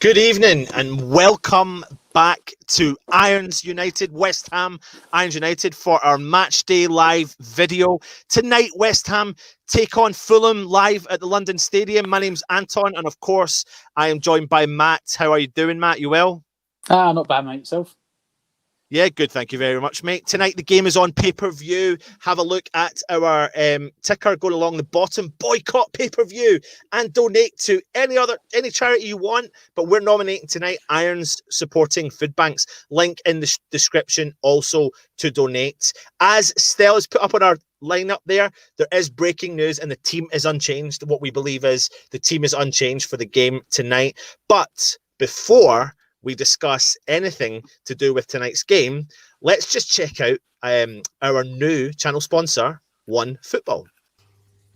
Good evening and welcome back to Irons United, West Ham Irons United for our Matchday live video. Tonight, West Ham take on Fulham live at the London Stadium. My name's Anton and of course I am joined by Matt. How are you doing, Matt? You well? Not bad, mate. Yourself? Yeah, good. Thank you very much, mate. Tonight, the game is on pay-per-view. Have a look at our ticker going along the bottom. Boycott pay-per-view and donate to any charity you want. But we're nominating tonight Irons supporting food banks. Link in the description also to donate. As Stella's put up on our lineup there is breaking news and the team is unchanged. What we believe is the team is unchanged for the game tonight. But before we discuss anything to do with tonight's game, let's just check out our new channel sponsor, OneFootball.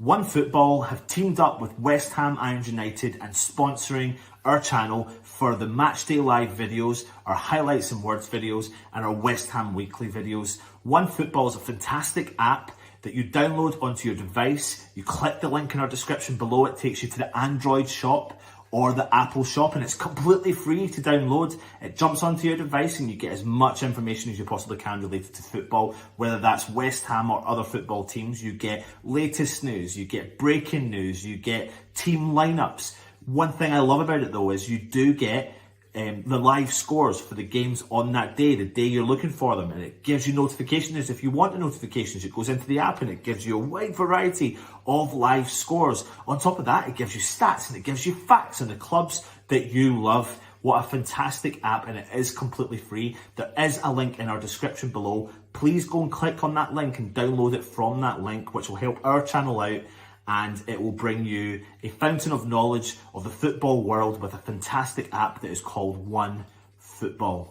OneFootball have teamed up with West Ham Irons United and sponsoring our channel for the Matchday Live videos, our Highlights and Words videos, and our West Ham Weekly videos. OneFootball is a fantastic app that you download onto your device. You click the link in our description below. It takes you to the Android shop or the Apple shop, and it's completely free to download. It jumps onto your device and you get as much information as you possibly can related to football, whether that's West Ham or other football teams. You get latest news, you get breaking news, you get team lineups. One thing I love about it though is you do get the live scores for the games on that day, the day you're looking for them, and it gives you notifications. If you want the notifications, it goes into the app and it gives you a wide variety of live scores. On top of that, it gives you stats and it gives you facts on the clubs that you love. What a fantastic app, and it is completely free. There is a link in our description below. Please go and click on that link and download it from that link, which will help our channel out, and it will bring you a fountain of knowledge of the football world with a fantastic app that is called OneFootball.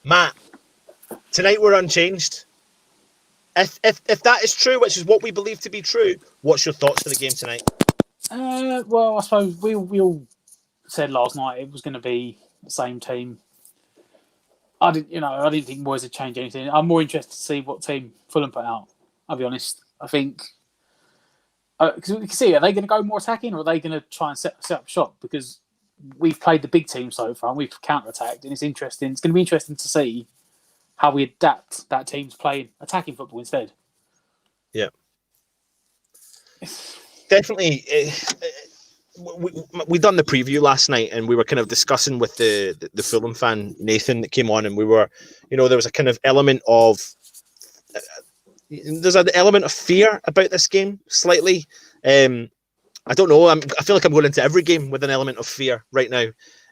Matt, tonight we're unchanged. If that is true, which is what we believe to be true, what's your thoughts for the game tonight? Well, I suppose we all said last night it was going to be the same team. I didn't think Moyes would change anything. I'm more interested to see what team Fulham put out. I'll be honest. I think because we can see, are they going to go more attacking or are they going to try and set up shop? Because we've played the big team so far and we've counter-attacked, and it's interesting. It's going to be interesting to see how we adapt that team to playing attacking football instead. Yeah, definitely. We done the preview last night and we were kind of discussing with the Fulham fan Nathan that came on, and we were, there was a kind of element of. There's an element of fear about this game, slightly. I don't know. I feel like I'm going into every game with an element of fear right now.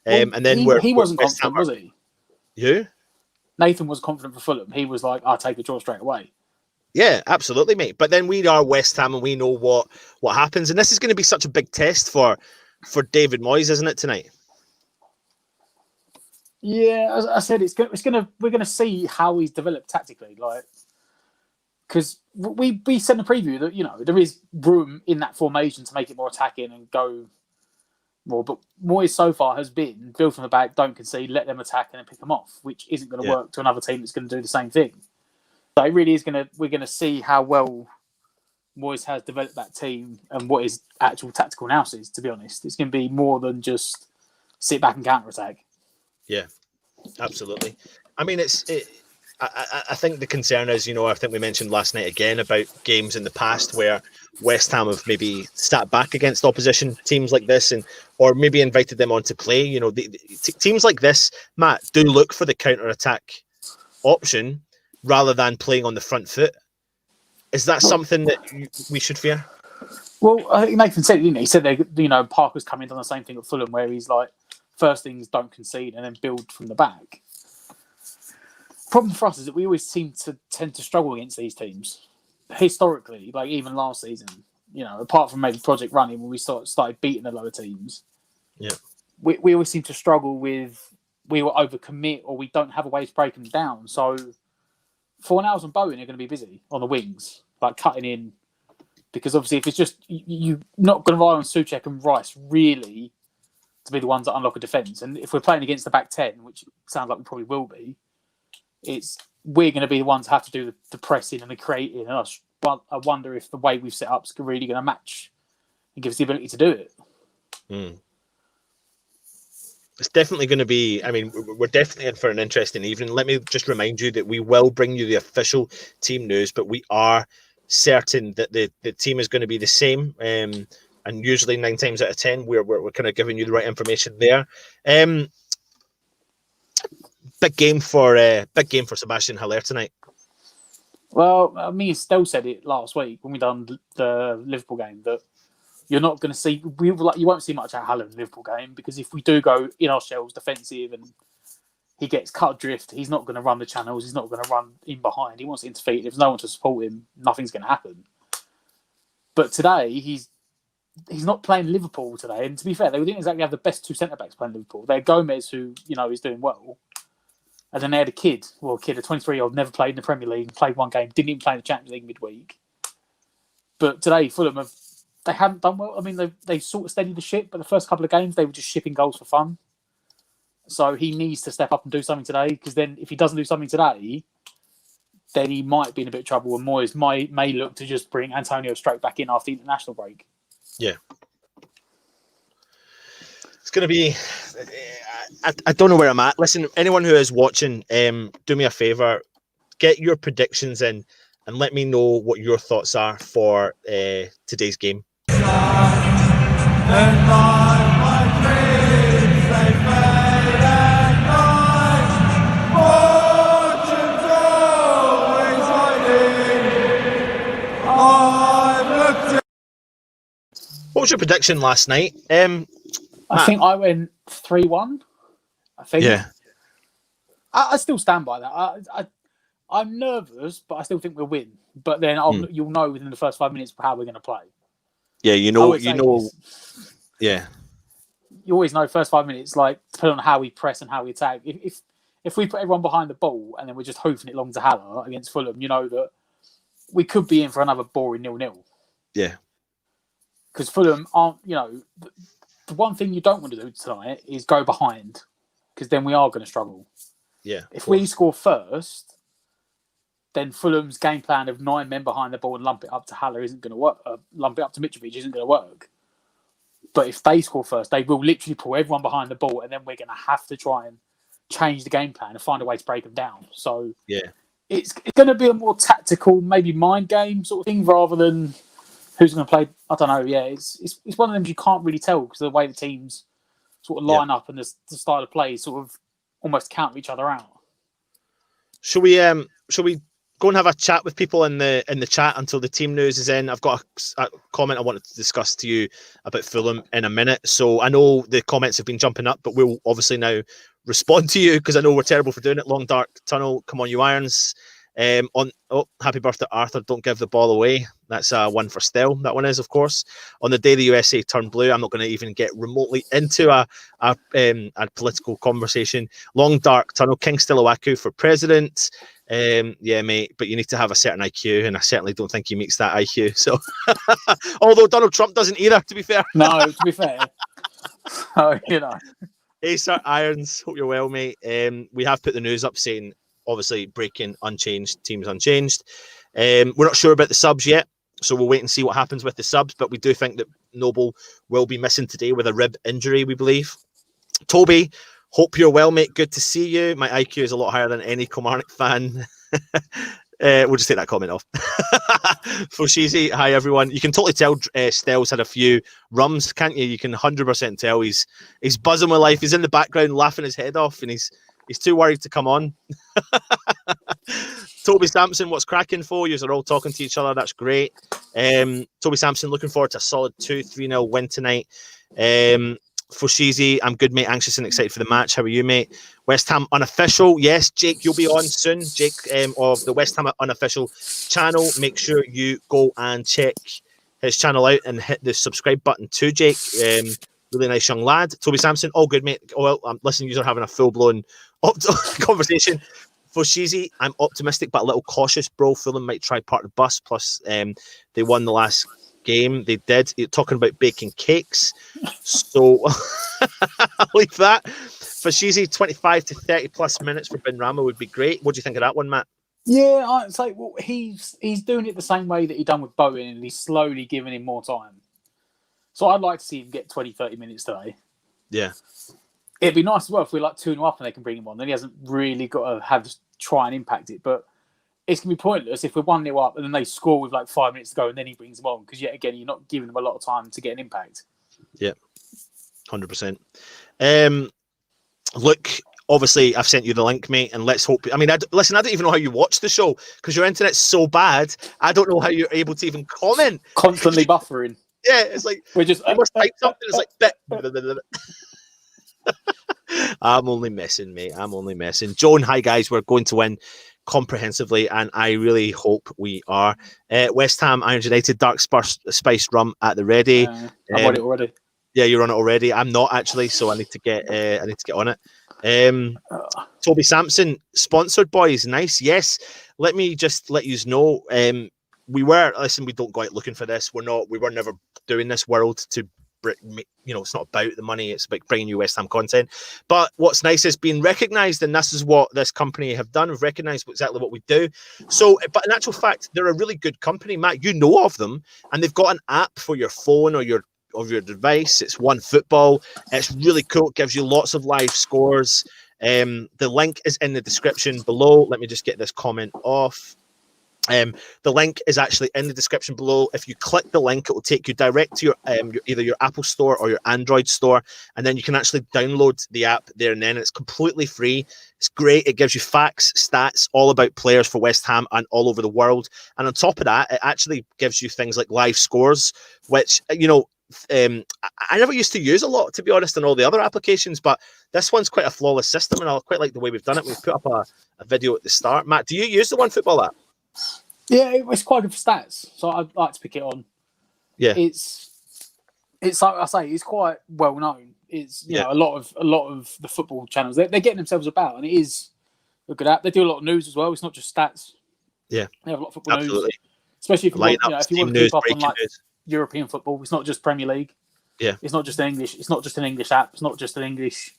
And then he wasn't confident, was he? You? Nathan was confident for Fulham. He was like, "I'll take a draw straight away." Yeah, absolutely, mate. But then we are West Ham, and we know what happens. And this is going to be such a big test for David Moyes, isn't it, tonight? Yeah, as I said, we're gonna see how he's developed tactically, like. Because we said in the preview that, there is room in that formation to make it more attacking and go more. But Moyes so far has been build from the back, don't concede, let them attack and then pick them off, which isn't going to work to another team that's going to do the same thing. So it really is we're going to see how well Moyes has developed that team and what his actual tactical nous is, to be honest. It's going to be more than just sit back and counter-attack. Yeah, absolutely. I mean, I think the concern is, I think we mentioned last night again about games in the past where West Ham have maybe sat back against opposition teams like this, or maybe invited them on to play. Teams like this, Matt, do look for the counter-attack option rather than playing on the front foot. Is that something that we should fear? Well, I think Nathan said, didn't he? He said that, Parker's coming done the same thing at Fulham, where he's like, first things don't concede and then build from the back. Problem for us is that we always tend to struggle against these teams. Historically, like even last season, apart from maybe Project Running when we started beating the lower teams, yeah, we always seem to struggle with we will overcommit or we don't have a way to break them down. So Fornals and Bowen are going to be busy on the wings, like cutting in, because obviously if it's just you're not going to rely on Souček and Rice really to be the ones that unlock a defence. And if we're playing against the back 10, which sounds like we probably will be, we're going to be the ones that have to do the pressing and the creating. And I wonder if the way we've set up is really going to match and give us the ability to do it. It's definitely going to be, I mean, we're definitely in for an interesting evening. Let me just remind you that we will bring you the official team news, but we are certain that the team is going to be the same. And usually 9 times out of 10, we're kind of giving you the right information there. Big game for Sebastian Haller tonight. Well, me and Stell said it last week when we done the Liverpool game that you're not going to see you won't see much out of Haller in the Liverpool game, because if we do go in our shells defensive and he gets cut adrift, he's not going to run the channels. He's not going to run in behind. He wants to interfere. If there's no one to support him, nothing's going to happen. But today he's not playing Liverpool today, and to be fair, they didn't exactly have the best 2 centre backs playing Liverpool. They had Gomez, who is doing well. And then they had a 23-year-old, never played in the Premier League, played one game, didn't even play in the Champions League midweek. But today, Fulham they haven't done well. I mean, they sort of steadied the ship, but the first couple of games, they were just shipping goals for fun. So he needs to step up and do something today, because then if he doesn't do something today, then he might be in a bit of trouble, and Moyes may look to just bring Antonio straight back in after the international break. Yeah. It's going to be... I don't know where I'm at. Listen, anyone who is watching, do me a favour, get your predictions in and let me know what your thoughts are for today's game. What was your prediction last night? I think I went 3-1. I think. Yeah. I still stand by that. I'm nervous, but I still think we'll win. But then you'll know within the first 5 minutes how we're going to play. Yeah, yeah. You always know first 5 minutes, like, depending on how we press and how we attack. If we put everyone behind the ball and then we're just hoofing it long to Haller against Fulham, you know that we could be in for another boring 0-0. Yeah. Because Fulham aren't, the one thing you don't want to do tonight is go behind, because then we are going to struggle. Yeah. If we score first, then Fulham's game plan of 9 men behind the ball and lump it up to Haller isn't going to work. Lump it up to Mitrovic isn't going to work. But if they score first, they will literally pull everyone behind the ball, and then we're going to have to try and change the game plan and find a way to break them down. So yeah, it's going to be a more tactical, maybe mind game sort of thing, rather than who's going to play. I don't know. Yeah, it's one of them you can't really tell, because of the way the teams sort of line up and the style of play sort of almost counter each other out. Shall we go and have a chat with people in the chat until the team news is in? I've got a comment I wanted to discuss to you about Fulham in a minute. So I know the comments have been jumping up, but we'll obviously now respond to you, because I know we're terrible for doing it. Long Dark Tunnel, come on you Irons. Happy birthday Arthur, don't give the ball away. That's one for Stell, that one is, of course. On the day the USA turned blue, I'm not going to even get remotely into a political conversation. Long Dark Tunnel, King Stilawaku for president. Yeah, mate, but you need to have a certain IQ, and I certainly don't think he meets that IQ. So, although Donald Trump doesn't either, to be fair. No, to be fair. Oh, Acer Irons, hope you're well, mate. We have put the news up saying, obviously, breaking unchanged, teams unchanged. We're not sure about the subs yet, so we'll wait and see what happens with the subs, but we do think that Noble will be missing today with a rib injury, we believe. Toby, hope you're well, mate. Good to see you. My IQ is a lot higher than any Kilmarnock fan. We'll just take that comment off. Foshizi, hi everyone. You can totally tell Stell's had a few rums, can't you? You can 100% tell he's buzzing with life. He's in the background laughing his head off, and he's too worried to come on. Toby Sampson, what's cracking for you? They're all talking to each other. That's great. Toby Sampson, looking forward to a solid 2-3-0 win tonight. Foshizi, I'm good, mate. Anxious and excited for the match. How are you, mate? West Ham Unofficial. Yes, Jake, you'll be on soon. Jake of the West Ham Unofficial channel. Make sure you go and check his channel out and hit the subscribe button too, Jake. Really nice young lad. Toby Sampson, all good, mate. Oh, well, listen, you're having a full-blown conversation. Foshizi, I'm optimistic but a little cautious, bro. Fulham might try part of the bus. Plus, they won the last game. They did. You're talking about baking cakes. So I'll leave that. Foshizi, 25 to 30 plus minutes for Benrahma would be great. What do you think of that one, Matt? Yeah, I'd say he's doing it the same way that he done with Bowen, and he's slowly giving him more time. So I'd like to see him get 20, 30 minutes today. Yeah. It'd be nice as well if we're like 2-0 up and they can bring him on. Then he hasn't really got to try and impact it. But it's going to be pointless if we're 1-0 up and then they score with like 5 minutes to go and then he brings them on. Because yet again, you're not giving them a lot of time to get an impact. Yeah, 100%. Look, obviously, I've sent you the link, mate, and let's hope. I mean, listen, I don't even know how you watch the show because your internet's so bad. I don't know how you're able to even comment. Constantly buffering. Yeah, it's like we're just. You must type something. It's like bit. I'm only messing, mate. I'm only messing. Joan, hi guys. We're going to win comprehensively, and I really hope we are. West Ham, Irons United, Dark Spice Rum at the ready. I'm on it already. Yeah, you're on it already. I'm not actually, so I need to get on it. Toby Sampson, sponsored boys, nice. Yes, let me just let you know. We don't go out looking for this. We were never doing this world to. It's not about the money, it's about bringing you West Ham content. But what's nice is being recognised, and this is what this company have done. We've recognised exactly what we do. So, but in actual fact, they're a really good company, Matt. You know of them, and they've got an app for your phone or your device. It's One Football. It's really cool. It gives you lots of live scores. The link is in the description below. Let me just get this comment off. The link is actually in the description below. If you click the link, it will take you direct to your either your Apple store or your Android store, and then you can actually download the app there and then. It's completely free. It's great. It gives you facts, stats, all about players for West Ham and all over the world. And on top of that, it actually gives you things like live scores, which I never used to use a lot, to be honest, in all the other applications, but this one's quite a flawless system, and I quite like the way we've done it. We've put up a video at the start. Matt, do you use the One Football app? Yeah, it's quite good for stats, so I'd like to pick it on. Yeah, it's like I say, it's quite well known. It's a lot of the football channels they're getting themselves about, and it is a good app. They do a lot of news as well. It's not just stats. Yeah, they have a lot of football absolutely. News, especially if you want to keep up on like European football. It's not just Premier League. Yeah, it's not just English. It's not just an English app. It's not just an English.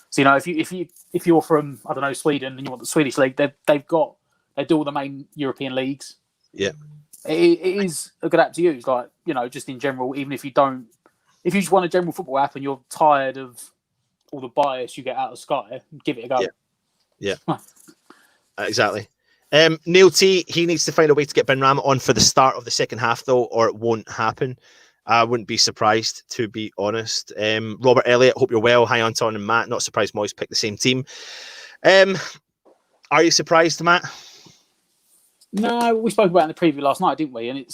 So if you're from Sweden and you want the Swedish league, they do all the main European leagues. Yeah. It is a good app to use, just in general, even if you just want a general football app and you're tired of all the bias you get out of Sky, give it a go. Yeah. Exactly. Neil T, he needs to find a way to get Benrahma on for the start of the second half, though, or it won't happen. I wouldn't be surprised, to be honest. Robert Elliott, hope you're well. Hi, Anton and Matt. Not surprised Moyes picked the same team. Are you surprised, Matt? No, we spoke about it in the preview last night, didn't we? And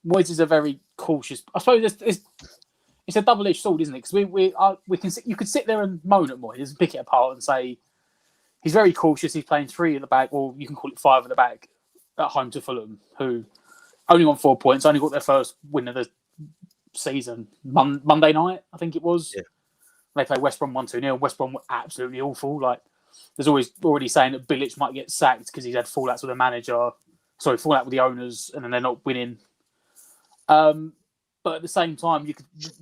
Moyes is a very cautious. I suppose it's a double-edged sword, isn't it? Because you could sit there and moan at Moyes and pick it apart and say he's very cautious. He's playing 3 at the back, or you can call it 5 at the back at home to Fulham, who only won 4 points, only got their first win of the season Monday night, I think it was. Yeah. They played West Brom 1-2-0. West Brom were absolutely awful. There's always already saying that Bilic might get sacked because he's had fallouts with the manager. Fallout with the owners, and then they're not winning. But at the same time,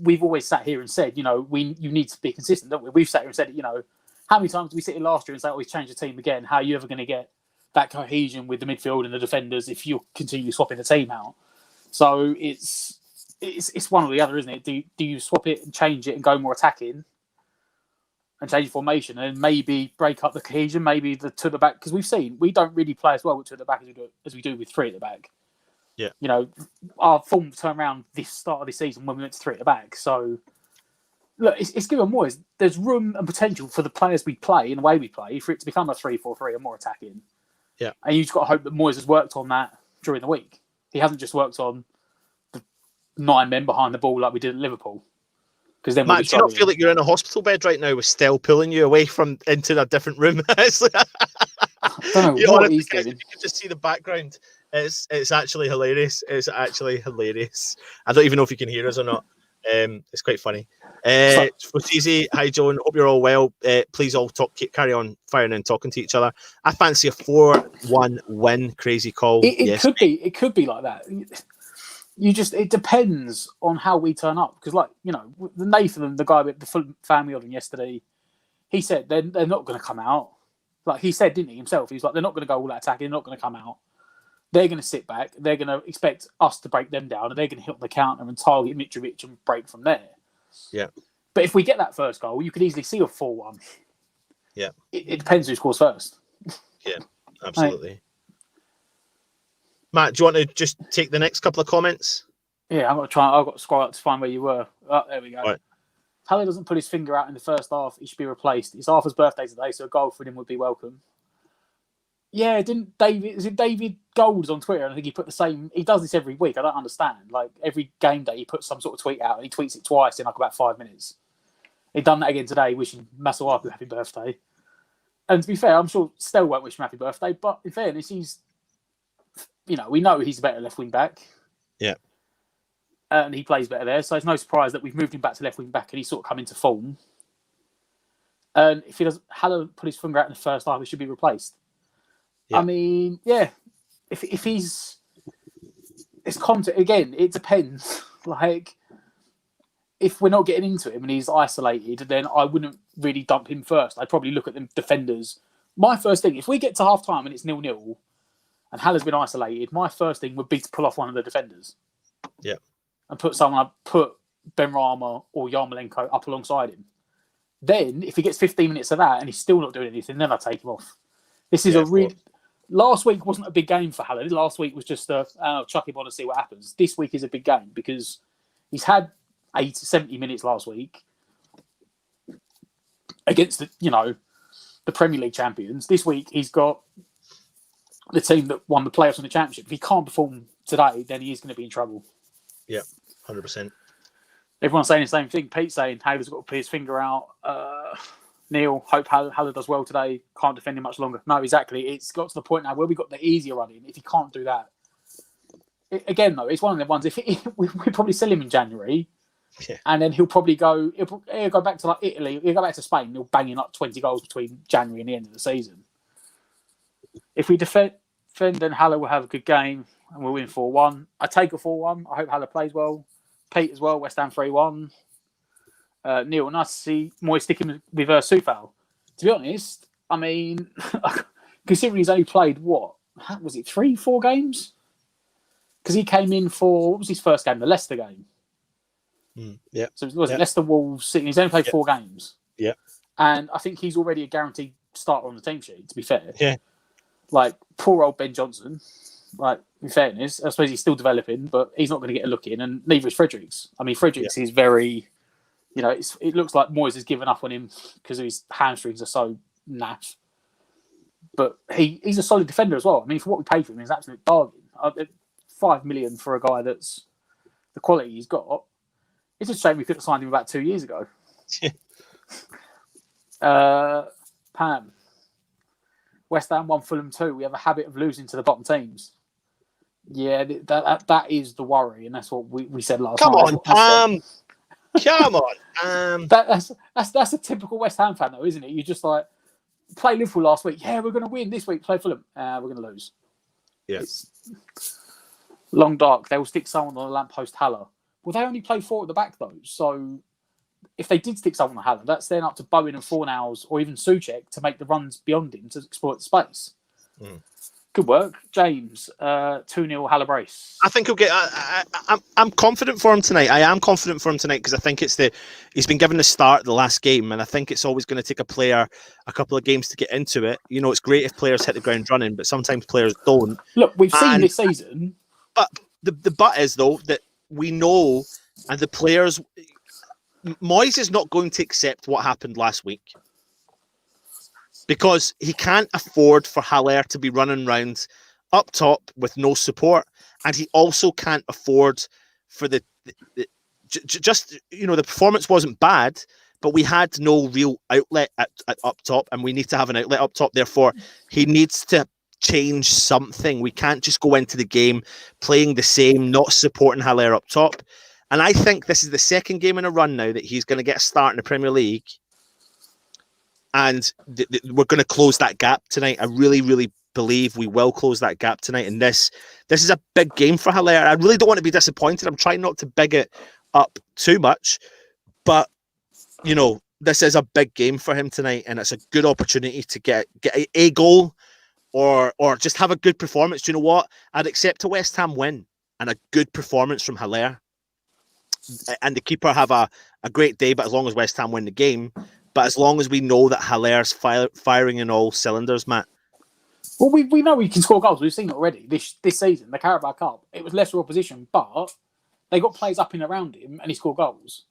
we've always sat here and said, you need to be consistent, don't we? We've sat here and said, how many times did we sit here last year and say, we've changed the team again? How are you ever going to get that cohesion with the midfield and the defenders if you continue swapping the team out? So it's one or the other, isn't it? Do you swap it and change it and go more attacking? And change formation and maybe break up the cohesion, maybe the to the back, because we've seen we don't really play as well with 2 at the back as we do with 3 at the back. Yeah, our form turned around this start of the season when we went to 3 at the back. So look, it's given Moyes. There's room and potential for the players we play and the way we play for it to become a 3-4-3 and more attacking. Yeah. And you've got to hope that Moyes has worked on that during the week. He hasn't just worked on the 9 men behind the ball like we did at Liverpool. Because then Matt, do you not feel like you're in a hospital bed right now with Stell pulling you away from into a different room? It's like, I don't know what he's doing. You can just see the background. It's actually hilarious. It's actually hilarious. I don't even know if you can hear us or not. It's quite funny. Fotisi, hi Joan. Hope you're all well. Please all carry on firing and talking to each other. I fancy a 4-1 win. Crazy call. It could be. It could be like that. It depends on how we turn up. Because, like, you know, Nathan, the guy with the Fulham family of him yesterday, he said they're not going to come out. Like he said, didn't he himself? He's like, they're not going to go all out attacking. They're not going to come out. They're going to sit back. They're going to expect us to break them down, and they're going to hit on the counter and target Mitrovic and break from there. Yeah. But if we get that first goal, you could easily see a 4-1. Yeah. It depends who scores first. Yeah, absolutely. Right. Matt, do you want to just take the next couple of comments? Yeah, I've got to scroll up to find where you were. Oh, there we go. Right. Haller doesn't put his finger out in the first half. He should be replaced. It's Arthur's birthday today, so a goal for him would be welcome. Yeah, David Gold's on Twitter, and I think he put the same. He does this every week. I don't understand. Like every game day, he puts some sort of tweet out, and he tweets it twice in like about 5 minutes. He done that again today, wishing Masuaku happy birthday. And to be fair, I'm sure Stell won't wish him happy birthday, but in fairness, we know he's a better left wing back. Yeah. And he plays better there, so it's no surprise that we've moved him back to left wing back, and he's sort of come into form. And if he doesn't, Haller put his finger out in the first half, he should be replaced. Yeah. I mean, yeah. If he's, it's content again. It depends. Like, if we're not getting into him and he's isolated, then I wouldn't really dump him first. I'd probably look at the defenders. My first thing, if we get to half time and it's 0-0, and Haller's been isolated, my first thing would be to pull off one of the defenders. Yeah. And put Benrahma or Yarmolenko up alongside him. Then, if he gets 15 minutes of that and he's still not doing anything, then I take him off. This is last week wasn't a big game for Haller. Last week was just chuck him on and see what happens. This week is a big game because he's had 70 minutes last week against the Premier League champions. This week he's got the team that won the playoffs in the championship. If he can't perform today, then he is going to be in trouble. Yeah, 100%. Everyone's saying the same thing. Pete's saying Haller's got to put his finger out. Neil, hope Haller does well today. Can't defend him much longer. No, exactly. It's got to the point now where we got the easier running. If he can't do that, again though, it's one of the ones. If we probably sell him in January, and then he'll probably go. He'll go back to like Italy. He'll go back to Spain. He'll bang in like 20 goals between January and the end of the season. If we defend, then Haller will have a good game and we'll win 4-1. I take a 4-1. I hope Haller plays well. Pete as well. West Ham 3-1. Neil, nice to see Moy sticking with Soufal. To be honest, I mean, considering he's only played, what was it, 3-4 games? Because he came in for, what was his first game? The Leicester game. Yeah. So was it Leicester Wolves? He's only played 4 games. Yeah. And I think he's already a guaranteed starter on the team sheet, to be fair. Yeah. Like, poor old Ben Johnson. Like, in fairness, I suppose he's still developing, but he's not going to get a look in, and neither is Fredericks. I mean, Fredericks is very, it looks like Moyes has given up on him because his hamstrings are so naff. But he's a solid defender as well. I mean, for what we paid for him, he's an absolute bargain. 5 million for a guy that's the quality he's got. It's a shame we could have signed him about 2 years ago. Pam. West Ham 1, Fulham 2. We have a habit of losing to the bottom teams. Yeah, that is the worry, and that's what we said last night. Come on, Pam. That's a typical West Ham fan, though, isn't it? You just like play Liverpool last week. Yeah, we're going to win this week. Play Fulham. We're going to lose. Yes. Long dark. They will stick someone on the lamppost. Haller. Well, they only play 4 at the back though, so if they did stick someone on Haller, that's then up to Bowen and Fornals or even Souček to make the runs beyond him to exploit the space. Good work, James. 2-0 Haller brace. I think he'll get. I'm confident for him tonight. I am confident for him tonight because I think he's been given the start the last game, and I think it's always going to take a player a couple of games to get into it. It's great if players hit the ground running, but sometimes players don't. Look, we've seen this season, but the but is though that we know, and the players, Moyes is not going to accept what happened last week. because he can't afford for Haller to be running around up top with no support, and he also can't afford for the performance wasn't bad, but we had no real outlet at up top, and we need to have an outlet up top. Therefore, he needs to change something. We can't just go into the game playing the same, not supporting Haller up top. And I think this is the second game in a run now that he's going to get a start in the Premier League. And we're going to close that gap tonight. I really, really believe we will close that gap tonight. And this is a big game for Haller. I really don't want to be disappointed. I'm trying not to big it up too much. But, this is a big game for him tonight. And it's a good opportunity to get a goal or just have a good performance. Do you know what? I'd accept a West Ham win and a good performance from Haller. And the keeper have a great day, but as long as West Ham win the game, but as long as we know that Haller's firing in all cylinders, Matt. Well, we know he can score goals. We've seen it already this season. The Carabao Cup, it was lesser opposition, but they got players up and around him, and he scored goals.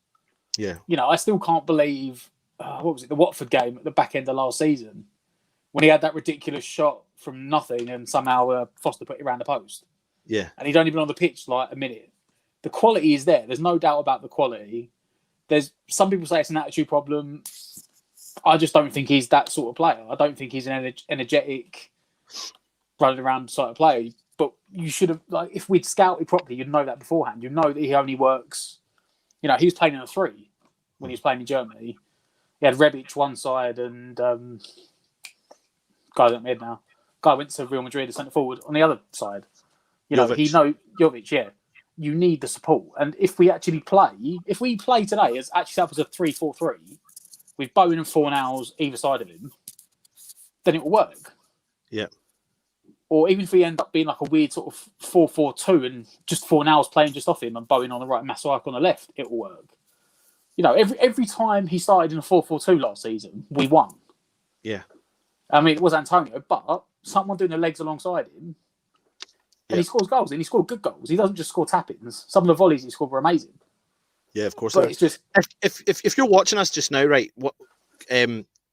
Yeah. I still can't believe the Watford game at the back end of last season when he had that ridiculous shot from nothing, and somehow Foster put it around the post. Yeah. And he'd only been on the pitch like a minute. The quality is there. There's no doubt about the quality. There's some people say it's an attitude problem. I just don't think he's that sort of player. I don't think he's an energetic, running around sort of player. But you should have, if we'd scouted properly, you'd know that beforehand. You'd know that he only works. He was playing in a 3 when he was playing in Germany. He had Rebic one side and guy's at mid now. Guy went to Real Madrid, centre forward on the other side. Jovic, yeah. You need the support. And if we play today as actually that was a 3-4-3 with Bowen and Fornals either side of him, then it will work. Yeah. Or even if we end up being like a weird sort of 4-4-2 and just Fornals playing just off him and Bowen on the right and Masuak on the left, it will work. Every time he started in a 4-4-2 last season, we won. Yeah. I mean, it was Antonio, but someone doing the legs alongside him. And he scores goals, and he scored good goals. He doesn't just score tap-ins. Some of the volleys he scored were amazing. Yeah, of course. But it's just if you're watching us just now, right?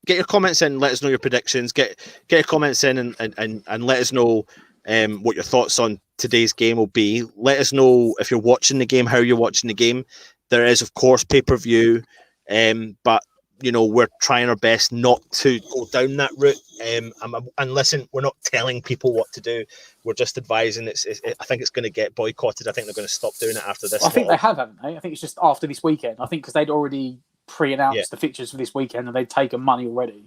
Get your comments in. Let us know your predictions. Get your comments in and let us know what your thoughts on today's game will be. Let us know if you're watching the game, how you're watching the game. There is, of course, pay-per-view, but we're trying our best not to go down that route. And listen, we're not telling people what to do. We're just advising. I think it's going to get boycotted. I think they're going to stop doing it after this. I think they have, haven't they? I think it's just after this weekend. I think because they'd already pre-announced the fixtures for this weekend and they'd taken money already.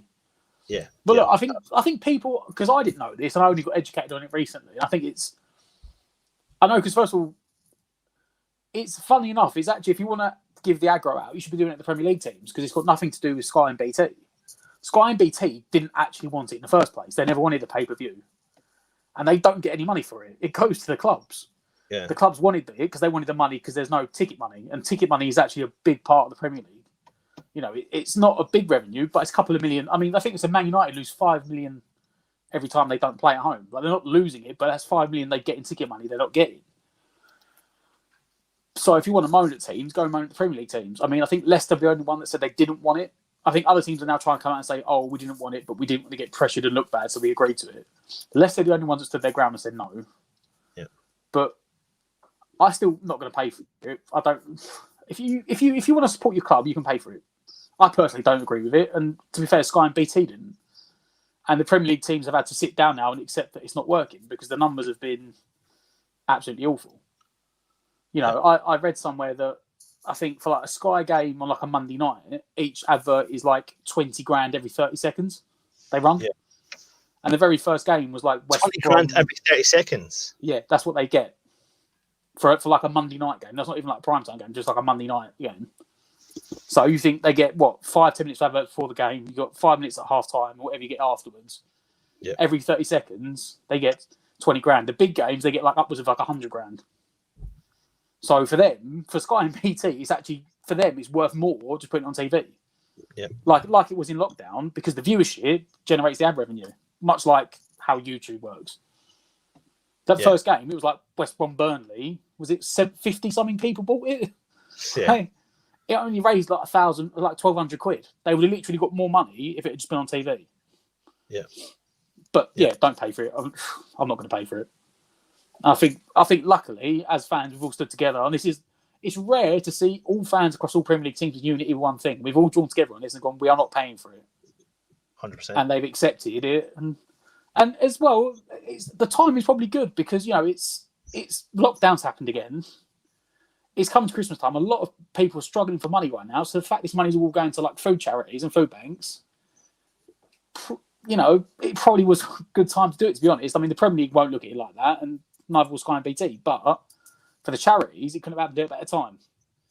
Yeah. But look, I think people, because I didn't know this and I only got educated on it recently. I know because first of all, it's funny enough. It's actually, if you want to give the aggro out, you should be doing it at the Premier League teams because it's got nothing to do with Sky and BT. Sky and BT didn't actually want it in the first place. They never wanted a pay-per-view. And they don't get any money for it. It goes to the clubs. Yeah. The clubs wanted it because they wanted the money because there's no ticket money. And ticket money is actually a big part of the Premier League. It's not a big revenue, but it's a couple of million. I mean, I think it's a Man United lose 5 million every time they don't play at home. They're not losing it, but that's 5 million they get in ticket money they're not getting. So if you want to moan at teams, go and moan at the Premier League teams. I mean, I think Leicester were the only one that said they didn't want it. I think other teams are now trying to come out and say, oh, we didn't want it, but we didn't want to get pressured and look bad, so we agreed to it. Leicester are the only ones that stood their ground and said no. Yeah. But I'm still not going to pay for it. I don't. If you want to support your club, you can pay for it. I personally don't agree with it. And to be fair, Sky and BT didn't. And the Premier League teams have had to sit down now and accept that it's not working because the numbers have been absolutely awful. I read somewhere that I think for like a Sky game on like a Monday night, each advert is like 20 grand every 30 seconds they run. Yeah. And the very first game was like West 20 grand every 30 seconds. Yeah, that's what they get for like a Monday night game. That's not even like a primetime game, just like a Monday night game. So you think they get 5-10 minutes of advert before the game? You got 5 minutes at half time, whatever you get afterwards. Yeah. Every 30 seconds they get 20 grand. The big games they get like upwards of like 100 grand. So for them, for Sky and BT, it's actually for them it's worth more just putting it on TV. Yeah. Like it was in lockdown because the viewership generates the ad revenue, much like how YouTube works. That first game, it was like West Brom Burnley. Was it 50 something people bought it? Yeah. Hey, it only raised like 1,000, like 1,200 quid. They would have literally got more money if it had just been on TV. Yeah. But yeah, don't pay for it. I'm not going to pay for it. I think luckily, as fans, we've all stood together, and it's rare to see all fans across all Premier League teams in unity with one thing. We've all drawn together on this and gone, we are not paying for it. 100%. And they've accepted it, and as well, the time is probably good because it's lockdowns happened again. It's come to Christmas time. A lot of people are struggling for money right now. So the fact this money's all going to like food charities and food banks, it probably was a good time to do it, to be honest. I mean, the Premier League won't look at it like that, and neither will Sky and BT. But for the charities, it couldn't have happened at a better time.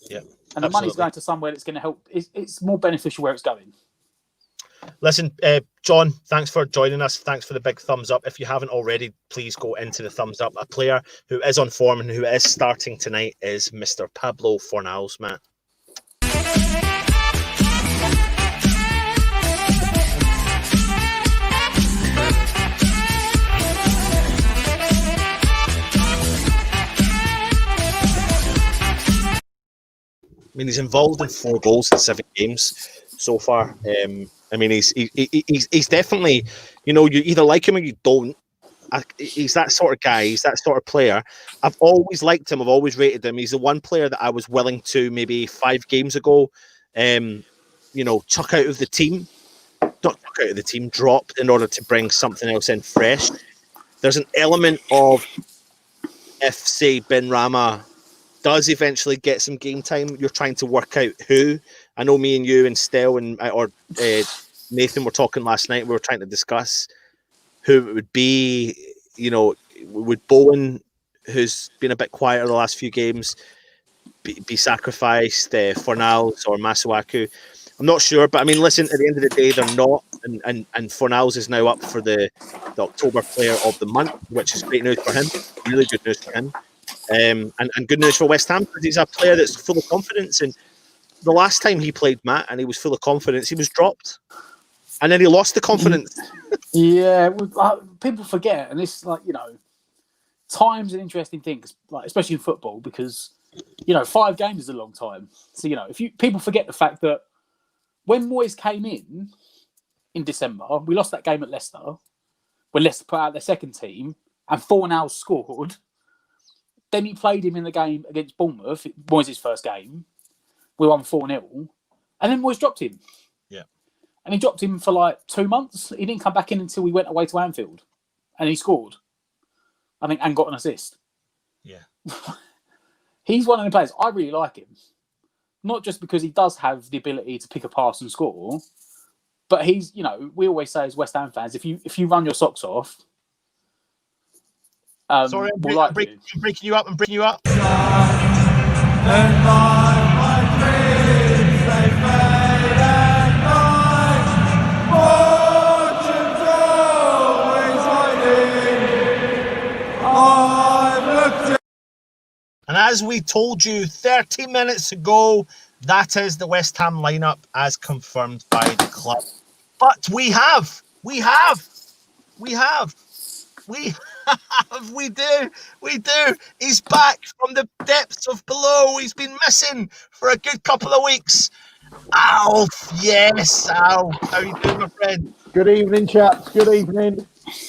Yeah. And the money's going to somewhere that's going to help. It's more beneficial where it's going. Listen, John, thanks for joining us. Thanks for the big thumbs up. If you haven't already, please go into the thumbs up. A player who is on form and who is starting tonight is Mr. Pablo Fornals, Matt. I mean, he's involved in 4 goals in 7 games so far. I mean, he's definitely, you either like him or you don't. He's that sort of guy. He's that sort of player. I've always liked him. I've always rated him. He's the one player that I was willing to maybe 5 games ago, chuck out of the team. Not chuck out of the team, drop in order to bring something else in fresh. There's an element of if, say, Ben Rama does eventually get some game time, you're trying to work out who. I know me and you and Stell or Nathan were talking last night. We were trying to discuss who it would be. Would Bowen, who's been a bit quieter the last few games, be sacrificed? Fornals or Masuaku? I'm not sure, but I mean, listen. At the end of the day, they're not, and Fornals is now up for the October Player of the Month, which is great news for him. Really good news for him. And good news for West Ham because he's a player that's full of confidence. And the last time he played, Matt, and he was full of confidence, he was dropped, and then he lost the confidence. Yeah, people forget, and it's like time's an interesting thing, like especially in football, because 5 games is a long time. So people forget the fact that when Moyes came in December, we lost that game at Leicester when Leicester put out their second team, and Fornals scored. Then he played him in the game against Bournemouth, Moyes' first game. We won 4-0. And then Moyes dropped him. Yeah. And he dropped him for like 2 months. He didn't come back in until we went away to Anfield. And he scored, I think, and got an assist. Yeah. He's one of the players. I really like him. Not just because he does have the ability to pick a pass and score, but he's, we always say as West Ham fans, if you run your socks off, sorry, I'm breaking you up. And as we told you 30 minutes ago, that is the West Ham lineup as confirmed by the club. But we do. He's back from the depths of below. He's been missing for a good couple of weeks. Alf, yes, Alf. How are you doing, my friend? Good evening, chaps. Good evening.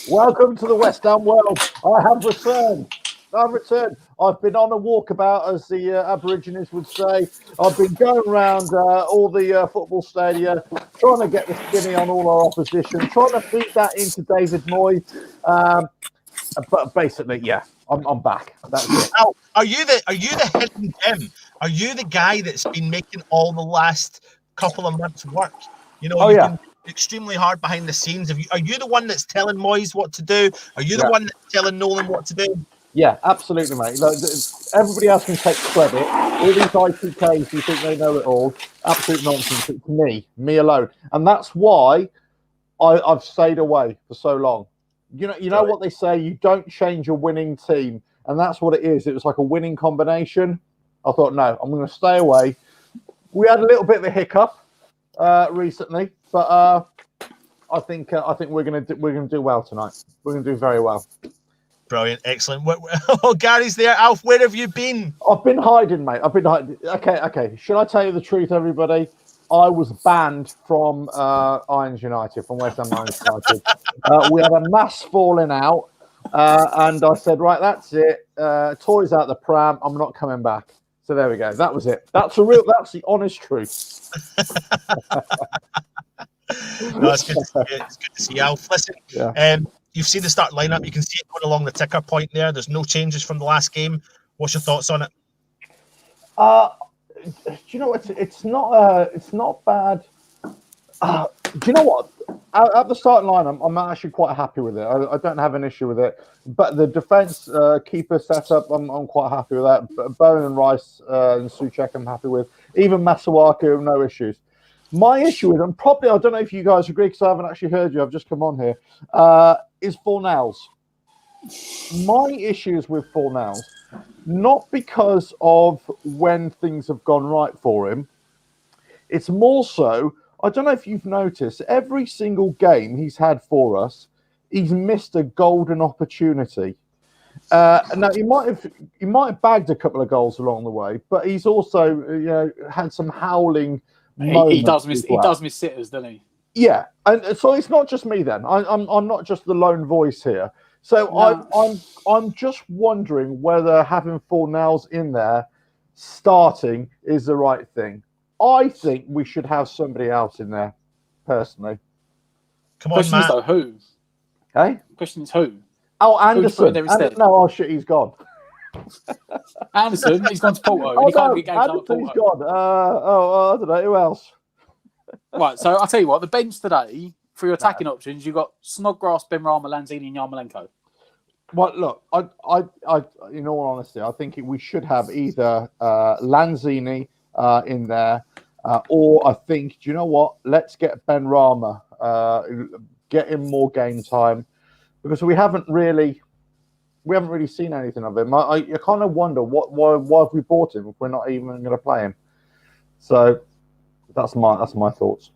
Welcome to the West Ham world. I have returned. I've been on a walkabout, as the Aborigines would say. I've been going around all the football stadia, trying to get the skinny on all our opposition, trying to feed that into David Moyes. But basically, yeah, I'm back. That's it. Al, are you the hidden gem? Are you the guy that's been making all the last couple of months work? You've been extremely hard behind the scenes. Are you the one that's telling Moyes what to do? Are you the one that's telling Nolan what to do? Yeah, absolutely, mate. Like, everybody else can take credit. All these ITKs who think they know it all, absolute nonsense. It's me alone, and that's why I've stayed away for so long. You know what they say: you don't change a winning team, and that's what it is. It was like a winning combination. I thought, no, I'm going to stay away. We had a little bit of a hiccup recently, but I think we're going to do well tonight. We're going to do very well. Brilliant, excellent. Oh, Gary's there. Alf, where have you been? I've been hiding, mate. I've been hiding. Okay. Should I tell you the truth, everybody? I was banned from Irons United, from West Ham Irons United. We had a mass falling out, and I said, right, that's it. Toys out the pram. I'm not coming back. So there we go. That was it. That's the honest truth. No, it's good to see you. It's good to see you, Alf. Listen, Yeah. you've seen the start lineup. You can see it going along the ticker point there. There's no changes from the last game. What's your thoughts on it? Do you know it's not bad. Do you know what? At the starting line, I'm actually quite happy with it. I don't have an issue with it. But the defense keeper setup, I'm quite happy with that. Bowen and Rice and Souček, I'm happy with. Even Masuaku, no issues. My issue with them, probably, I don't know if you guys agree because I haven't actually heard you. I've just come on here. Is Fornals. My issues with Fornals, not because of when things have gone right for him. It's more so, I don't know if you've noticed, every single game he's had for us, he's missed a golden opportunity. Now he might have bagged a couple of goals along the way, but he's also had some howling moments. He does miss sitters, doesn't he? Yeah, and so it's not just me then. I'm not just the lone voice here. So no. I'm just wondering whether having Fornals in there starting is the right thing. I think we should have somebody else in there, personally. Come on, Question Matt. is though, who? Hey? Question is who? Oh, Anderson. No, shit, he's gone. Anderson, he's gone to Porto. He can't get games out of Porto. Anderson's gone. I don't know, who else? Right, so I'll tell you what, the bench today, for your attacking options, you've got Snodgrass, Benrahma, Lanzini and Yarmolenko. Well, look, I, in all honesty, I think we should have either Lanzini in there, or I think, do you know what? Let's get Benrahma, get him more game time, because we haven't really seen anything of him. I kind of wonder why have we bought him if we're not even going to play him. So that's my thoughts.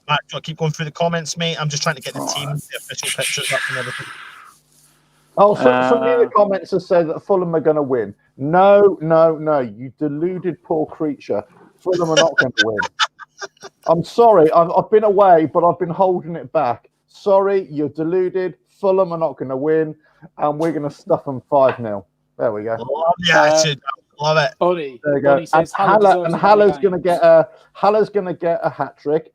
Matt, do I keep going through the comments, mate? I'm just trying to get the team, the official pictures up and everything. Oh, somebody in the comments has said that Fulham are going to win. No, you deluded poor creature. Fulham are not going to win. I'm sorry, I've been away, but I've been holding it back. Sorry, you're deluded. Fulham are not going to win, and we're going to stuff them 5-0. There we go. Love the attitude. Love it. Bonnie, there you go. Says, Haller's going to get a hat trick.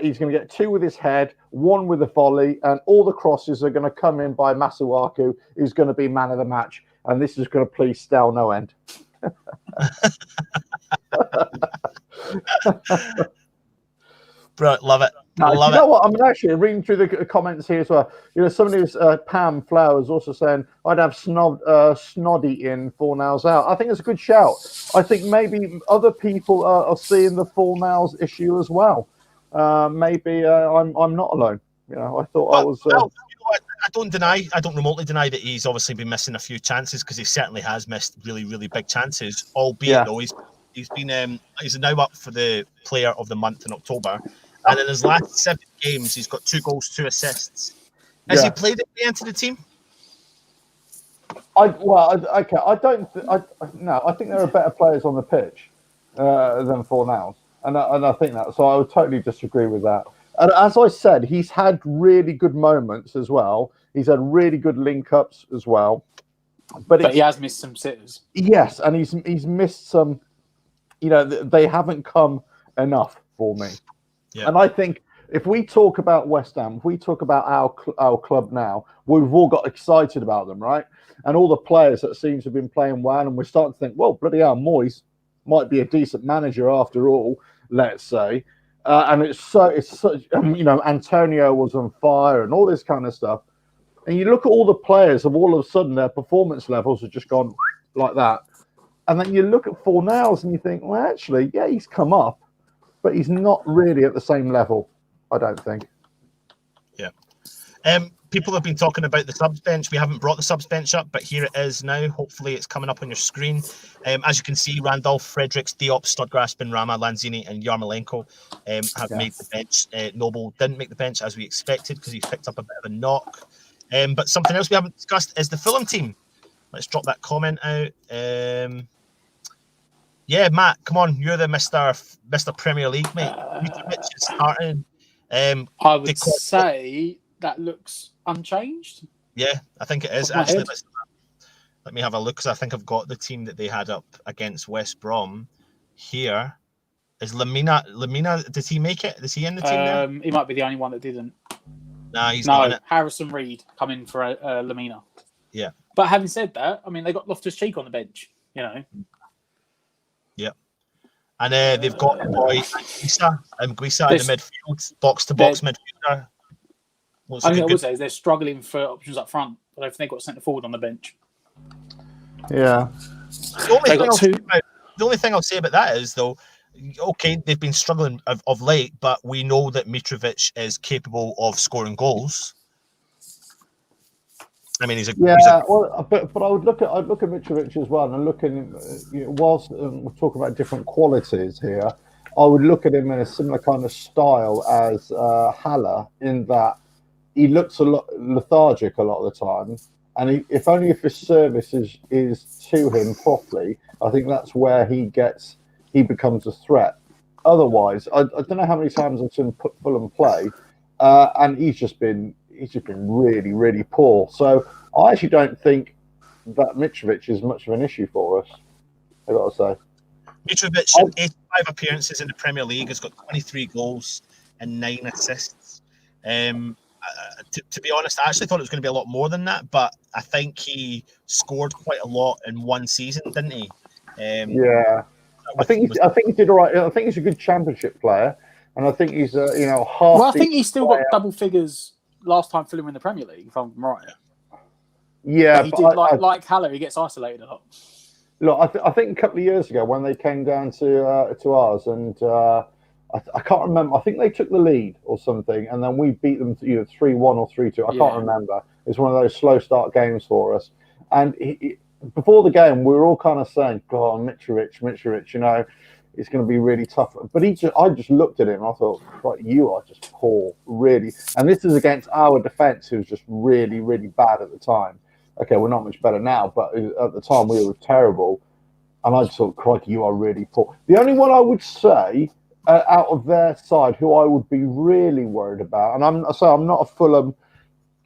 He's going to get 2 with his head, 1 with a volley, and all the crosses are going to come in by Masuaku, who's going to be man of the match. And this is going to please Stel no end. Bro, love it. You know what? I'm actually reading through the comments here as well. Somebody's Pam Flowers also saying I'd have Snoddy in, Fornals out. I think it's a good shout. I think maybe other people are seeing the Fornals issue as well. Maybe I'm not alone. I thought I was. I don't remotely deny that he's obviously been missing a few chances, because he certainly has missed really, really big chances. Albeit though, he's now up for the Player of the Month in October, and in his last 7 games, he's got 2 goals, 2 assists. Has he played at the end of the team? I think there are better players on the pitch than Fornals. And I think that, so I would totally disagree with that. And as I said, he's had really good moments as well. He's had really good link-ups as well. But he has missed some sitters. Yes, and he's missed some, they haven't come enough for me. Yeah. And I think if we talk about West Ham, if we talk about our club now, we've all got excited about them, right? And all the players that seem to have been playing well, and we're starting to think, well, bloody hell, Moyes might be a decent manager after all, let's say. And it's such, Antonio was on fire and all this kind of stuff. And you look at all the players, of all of a sudden their performance levels have just gone like that. And then you look at Fornals and you think, well, actually, yeah, he's come up, but he's not really at the same level, I don't think. Yeah. People have been talking about the subs bench. We haven't brought the subs bench up, but here it is now. Hopefully it's coming up on your screen. As you can see, Randolph, Fredericks, Diop, Snodgrass, Benrahma, Lanzini and Yarmolenko have made the bench. Noble didn't make the bench as we expected because he picked up a bit of a knock. But something else we haven't discussed is the Fulham team. Let's drop that comment out. Yeah, Matt, come on, you're the Mr. Premier League, mate. Mitrovic is starting. I would because- say that looks unchanged. Yeah, I think it is. Top of my Actually, head. let me have a look, because I think I've got the team that they had up against West Brom here. Is Lamina, did he make it? Is he in the team there? He might be the only one that didn't. Nah, he's not in No, it. Harrison Reed coming for Lamina. Yeah. But having said that, I mean, they got Loftus-Cheek on the bench, you know. Yep. And they've got the boy Guisa in There's- the midfield, box-to-box midfielder. Looks I like think a I good- would say is they're struggling for options up front, but I think they've got centre forward on the bench. Yeah. They got two. The only thing I'll say about that is, though, okay, they've been struggling of late, but we know that Mitrovic is capable of scoring goals. I mean, Well, but I'd look at Mitrovic as well, and looking whilst we're talking about different qualities here, I would look at him in a similar kind of style as Haller, in that he looks a lot lethargic a lot of the time, and if his service is to him properly, I think that's where he becomes a threat. Otherwise, I don't know how many times I've seen Fulham play, and he's just been really, really poor. So I actually don't think that Mitrovic is much of an issue for us, I've got to say. Mitrovic, 85 appearances in the Premier League, has got 23 goals and 9 assists. To be honest, I actually thought it was going to be a lot more than that, but I think he scored quite a lot in one season, didn't he? Yeah, I think he did all right. I think he's a good Championship player, and I think he's half. Well, I think he's still got double figures last time Fulham in the Premier League, if I'm right. Yeah, but he did like Haller. He gets isolated a lot. Look, I think a couple of years ago when they came down to ours, and I can't remember. I think they took the lead or something, and then we beat them either 3-1 or 3-2. I can't remember. It's one of those slow start games for us. And before the game, we were all kind of saying, "God, Mitrovic, you know, it's going to be really tough." But I just looked at him and I thought, "Right, you are just poor, really." And this is against our defence, who was just really, really bad at the time. Okay, we're not much better now, but at the time we were terrible. And I just thought, crikey, you are really poor. The only one I would say out of their side who I would be really worried about, and I'm not a Fulham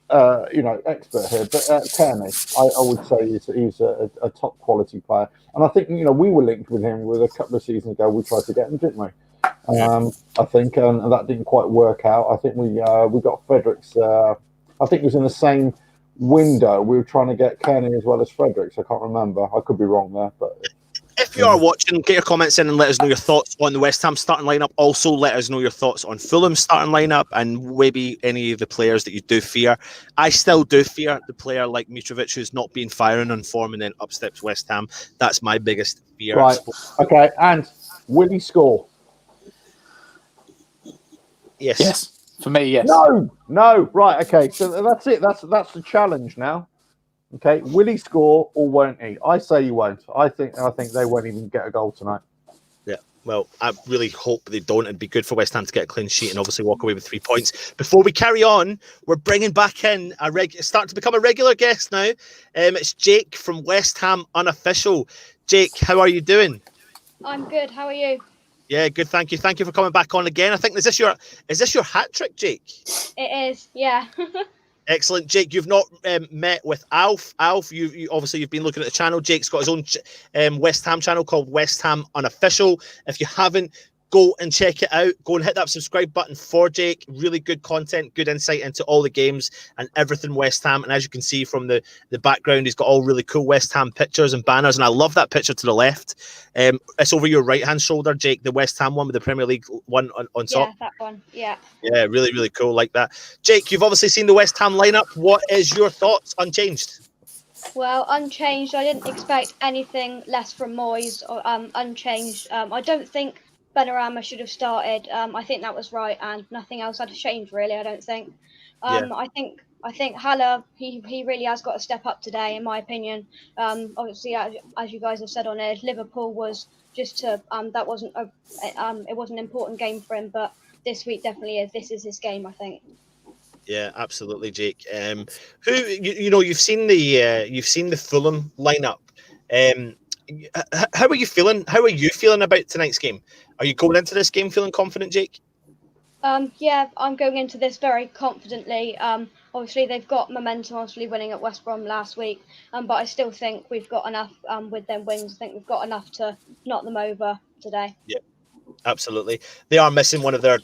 expert here, but Kearney, I would say he's a top quality player. And I think, we were linked with him with a couple of seasons ago. We tried to get him, didn't we? I think, and that didn't quite work out. I think we got Fredericks. I think it was in the same window. We were trying to get Kearney as well as Fredericks. I can't remember. I could be wrong there, but. If you are watching, get your comments in and let us know your thoughts on the West Ham starting lineup. Also, let us know your thoughts on Fulham's starting lineup and maybe any of the players that you do fear. I still do fear the player like Mitrovic who's not been firing on form, and then up steps West Ham. That's my biggest fear. Right. Okay. And will he score? Yes. For me, yes. No. Right. Okay. So that's it. That's the challenge now. Okay, will he score or won't he? I say he won't. I think they won't even get a goal tonight. Yeah, well, I really hope they don't. It'd be good for West Ham to get a clean sheet and obviously walk away with 3 points. Before we carry on, we're bringing back in starting to become a regular guest now. It's Jake from West Ham Unofficial. Jake, how are you doing? I'm good. How are you? Yeah, good. Thank you. Thank you for coming back on again. I think is this your hat trick, Jake? It is. Yeah. Excellent, Jake. You've not met with Alf. Alf, you obviously you've been looking at the channel. Jake's got his own West Ham channel called West Ham Unofficial. If you haven't, go and check it out. Go and hit that subscribe button for Jake. Really good content, good insight into all the games and everything West Ham. And as you can see from the background, he's got all really cool West Ham pictures and banners. And I love that picture to the left. It's over your right-hand shoulder, Jake, the West Ham one with the Premier League one on top. Yeah, that one. Yeah. Yeah, really, really cool like that. Jake, you've obviously seen the West Ham lineup. What is your thoughts? Unchanged? Well, unchanged. I didn't expect anything less from Moyes. Or, unchanged. I don't think Benrahma should have started. I think that was right, and nothing else had to change really. I don't think. I think Haller, he really has got to step up today, in my opinion. Obviously, as you guys have said on it, Liverpool was just to it wasn't an important game for him, but this week definitely is. This is his game, I think. Yeah, absolutely, Jake. You've seen the Fulham lineup. How are you feeling? How are you feeling about tonight's game? Are you going into this game feeling confident, Jake? Yeah, I'm going into this very confidently. Obviously they've got momentum, obviously winning at West Brom last week. But I still think we've got enough with them wins. I think we've got enough to knock them over today. Yeah. Absolutely, they are missing one of their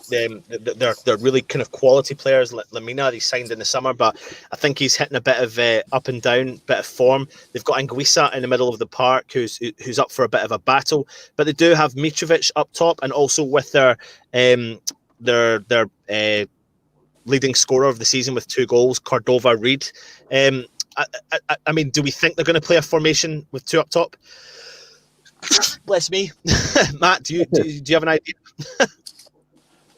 really kind of quality players. Lamina, he signed in the summer, but I think he's hitting a bit of up and down, bit of form. They've got Anguissa in the middle of the park, who's up for a bit of a battle. But they do have Mitrovic up top, and also with their leading scorer of the season with 2 goals, Cordova Reid. I mean, do we think they're going to play a formation with 2 up top? Bless me. Matt, do you have an idea?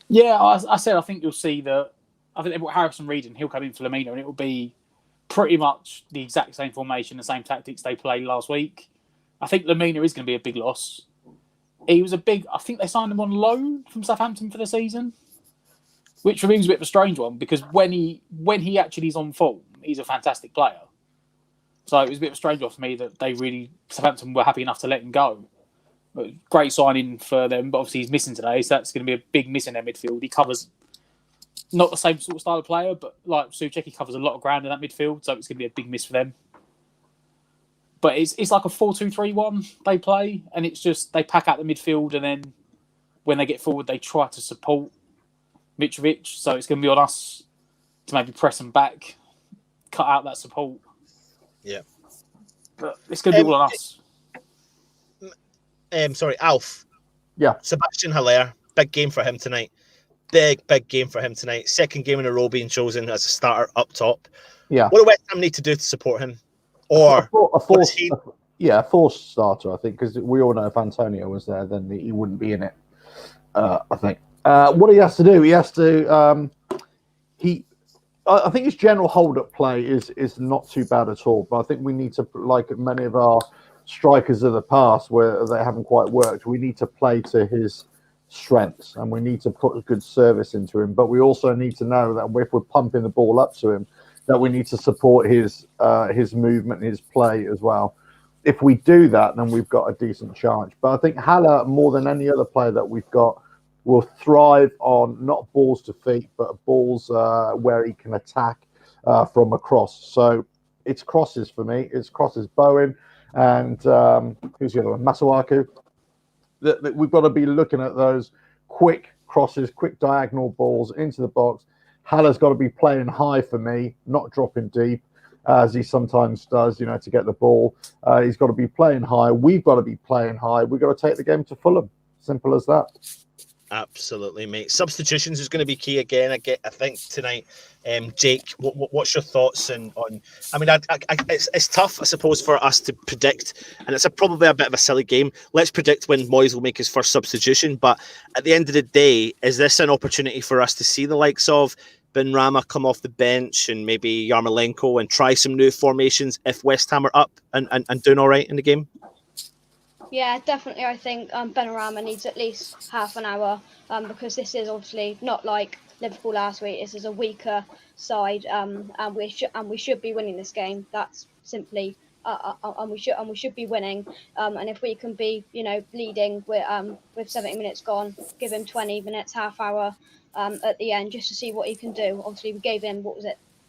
Yeah, I said I think you'll see that. I think they've got Harrison Reed and he'll come in for Lamina, and it will be pretty much the exact same formation, the same tactics they played last week. I think Lamina is going to be a big loss. He was I think they signed him on loan from Southampton for the season, which for me was a bit of a strange one because when he actually is on form, he's a fantastic player. So it was a bit of a strange one for me that Southampton were happy enough to let him go. But great signing for them, but obviously he's missing today, so that's going to be a big miss in their midfield. He covers not the same sort of style of player, but like Souček, he covers a lot of ground in that midfield, so it's going to be a big miss for them. But it's like a 4-2-3-1 they play, and it's just they pack out the midfield, and then when they get forward, they try to support Mitrovic. So it's going to be on us to maybe press them back, cut out that support. Yeah. But it's going to be all on us. Sorry, Alf. Yeah. Sebastian Haller, big game for him tonight. Big game for him tonight. Second game in a row being chosen as a starter up top. Yeah. What do West Ham need to do to support him? Or a forced starter, I think, because we all know if Antonio was there, then he wouldn't be in it. I think. What he has to do, I think his general hold-up play is not too bad at all. But I think we need to, like many of our strikers of the past, where they haven't quite worked, we need to play to his strengths, and we need to put a good service into him. But we also need to know that if we're pumping the ball up to him, that we need to support his movement, his play as well. If we do that, then we've got a decent chance. But I think Haller, more than any other player that we've got, will thrive on not balls to feet, but balls where he can attack from across. So it's crosses for me. It's crosses. Bowen and who's the other one? Masuaku. That we've got to be looking at those quick crosses, quick diagonal balls into the box. Haller's got to be playing high for me, not dropping deep, as he sometimes does, to get the ball. He's got to be playing high. We've got to be playing high. We've got to take the game to Fulham. Simple as that. Absolutely, mate. Substitutions is going to be key again. I think tonight, Jake. What's your thoughts on? I mean, it's tough, I suppose, for us to predict, and it's probably a bit of a silly game. Let's predict when Moyes will make his first substitution. But at the end of the day, is this an opportunity for us to see the likes of Benrahma come off the bench and maybe Yarmolenko and try some new formations if West Ham are up and doing all right in the game? Yeah, definitely. I think Benrahma needs at least half an hour because this is obviously not like Liverpool last week. This is a weaker side, and we should be winning this game. That's simply, and we should be winning. And if we can be, leading with 70 minutes gone, give him 20 minutes, half hour at the end, just to see what he can do. Obviously, we gave him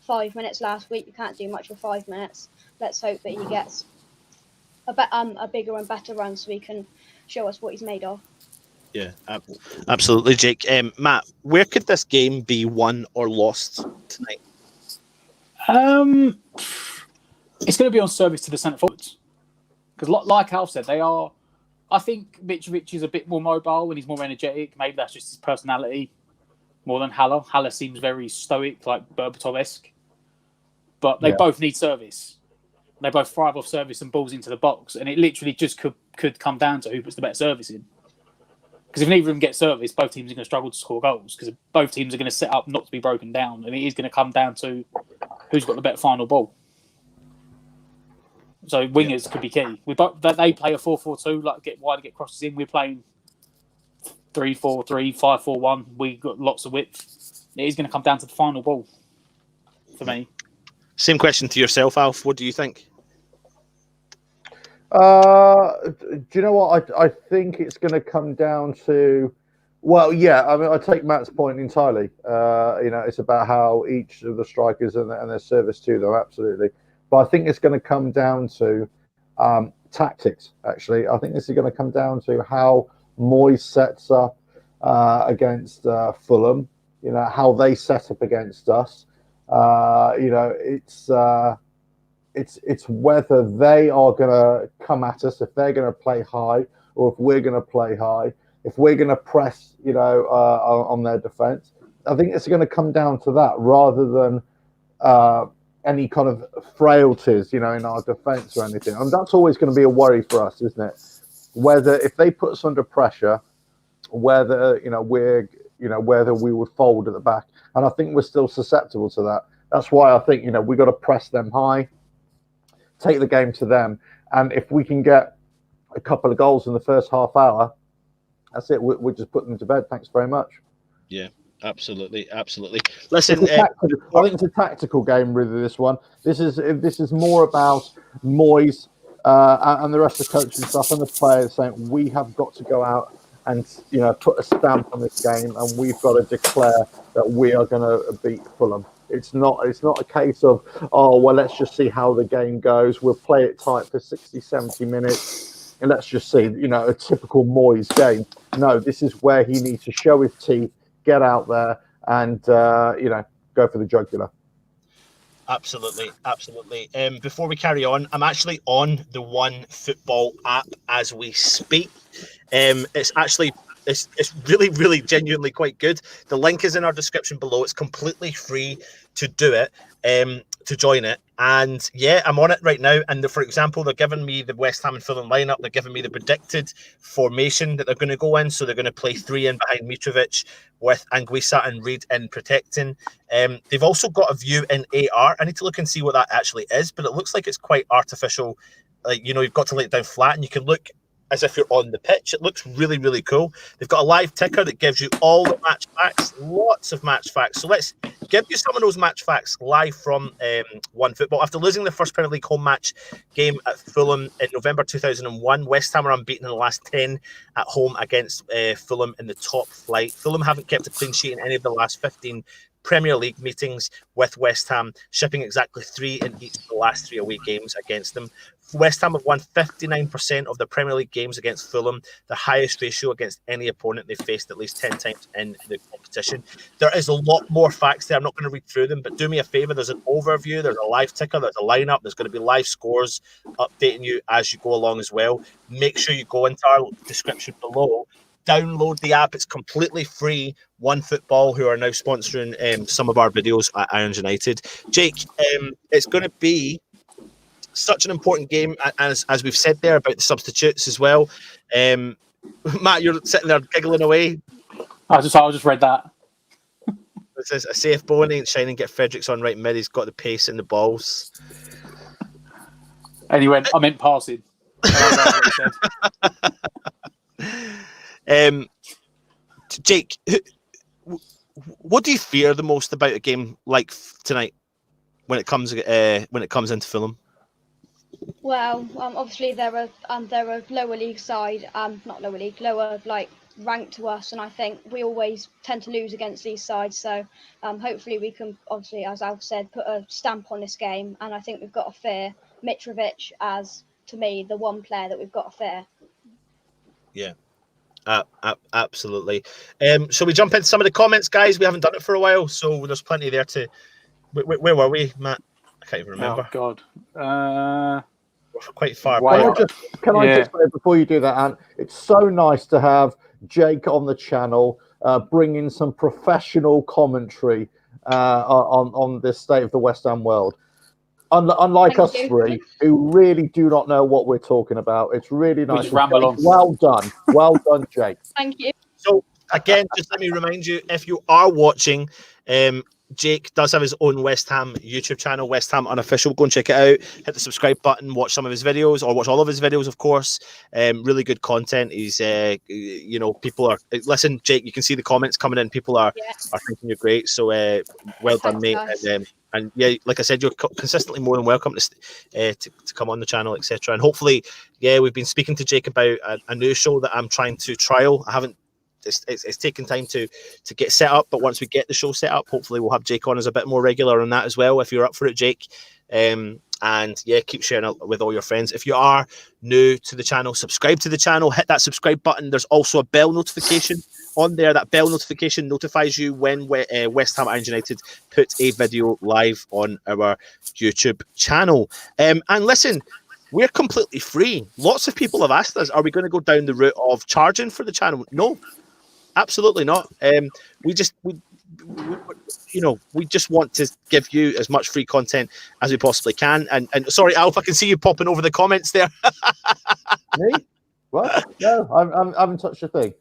5 minutes last week. You can't do much for 5 minutes. Let's hope that he gets a bigger and better run so he can show us what he's made of. Yeah, absolutely, Jake. Matt, where could this game be won or lost tonight? It's going to be on service to the centre forwards because, like Alf said, they are. I think Mitrovic is a bit more mobile and he's more energetic. Maybe that's just his personality more than Haller. Haller seems very stoic, like Berbatov-esque. But they both need service. They both thrive off service and balls into the box, and it literally just could come down to who puts the better service in. Because if neither of them get service, both teams are going to struggle to score goals because both teams are going to set up not to be broken down, and it is going to come down to who's got the better final ball. So wingers could be key. They play a 4-4-2, like get wide, get crosses in. We're playing 3-4-3, 5-4-1. We got lots of width. It is going to come down to the final ball for me. Same question to yourself, Alf. What do you think? Do you know what? I think it's going to come down to, well, yeah. I mean, I take Matt's point entirely. It's about how each of the strikers and their service to them, absolutely. But I think it's going to come down to tactics. Actually, I think this is going to come down to how Moyes sets up against Fulham. How they set up against us. It's whether they are going to come at us, if they're going to play high, or if we're going to play high, if we're going to press, on their defence. I think it's going to come down to that rather than any kind of frailties, in our defence or anything. And that's always going to be a worry for us, isn't it? Whether if they put us under pressure, whether whether we would fold at the back, and I think we're still susceptible to that. That's why I think we've got to press them high. Take the game to them, and if we can get a couple of goals in the first half hour, that's it. We'll just put them to bed. Thanks very much. Yeah, absolutely. Listen, I think it's a tactical game, really. This one. This is more about Moyes and the rest of the coaching staff and the players saying we have got to go out and put a stamp on this game, and we've got to declare that we are going to beat Fulham. It's not a case of, let's just see how the game goes. We'll play it tight for 60, 70 minutes, and let's just see, a typical Moyes game. No, this is where he needs to show his teeth, get out there, and, go for the jugular. Absolutely. Before we carry on, I'm actually on the One Football app as we speak. It's really, really genuinely quite good. The link is in our description below. It's completely free to do it, to join it. And yeah, I'm on it right now. And for example, they're giving me the West Ham and Fulham lineup. They're giving me the predicted formation that they're going to go in. So they're going to play 3 in behind Mitrovic with Anguissa and Reid in protecting. They've also got a view in AR. I need to look and see what that actually is, but it looks like it's quite artificial. Like, you've got to lay it down flat and you can look as if you're on the pitch. It looks really, really cool. They've got a live ticker that gives you all the match facts, lots of match facts. So let's give you some of those match facts live from One Football. After losing the first Premier League home match game at Fulham in November 2001, West Ham are unbeaten in the last 10 at home against Fulham in the top flight. Fulham haven't kept a clean sheet in any of the last 15 Premier League meetings with West Ham, shipping exactly 3 in each of the last 3 away games against them. West Ham have won 59% of the Premier League games against Fulham, the highest ratio against any opponent they've faced at least 10 times in the competition. There is a lot more facts there. I'm not going to read through them, but do me a favour. There's an overview, there's a live ticker, there's a lineup, there's going to be live scores updating you as you go along as well. Make sure you go into our description below. Download the app. It's completely free. One Football, who are now sponsoring some of our videos at Irons United. Jake, it's going to be such an important game, as we've said there about the substitutes as well. Matt, you're sitting there giggling away. I just read that. It says, a safe Bowen ain't shining, get Fredericks on right mid. He's got the pace and the balls. And he went, I meant passing. Jake, what do you fear the most about a game like tonight when it comes into Fulham? Well, obviously they're a lower league side, lower ranked to us, and I think we always tend to lose against these sides. So hopefully we can, obviously, as Alf said, put a stamp on this game, and I think we've got to fear Mitrovic as, to me, the one player that we've got to fear. Yeah. Absolutely. Shall we jump into some of the comments, guys? We haven't done it for a while, so there's plenty there to. Where were we, Matt? I can't even remember. Oh God, we're quite far. Can I just say before you do that, Ant? It's so nice to have Jake on the channel, bringing some professional commentary on this state of the West Ham world. Unlike us three, who really do not know what we're talking about. It's really nice. Well done, Jake. Thank you. So again, just let me remind you, if you are watching Jake does have his own West Ham YouTube channel, West Ham Unofficial. Go and check it out. Hit the subscribe button, watch some of his videos, or watch all of his videos, of course. Really good content. He's, people are... Listen, Jake, you can see the comments coming in. People are thinking you're great. So, well done, mate. And yeah, like I said, you're consistently more than welcome to come on the channel, etc. And hopefully, we've been speaking to Jake about a new show that I'm trying to trial. I haven't... It's taken time to get set up, but once we get the show set up, hopefully we'll have Jake on as a bit more regular on that as well, if you're up for it, Jake. And keep sharing it with all your friends. If you are new to the channel, subscribe to the channel, hit that subscribe button. There's also a bell notification on there. That bell notification notifies you when West Ham Iron United put a video live on our YouTube channel. And listen, we're completely free. Lots of people have asked us, are we going to go down the route of charging for the channel? No. Absolutely not. We just want to give you as much free content as we possibly can. And sorry, Alf, I can see you popping over the comments there. Me? What? No, I haven't touched a thing.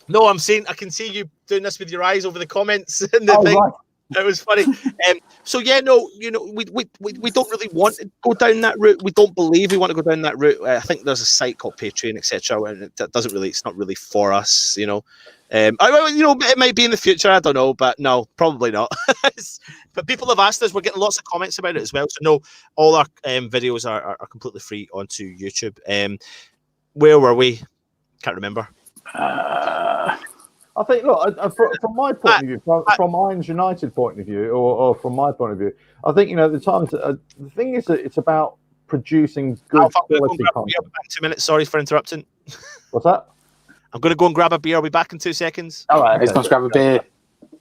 No, I can see you doing this with your eyes over the comments and the thing. Right. It was funny. We don't really want to go down that route. We don't believe we want to go down that route. I think there's a site called Patreon, etc., and it's not really for us, it might be in the future. I don't know, but no, probably not. But people have asked us. We're getting lots of comments about it as well. So no, all our videos are completely free onto YouTube. Where were we? Can't remember. I think, look, from my point of view, from Irons United point of view, or from my point of view, I think, the times. The thing is that it's about producing good quality content. 2 minutes. Sorry for interrupting. What's that? I'm going to go and grab a beer. I'll be back in 2 seconds. All right, he's going to grab a beer.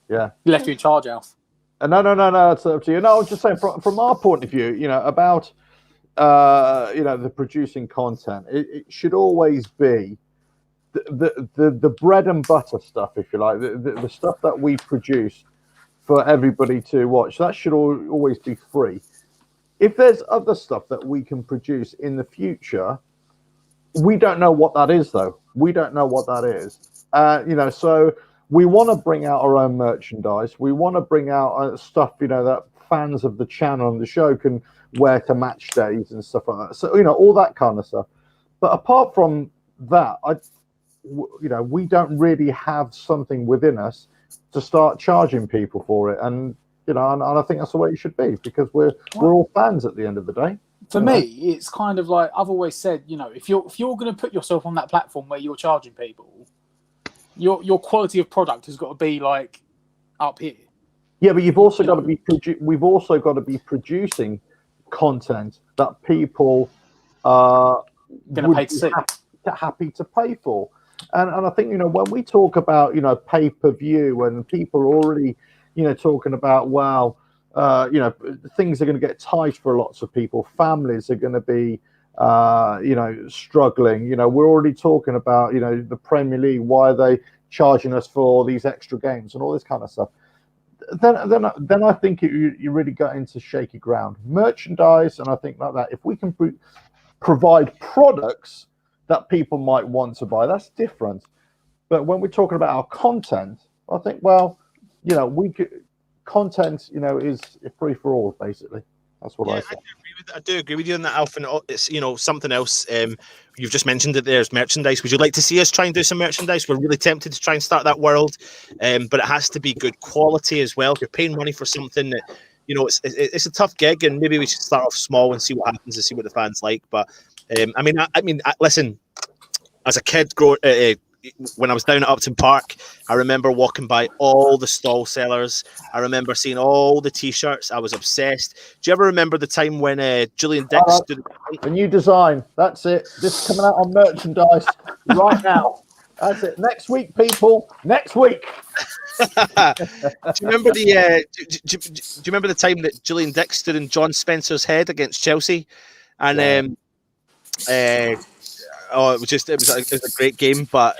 Yeah. He left you in charge, Alf. No, it's up to you. No, I was just saying, from our point of view, about, the producing content, it should always be the bread and butter stuff, if you like, the stuff that we produce for everybody to watch. That should always be free. If there's other stuff that we can produce in the future, we don't know what that is, though. We don't know what that is. So we want to bring out our own merchandise. We want to bring out stuff, that fans of the channel and the show can wear to match days and stuff like that. So, all that kind of stuff. But apart from that, we don't really have something within us to start charging people for it. And, and I think that's the way it should be, because we're all fans at the end of the day. For me, it's kind of like I've always said, if you're going to put yourself on that platform where you're charging people, your quality of product has got to be like up here. Yeah, but you've also got to be we've also got to be producing content that people are going to pay to see, happy to pay for. And I think, when we talk about, pay-per-view, and people are already, talking about, things are going to get tight for lots of people. Families are going to be, struggling. We're already talking about, the Premier League, why are they charging us for these extra games and all this kind of stuff. Then I think you really got into shaky ground. Merchandise, and I think like that, if we can provide products that people might want to buy, that's different. But when we're talking about our content, I think, content, is free for all, basically. That's what I say. I do agree with you on that, Alf. And it's, something else. You've just mentioned that there's merchandise. Would you like to see us try and do some merchandise? We're really tempted to try and start that world, but it has to be good quality as well. If you're paying money for something that, it's a tough gig, and maybe we should start off small and see what happens and see what the fans like. But listen, as a kid, when I was down at Upton Park, I remember walking by all the stall sellers. I remember seeing all the T-shirts. I was obsessed. Do you ever remember the time when Julian Dix stood... The new design. That's it. This is coming out on merchandise right now. That's it. Next week, people. Next week. Do you remember do you remember the time that Julian Dix stood in John Spencer's head against Chelsea? And it was a great game, but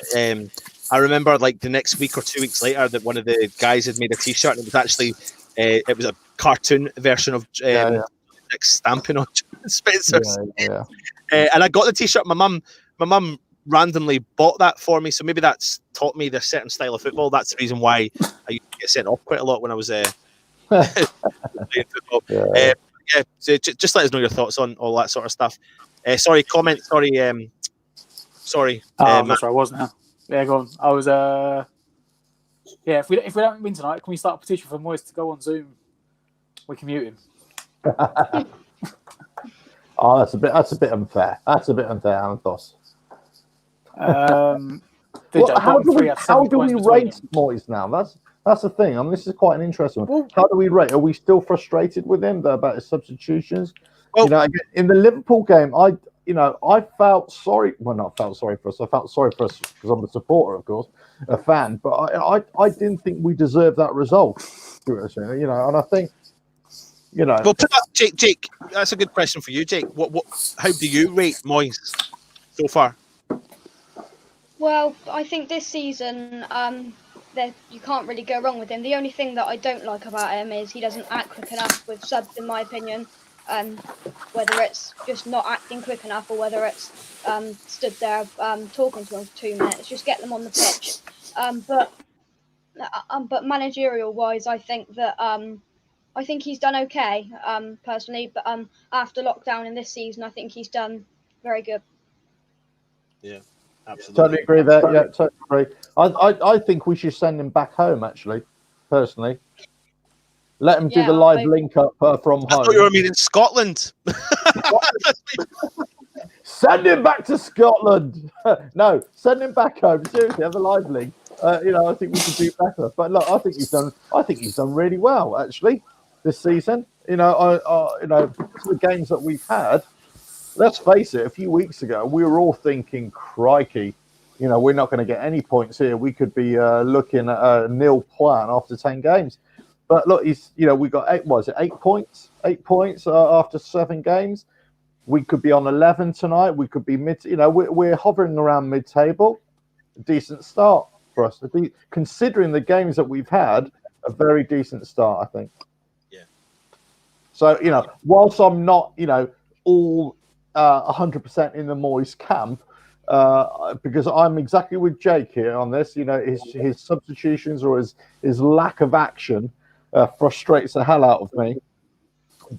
I remember like the next week or 2 weeks later that one of the guys had made a T-shirt, and it was actually it was a cartoon version of Dix stamping on John Spencer's head. And I got the T-shirt. My mum randomly bought that for me, so maybe that's taught me the certain style of football. That's the reason why I used to get sent off quite a lot when I was playing football. Yeah. So just let us know your thoughts on all that sort of stuff. Sorry, comment. Sorry, sorry. That's Matt. where I was now. Yeah, go on. I was. Yeah, if we don't win tonight, can we start a petition for Moyes to go on Zoom? We can mute him. Oh, that's a bit unfair. That's a bit unfair, Anthos. Well, how do we rate Moyes now? That's the thing. I mean, this is quite an interesting one. Well, how do we rate? Are we still frustrated with him about his substitutions? Well, in the Liverpool game, I felt sorry. Well, not felt sorry for us. I felt sorry for us because I'm a supporter, of course, a fan. But I didn't think we deserved that result. And I think, Well, put that, Jake. That's a good question for you, Jake. How do you rate Moyes so far? Well, I think this season, you can't really go wrong with him. The only thing that I don't like about him is he doesn't act quick enough with subs, in my opinion. Whether it's just not acting quick enough or whether it's stood there talking to them for 2 minutes, just get them on the pitch. But managerial-wise, I think he's done okay, personally. But after lockdown in this season, I think he's done very good. Yeah, absolutely. totally agree there. Yeah, totally agree. I think we should send him back home. Actually, personally, let him do the live link up from home. I thought you were meaning Scotland. Send him back to Scotland. No, send him back home. Seriously, have a live link. I think we could do better. But look, I think he's done really well actually this season. Because of the games that we've had. Let's face it. A few weeks ago, we were all thinking, "Crikey, we're not going to get any points here. We could be looking at a nil point after 10 games." But look, we got 8 points? 8 points after 7 games. We could be on 11 tonight. We could be mid. We're hovering around mid-table. A decent start for us. Considering the games that we've had, a very decent start, I think. Yeah. So whilst I'm not all 100% in the Moyes camp, because I'm exactly with Jake here on this. His substitutions or his lack of action frustrates the hell out of me.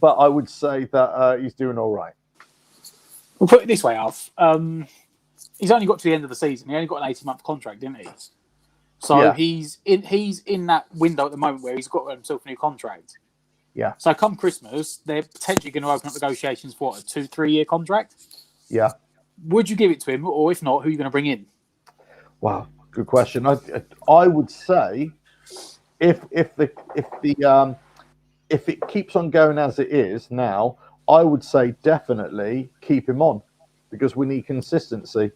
But I would say that he's doing all right. We'll put it this way, Alf. He's only got to the end of the season. He only got an 18-month contract, didn't he? So he's in that window at the moment where he's got himself a new contract. Yeah. So come Christmas, they're potentially going to open up negotiations for a 2-3 year contract. Yeah. Would you give it to him, or if not, who are you going to bring in? Wow, good question. I would say if it keeps on going as it is now, I would say definitely keep him on because we need consistency.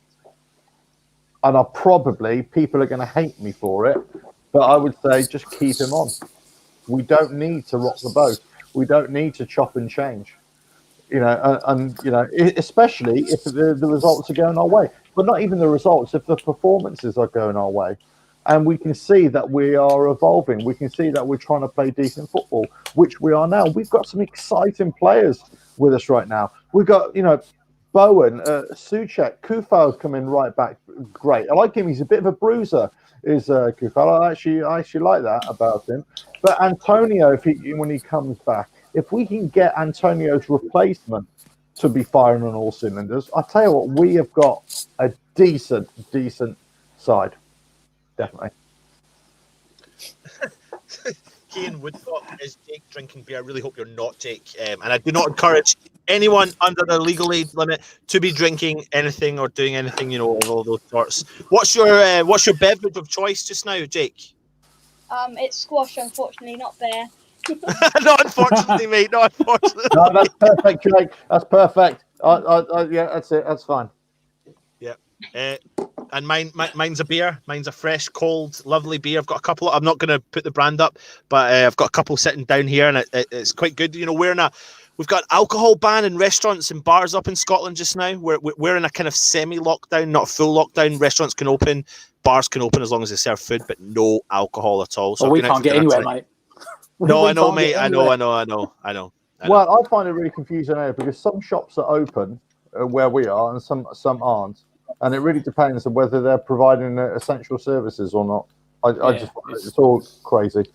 And people are going to hate me for it, but I would say just keep him on. We don't need to rock the boat. We don't need to chop and change. Especially if the results are going our way. But not even the results, if the performances are going our way. And we can see that we are evolving. We can see that we're trying to play decent football, which we are now. We've got some exciting players with us right now. We've got, Bowen, Souček, Kufal's coming right back. Great. I like him. He's a bit of a bruiser, is Kufal. I actually like that about him. But Antonio, when he comes back, if we can get Antonio's replacement to be firing on all cylinders, I tell you what, we have got a decent side. Definitely. Cian Woodcock, is Jake drinking beer? I really hope you're not, Jake. And I do not encourage anyone under the legal age limit to be drinking anything or doing anything, of all those sorts. What's your beverage of choice just now, Jake? It's squash, unfortunately, not beer. Not unfortunately, mate. Not unfortunately. No, that's perfect, Jake. That's perfect. Yeah, that's it. That's fine. Yeah. And mine's a beer. Mine's a fresh, cold, lovely beer. I've got a couple. I'm not going to put the brand up, but I've got a couple sitting down here, and it's quite good. We've got alcohol ban in restaurants and bars up in Scotland just now. We're in a kind of semi-lockdown, not full lockdown. Restaurants can open, bars can open as long as they serve food, but no alcohol at all. So we can't get anywhere, mate. No, I know, mate. I know. Well, I find it really confusing now because some shops are open where we are, and some aren't. And it really depends on whether they're providing essential services or not. I just it's all crazy.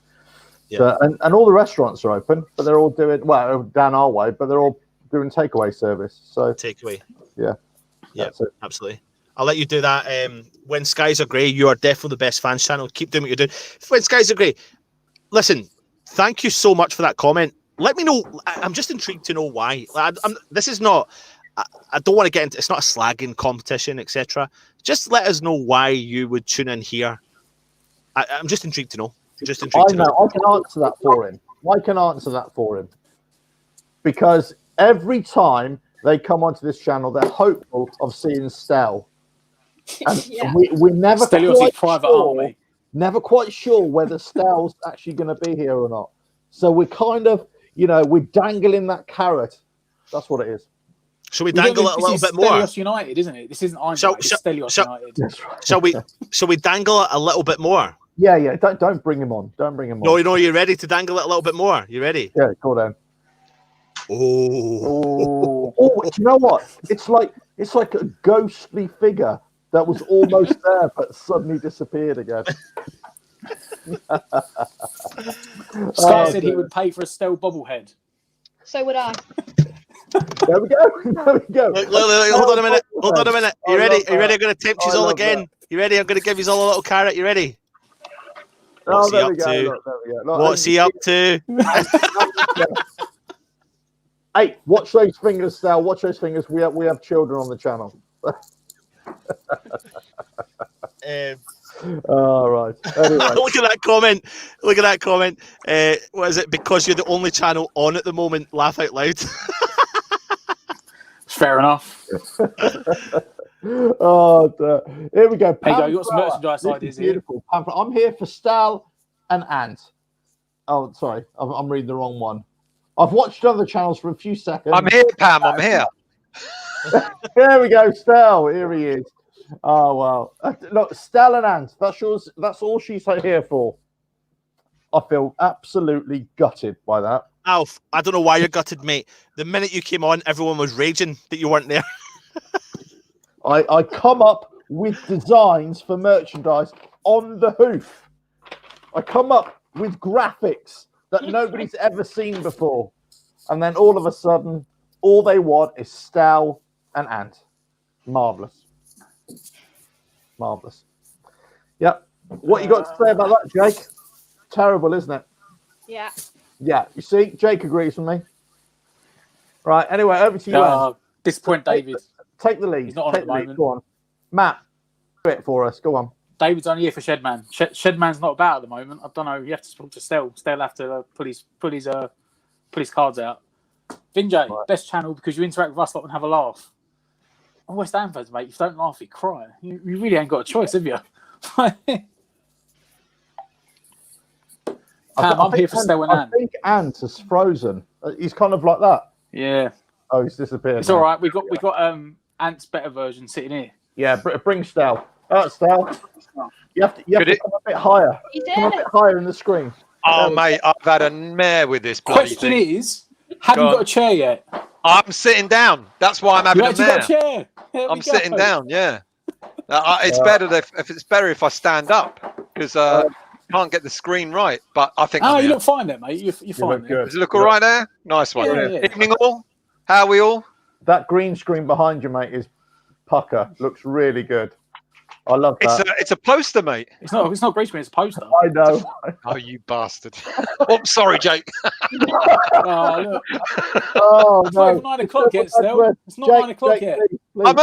So, and all the restaurants are open, but they're all doing down our way, but they're all doing takeaway service. So takeaway. Yeah, absolutely. I'll let you do that. When Skies Are Grey, you are definitely the best fans channel. Keep doing what you're doing. When Skies Are Grey, listen, thank you so much for that comment. Let me know. I'm just intrigued to know why. This is not. I don't want to get into. It's not a slagging competition, etc. Just let us know why you would tune in here. I'm just intrigued to know. I know. I can answer that for him. Because every time they come onto this channel, they're hopeful of seeing Stel. And we never never quite sure whether Stel's actually going to be here or not. So we're kind of, we're dangling that carrot. That's what it is. Shall we dangle it a little bit more? Stelios United, isn't it? This isn't Eintracht. It's Stelios United. Shall we dangle it a little bit more? Yeah. Don't bring him on. No, you're ready to dangle it a little bit more. You ready? Yeah, go down. Oh, do you know what? It's like a ghostly figure that was almost there but suddenly disappeared again. Scar said he would pay for a Stel bobblehead. So would I. There we go. Look, hold on a minute. You ready? Are you ready? I'm going to tempt you all again. You ready? I'm going to give you all a little carrot. You ready? What's he up to? What's he up to? Hey, watch those fingers, Stel. Watch those fingers. We have children on the channel. All right. Anyway. Look at that comment. What is it? Because you're the only channel on at the moment. Laugh out loud. Fair enough. Here we go. Hey, go. You got some merchandise ideas here. Beautiful. I'm here for Stel and Ant. Oh, sorry. I'm reading the wrong one. I've watched other channels for a few seconds. I'm here, Pam. I'm here. There we go, Stel. Here he is. Oh wow! Look, Stel and Ant. That's all she's here for. I feel absolutely gutted by that. Alf, I don't know why you're gutted, mate. The minute you came on, everyone was raging that you weren't there. I come up with designs for merchandise on the hoof. I come up with graphics that nobody's ever seen before. And then all of a sudden, all they want is Stel and Ant. Marvellous. Yep. What you got to say about that, Jake? Terrible, isn't it? Yeah. Yeah. You see, Jake agrees with me. Right. Anyway, over to you. Disappoint David. Take the lead. He's not on at the moment. Go on. Matt, do it for us. Go on. David's only here for Shedman. Shedman's not about at the moment. I don't know. You have to talk to Stel. Stel have to pull his cards out. Vinjay, right. Best channel because you interact with us lot and have a laugh. I'm West Ham fans, mate. If you don't laugh, you cry. You really ain't got a choice, have you? I'm here for Stel and Ant. I think Ant is frozen. He's kind of like that. Yeah. Oh, he's disappeared. It's all right. We got Ant's better version sitting here. Yeah, bring Stel. All right, Stel. You have to come a bit higher. Come a bit higher in the screen. Oh, mate, I've had a mare with this bloody Question is, have you got a chair yet? I'm sitting down. That's why I'm having a mare. Got a chair. I'm sitting down, yeah. It's better if I stand up because I can't get the screen right. But I think you look fine there, mate. You're fine. Does it look all right there? Nice one. Yeah. Evening all. How are we all? That green screen behind you, mate, is pucker. Looks really good. I love that. It's a poster, mate. It's not green screen. It's a poster. I know. Oh, you bastard! Oh, sorry, Jake. Oh no! It's not even 9 o'clock yet, still. It's not 9 o'clock yet. Please. I'm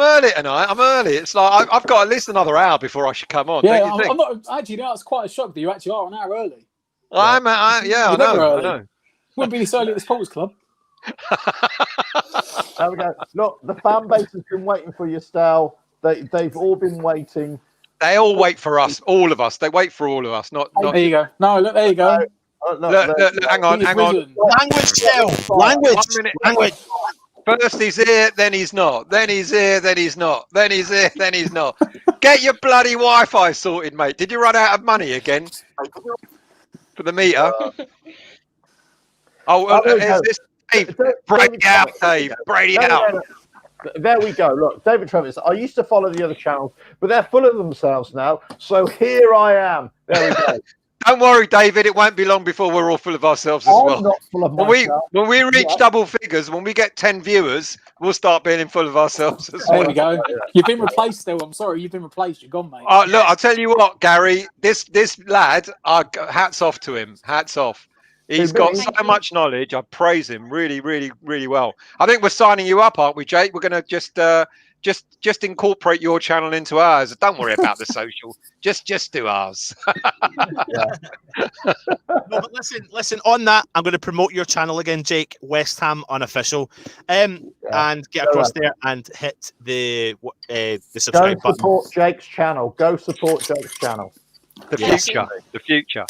early tonight. I'm early. It's like I've got at least another hour before I should come on. Yeah, I'm not actually. It's quite a shock that you actually are an hour early. I know. Wouldn't be this early at the sports club. There we go. Look, the fan base has been waiting for you, Stel. They've all been waiting. They all wait for us, all of us. They wait for all of us. Not. There you go. No, look, there you go. Look, hang on. Language, Stel. Language. First he's here, then he's not. Then he's here, then he's not. Then he's here, then he's not. Get your bloody Wi-Fi sorted, mate. Did you run out of money again for the meter? Is this Dave? Break it out, Dave. Break it out. No. There we go. Look, David Travis. I used to follow the other channels, but they're full of themselves now. So here I am. There we go. Don't worry, David. It won't be long before we're all full of ourselves as I'm well. not full of When myself. we reach Yeah. double figures, when we get 10 viewers, we'll start being full of ourselves as There well. we go. You've been replaced still. I'm sorry, you've been replaced. You're gone, mate. Look, I'll tell you what, Gary. This lad, hats off to him. Hats off. He's got so much knowledge. I praise him really, really, really well. I think we're signing you up, aren't we, Jake? We're going to just incorporate your channel into ours. Don't worry about the social. Just do ours. No, but listen. On that, I'm going to promote your channel again, Jake. West Ham Unofficial, and get across there and hit the subscribe Go button. support Jake's channel. Go support Jake's channel. The future.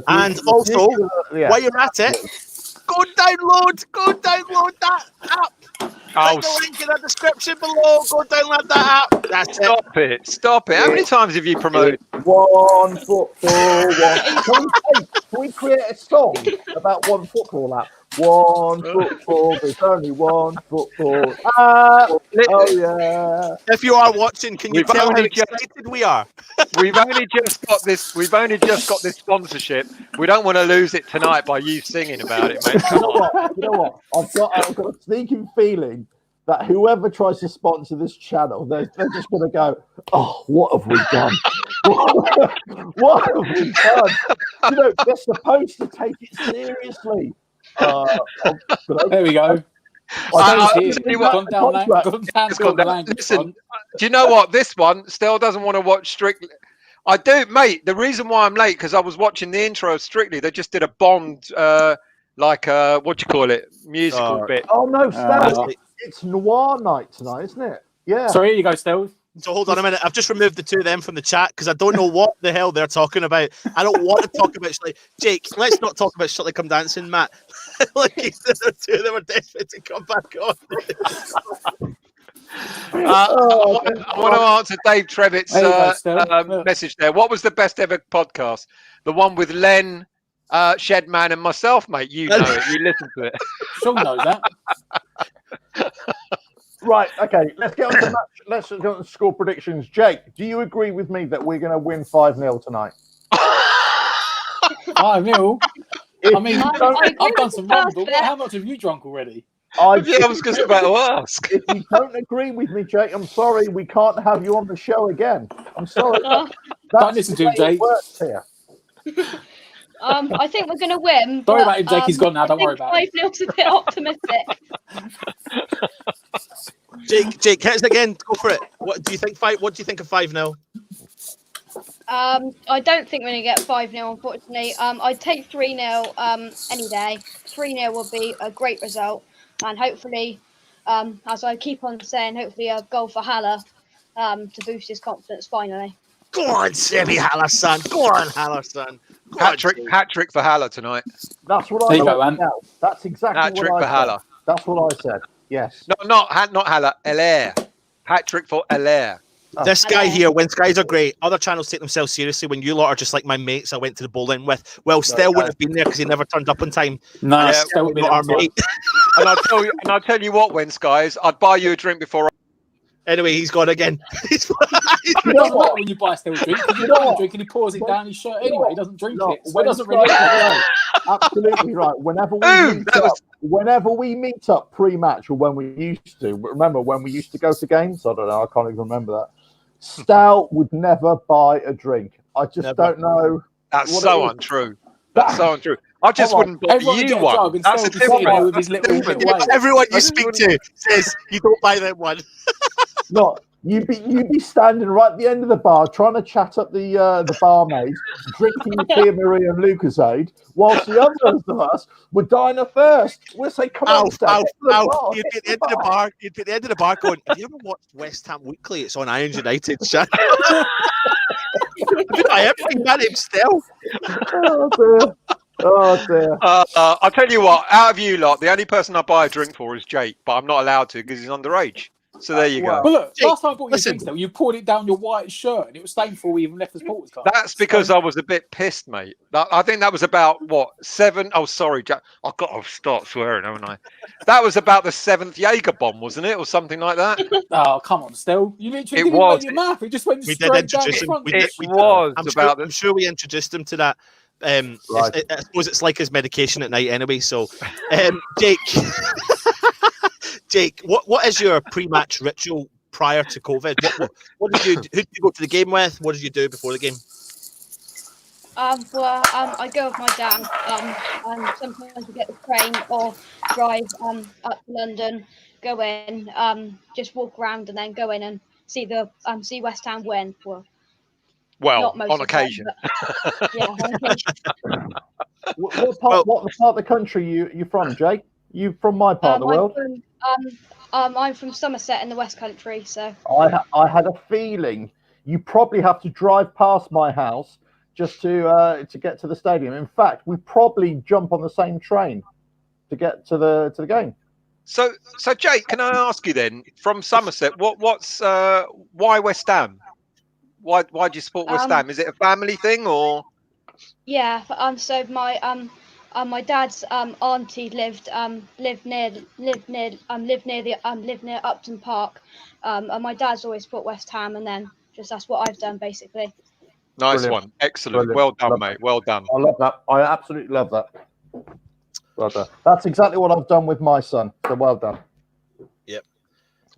And also, while you're at it, go download that app. Click the link in the description below. Go download that app. That's it. Stop it. How many times have you promoted? One football, one. Can we create a song about one football app? One football, there's only one football app. Oh yeah. If you are watching, can you tell how excited we are? We've only just got this sponsorship. We don't want to lose it tonight by you singing about it, mate. Come on. You know what? I've got a sneaking feeling that whoever tries to sponsor this channel, they're just going to go, oh, what have we done? What have we done? You know, they're supposed to take it seriously. There we go. Listen, do you know what? This one still doesn't want to watch Strictly. I do, mate. The reason why I'm late because I was watching the intro of Strictly. They just did a Bond, what do you call it, musical bit. Oh no, Stel, it's noir night tonight, isn't it? Yeah. So here you go, Stel. So hold on a minute. I've just removed the two of them from the chat because I don't know what the hell they're talking about. I don't want to talk about Strictly. Jake, let's not talk about Strictly Come Dancing, Matt. Like the two of them are desperate to come back on. I want to answer Dave Trevitt's message there. What was the best ever podcast? The one with Len, Shedman, and myself, mate. You know it. You listen to it. Sean knows that. Right, okay, let's get on to match. Let's go on to score predictions. Jake, do you agree with me that we're going to win 5-0 tonight? 5-0? I mean, I've done some wrong, but how much have you drunk already? I was just about to ask. If you don't agree with me, Jake, I'm sorry, we can't have you on the show again. I'm sorry. Don't listen to him, Jake. Here. I think we're going to win. Sorry about him, Jake. He's gone now. Don't worry about it. 5-0's a bit optimistic. Jake, hit us again. Go for it. What do you think? What do you think of 5-0? I don't think we're going to get 5-0, unfortunately. I'd take 3-0 any day. 3-0 would be a great result. And hopefully, as I keep on saying, hopefully a goal for Haller to boost his confidence finally. Go on, Sebi Haller, son. Go on, Haller, son. Hat-trick for Haller tonight. That's what I said. That's exactly Hat-trick what for I Haller. said. That's what I said. Yes. No, not Haller. Allaire. Hat-trick for Allaire. This guy here, when guys are great, other channels take themselves seriously. When you lot are just like my mates I went to the bowling with, well, Stel wouldn't have been there because he never turned up on time. No, Stel would be our mate. And I'll tell you what, Wens guys, I'd buy you a drink before. Anyway, he's gone again. It doesn't matter when you buy Stel a drink. If you buy a drink and he pours it down his shirt anyway, he doesn't drink it. So it doesn't really matter. Absolutely right. Whenever we meet up pre-match, or when we used to, remember when we used to go to games? I don't know. I can't even remember that. Stout would never buy a drink. I just don't know. That's so untrue. That's so untrue. I just wouldn't buy you one. That's a different with his little Everyone you speak to says you don't buy that one. No, you'd be standing right at the end of the bar trying to chat up the barmaid, drinking the Tia Marie and Lucasade, whilst the others of us would dine of thirst. We'll say, come on, you'd be at the end of the bar. You'd be at the end of the bar going, have you ever watched West Ham Weekly? It's on Irons United. Shut I have seen that name still. Oh dear. Oh dear. I'll tell you what, out of you lot, the only person I buy a drink for is Jake, but I'm not allowed to because he's underage. So there you go. Well, look, Jake, last time I bought you drinks, though, you poured it down your white shirt and it was stained before we even left the supporters club. That's because I was a bit pissed, mate. I think that was about, what, 7? Oh, sorry, Jack. I've got to start swearing, haven't I? That was about the 7th Jaeger bomb, wasn't it? Or something like that? Oh, come on, still. You literally didn't make your mouth. It just went straight down the front. I'm sure we introduced I'm sure we introduced him to that. Right. I suppose it's like his medication at night anyway. So, Jake, Jake, what is your pre-match ritual prior to COVID? What did you? Who did you go to the game with? What did you do before the game? I go with my dad. And sometimes we get the train or drive up to London, go in, just walk around and then go in and see West Ham win. Well, not most on of the time, occasion. but yeah, on occasion. What part of the country you from, Jake? You from my part of the world? I'm from Somerset in the West Country, so I had a feeling you probably have to drive past my house just to get to the stadium. In fact, we probably jump on the same train to get to the game. So Jake, can I ask you then, from Somerset, what's why West Ham? Why do you support West Ham? Is it a family thing or? Yeah. So my dad's auntie lived near Upton Park, and my dad's always put West Ham, and then just that's what I've done basically. Nice Brilliant. one, excellent, Brilliant. well done, Love mate, that. well done. I love that. I absolutely love that. Well done. That's exactly what I've done with my son. So well done. Yep.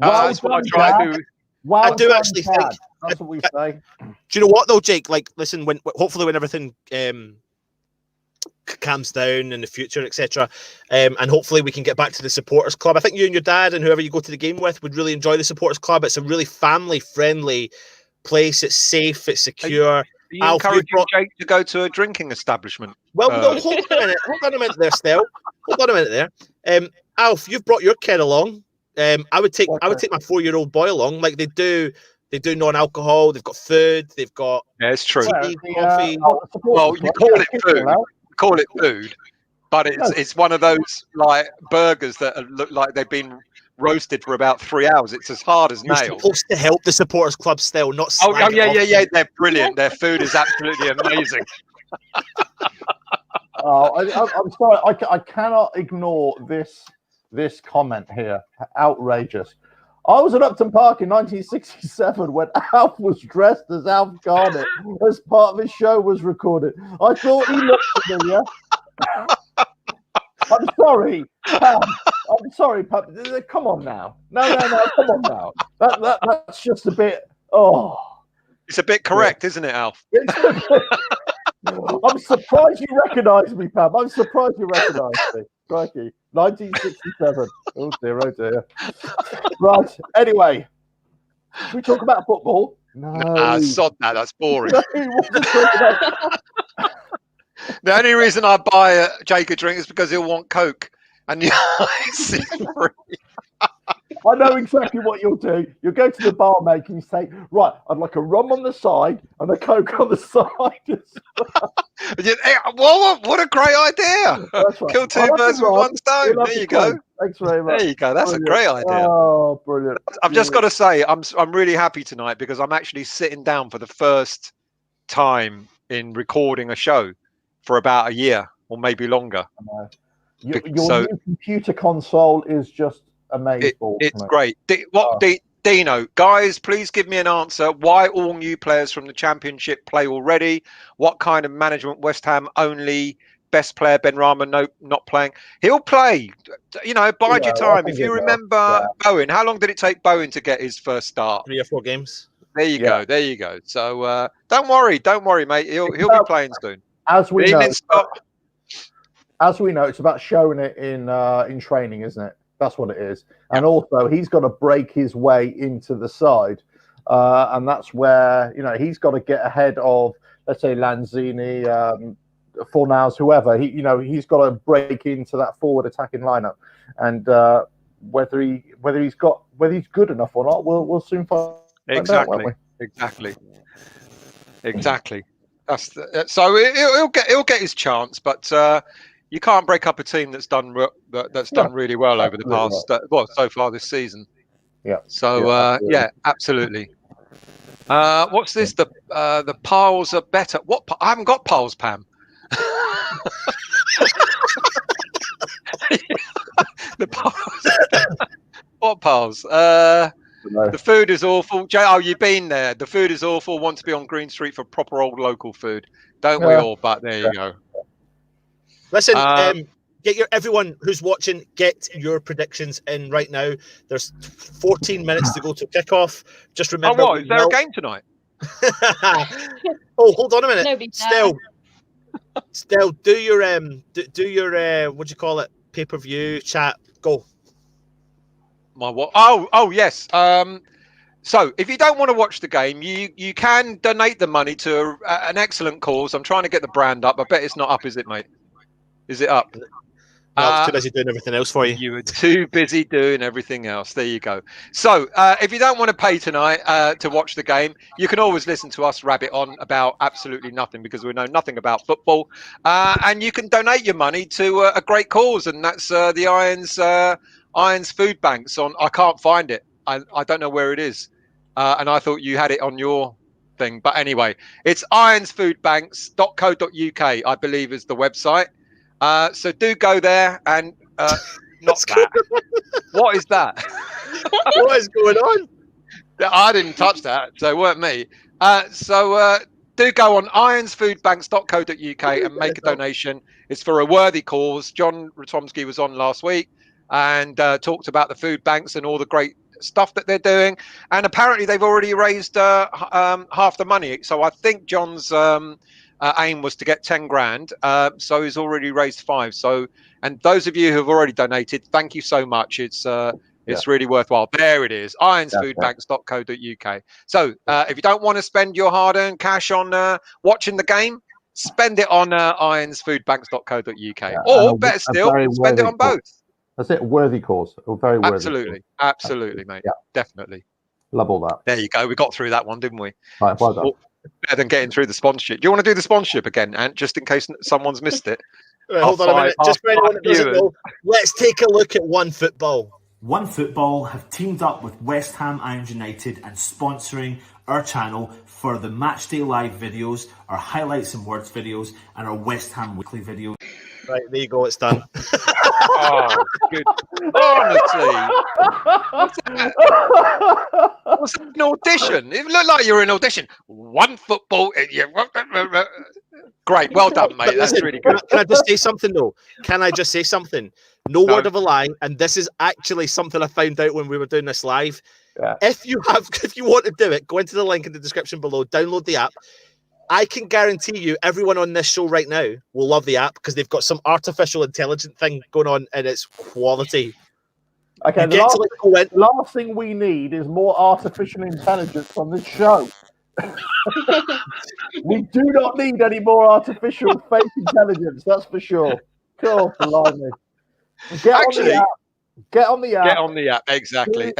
Well That's what I done, try to Dad. do. Well I do done, actually Dad. think. That's what we say. Do you know what though, Jake? Like, listen, hopefully when everything calms down in the future, etc., and hopefully we can get back to the supporters club. I think you and your dad and whoever you go to the game with would really enjoy the supporters club. It's a really family-friendly place. It's safe. It's secure. Are you Alf, encouraging Jake to go to a drinking establishment? Well, no, hold on a minute. Hold on a minute there, Stel. Hold on a minute there. Alf, you've brought your kid along. I would take my 4-year-old boy along. Like they do non-alcohol. They've got food. They've got Yeah, it's true. tea, coffee. Well, you call it food. Call it food, but it's one of those like burgers that look like they've been roasted for about 3 hours. It's as hard as You're nails. supposed to help the supporters club still, not Oh slag it off. yeah. They're brilliant. Their food is absolutely amazing. I'm sorry. I cannot ignore this comment here. Outrageous. I was at Upton Park in 1967 when Alf was dressed as Alf Garnett as part of his show was recorded. I thought he looked familiar. I'm sorry, Pam. I'm sorry, Pam. Come on now. No. Come on now. That's just a bit. Oh, It's a bit correct, isn't it, Alf? I'm surprised you recognise me, Pam. I'm surprised you recognise me. Crikey. 1967. Oh dear. Right. Anyway, should we talk about football? No. Sod that. That's boring. No, we want to talk about- The only reason I buy Jake a drink is because he'll want Coke. And I know exactly what you'll do. You'll go to the bar, mate, and you say, right, I'd like a rum on the side and a Coke on the side. What a great idea. That's right. Kill two birds with one stone. There you go. Thanks very much. There you go. That's Brilliant. a great idea. Oh, brilliant. I've just got to say, I'm really happy tonight because I'm actually sitting down for the first time in recording a show for about a year or maybe longer. Your new computer console is just amazing. It's great. Dino, guys, please give me an answer. Why all new players from the Championship play already? What kind of management? West Ham only. Best player Benrahma not playing. He'll play. Bide your time. If you remember Bowen, how long did it take Bowen to get his first start? 3 or 4 games. There you go. So don't worry, mate. He'll be playing soon. As we know, it's about showing it in training, isn't it? That's what it is. And also, he's got to break his way into the side, and that's where he's got to get ahead of, let's say, Lanzini, Fornals, whoever. He's got to break into that forward attacking lineup, and whether he's good enough or not, we'll soon find out, won't we? Exactly. So he'll get his chance, but you can't break up a team that's done really well over the past so far this season. Yeah. So absolutely. What's this? The piles are better. What? I haven't got piles, Pam. The piles. What piles? The food is awful. Jay, you've been there. The food is awful. Want to be on Green Street for proper old local food. don't we all? But there you go. Listen, get everyone who's watching, get your predictions in right now. There's 14 minutes to go to kickoff. Just remember. Oh, what? Is there a game tonight? Oh, hold on a minute. Nobody's Still, do your what do you call it? Pay-per-view chat. Go. My what? Oh, yes. So if you don't want to watch the game, you can donate the money to an excellent cause. I'm trying to get the brand up. I bet it's not up, is it, mate? Is it up? No, I was too busy doing everything else for you. You were too busy doing everything else. There you go. So if you don't want to pay tonight to watch the game, you can always listen to us rabbit on about absolutely nothing because we know nothing about football. And you can donate your money to a great cause, and that's the Irons Food Banks. I can't find it. I don't know where it is. And I thought you had it on your thing. But anyway, it's ironsfoodbanks.co.uk, I believe is the website. So do go there and not that. What is that? What is going on? I didn't touch that, so it weren't me. So do go on ironsfoodbanks.co.uk and make a donation. It's for a worthy cause. John Ratomski was on last week and talked about the food banks and all the great stuff that they're doing, and apparently they've already raised half the money. So I think John's aim was to get 10 grand, so he's already raised 5. So, and those of you who have already donated, thank you so much. It's really worthwhile. There it is, ironsfoodbanks.co.uk. So if you don't want to spend your hard-earned cash on watching the game, spend it on ironsfoodbanks.co.uk, or better still, spend it on both. That's it, worthy cause. A very worthy Absolutely, mate. Yeah. Definitely. Love all that. There you go. We got through that one, didn't we? Right, well done. Better than getting through the sponsorship. Do you want to do the sponsorship again, Ant, just in case someone's missed it? Hold on a minute. Just for anyone that doesn't know, let's take a look at OneFootball. OneFootball have teamed up with West Ham Irons United and sponsoring our channel for the Matchday Live videos, our highlights and words videos, and our West Ham weekly videos. Right, there you go. It's done. Oh, good. Honestly. Was it an audition? It looked like you were in audition. OneFootball. Great. Well done, mate. That's really good. Can I just say something, though? Can I just say something? No word of a lie. And this is actually something I found out when we were doing this live. Yeah. If you want to do it, go into the link in the description below, download the app. I can guarantee you everyone on this show right now will love the app because they've got some artificial intelligence thing going on and it's quality. Okay, the last thing we need is more artificial intelligence on this show. We do not need any more artificial fake intelligence, that's for sure. Cool, blimey. Get on the app. Exactly.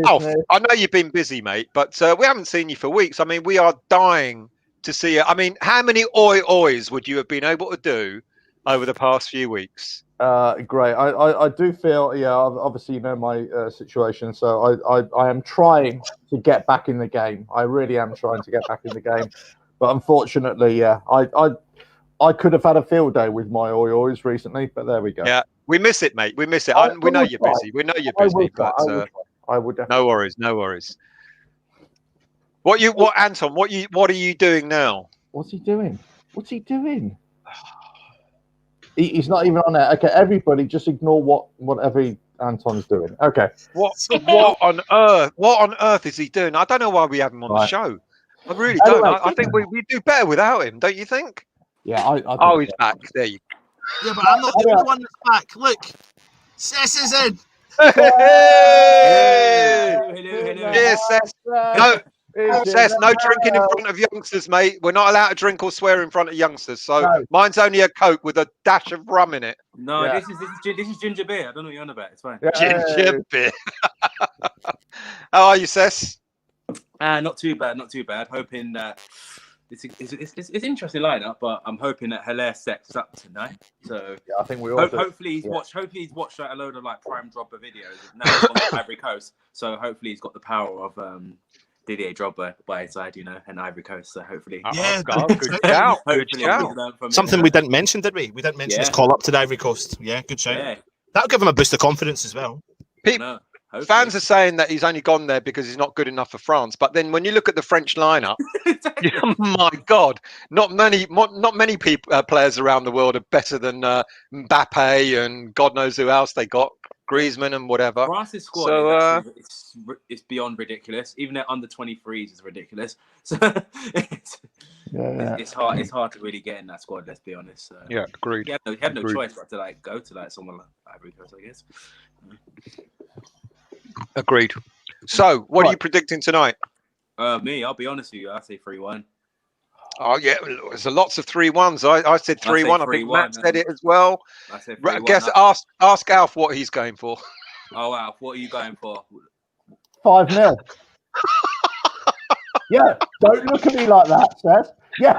Alf, I know you've been busy, mate, but we haven't seen you for weeks. I mean, we are dying to see it. I mean, how many oi-ois would you have been able to do over the past few weeks? Great. I do feel, obviously you know my situation, so I am trying to get back in the game. I really am trying to get back in the game, but unfortunately, I could have had a field day with my oi-ois recently, but there we go. Yeah, we miss it, mate. We miss it. We know you're busy. We know you're busy, but I would definitely. No worries. Anton? What are you doing now? What's he doing? He's not even on there. Okay, everybody, just ignore whatever Anton's doing. Okay. What on earth is he doing? I don't know why we have him on the show. I really don't. I think we do better without him, don't you think? Yeah. He's back. There you go. Yeah, but I'm not the only one that's back. Look, Cess is in. Hey! Hello. Yes, Cess. Cess, no drinking in front of youngsters, mate. We're not allowed to drink or swear in front of youngsters. So mine's only a Coke with a dash of rum in it. No, this is ginger beer. I don't know what you're on about. It's fine. Ginger beer. How are you, Cess? Not too bad. Hoping it's an interesting lineup, but I'm hoping that Hilaire sets up tonight. So I think we all hopefully he's watched a load of like Prime Dropper videos. Now he's on the Ivory Coast, so hopefully he's got the power of Didier Drogba by his side, and Ivory Coast. So hopefully, good shout. Something we didn't mention, did we? We didn't mention his call up to the Ivory Coast. Yeah, good shout. Yeah. That'll give him a boost of confidence as well. Hopefully. Fans are saying that he's only gone there because he's not good enough for France. But then when you look at the French lineup, oh my God, not many people, players around the world are better than Mbappe and God knows who else they got, Griezmann and whatever. France's squad So, is actually, it's beyond ridiculous. Even their under 23s is ridiculous. So it's hard to really get in that squad. Let's be honest. So, yeah, agreed. He had no choice but to like go to like someone like Ivory Coast, I guess. Agreed. So, what are you predicting tonight? Me, I'll be honest with you. I say 3-1. Oh yeah, there's lots of 3-1s. I said 3-1. I think Matt said it as well. I said 3-1. Guess ask Alf what he's going for. Oh Alf, what are you going for? 5-0. Yeah, don't look at me like that, Seth. Yeah.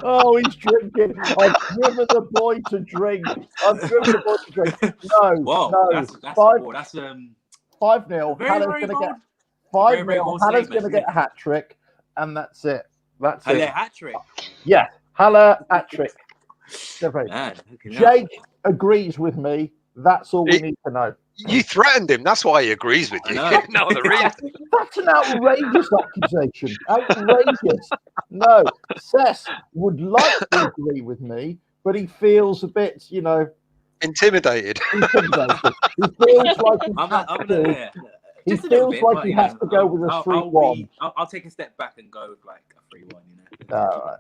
Oh, he's drinking. I've driven the boy to drink. No, Whoa, no. that's 5-0. very, Hannah's very going to get bold. 5-0. Hannah's going to get a hat trick, and that's it. That's Halle it. hat trick. Yeah, Halle hat trick. Man, Jake agrees with me. That's all we need to know. You threatened him. That's why he agrees with you. No other reason. That's an outrageous accusation. Outrageous. No, Seth would like to agree with me, but he feels a bit, Intimidated. He feels like he feels like he has to go with a 3-1. I'll take a step back and go with like a 3-1. All right.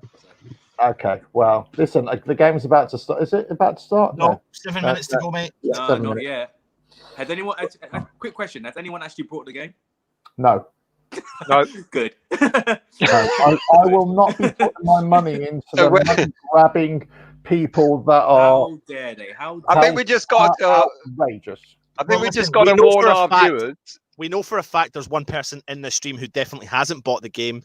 Okay. Well, listen. The game's about to start. Is it about to start? No, 7 minutes to go, mate. Yeah, No, 7 not minutes. yet. Has anyone? Quick question: has anyone actually brought the game? No. No. Good. No, I will not be putting my money into the money grabbing people that are. How dare they? I think we just got outrageous. I think we listen, just got to know warn for a our fact- viewers. We know for a fact there's one person in the stream who definitely hasn't bought the game.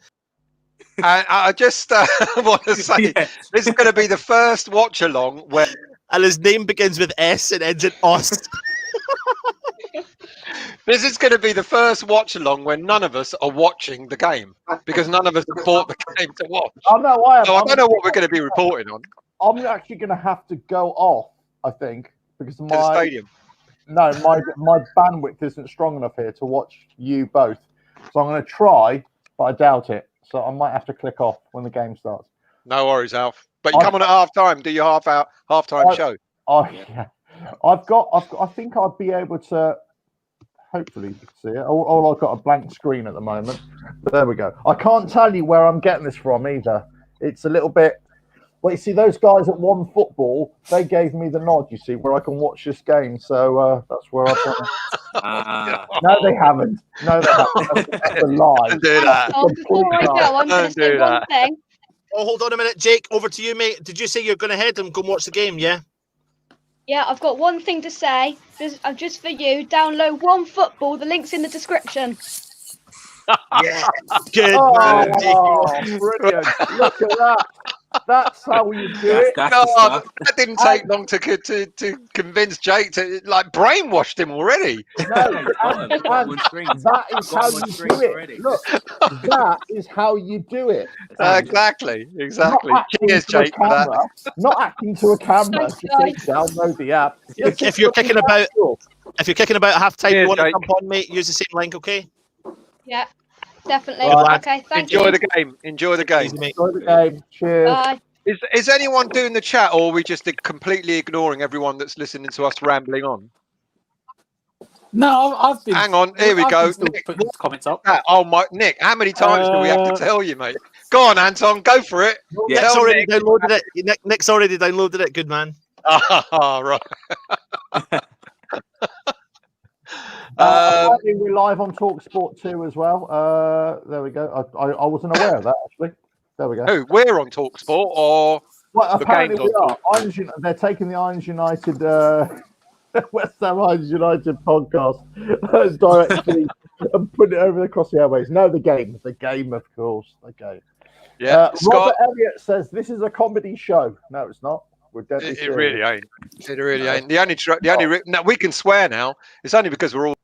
And I just want to say Yes. this is going to be the first watch along where And his name begins with S and ends in Os. this is going to be the first watch along when none of us are watching the game because none of us have bought the game to watch. Oh no, I am. So I don't know what we're going to be reporting on I'm actually going to have to go off. I think because to the stadium. my bandwidth isn't strong enough here to watch you both. So I'm going to try, but I doubt it. So I might have to click off when the game starts. No worries, Alf. But you come on at half time. Do your half time show. Yeah. I think I'd be able to. Hopefully, you can see it. All I've got a blank screen at the moment. But there we go. I can't tell you where I'm getting this from either. It's a little bit. Well, you see, those guys at One Football, they gave me the nod, you see, where I can watch this game. So that's where I've got it. No, they haven't. No, they haven't. That's a lie. Don't do that. Oh, before I go, I'm going to say one thing. Oh, hold on a minute, Jake. Over to you, mate. Did you say you're going to head and go and watch the game? Yeah. Yeah, I've got one thing to say. Just for you, download One Football. The link's in the description. Yeah. Good man, Jake. Oh, brilliant. Look at that. That's how you do it. That's No, the stuff. that didn't take long to convince Jake to brainwashed him already. No, and that is how you do it. Look, that is how you do it. Exactly. Cheers, Jake, for that. Not acting to a camera. Thanks, Just say, download the app. If you're kicking about half time, Cheers, you want to Jake. jump on, mate, use the same link, okay? Yeah, definitely. Right. Okay, thank Enjoy you. the game. Enjoy the game. Easy, mate. Enjoy the game. Cheers. Bye. Is anyone doing the chat, or are we just completely ignoring everyone that's listening to us rambling on? No, I've been. Hang on, here we I've go. been still Nick, putting comments up. Oh my, Nick, how many times do we have to tell you, mate? Go on, Anton, go for it. Yeah. Nick's Tell already Nick. downloaded it. Nick's already downloaded it. Good man. Ah, right. Apparently we're live on TalkSport 2 as well. There we go. I wasn't aware of that actually. There we go. Who? We're on TalkSport, or Well, The apparently game's we on are. They're taking the Irons United, West Ham Irons United podcast directly and putting it over across the airways. No, the game, of course, the game. yeah, Scott. Robert Elliott says this is a comedy show. No, it's not. We're deadly It serious. really ain't. It really ain't. The only no, we can swear now. It's only because we're all.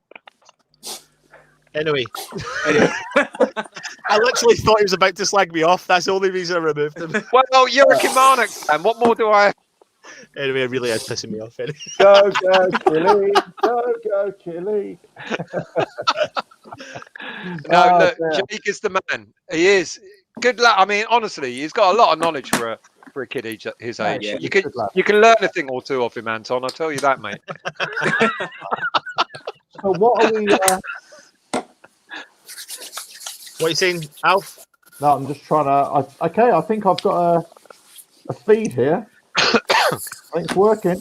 Anyway. I literally thought he was about to slag me off. That's the only reason I removed him. Well, you're a Kilmarnock fan. What more do I? Anyway, it really is pissing me off. Anyway. Go, Chile. Go, Chile. No, look, dear. Jake is the man. He is. Good luck. I mean, honestly, he's got a lot of knowledge for a kid his age. Yeah, You good lad. can learn a thing or two off him, Anton. I'll tell you that, mate. So what are we? What are you saying, Alf? No, I'm just trying to. Okay, I think I've got a feed here. I think it's working.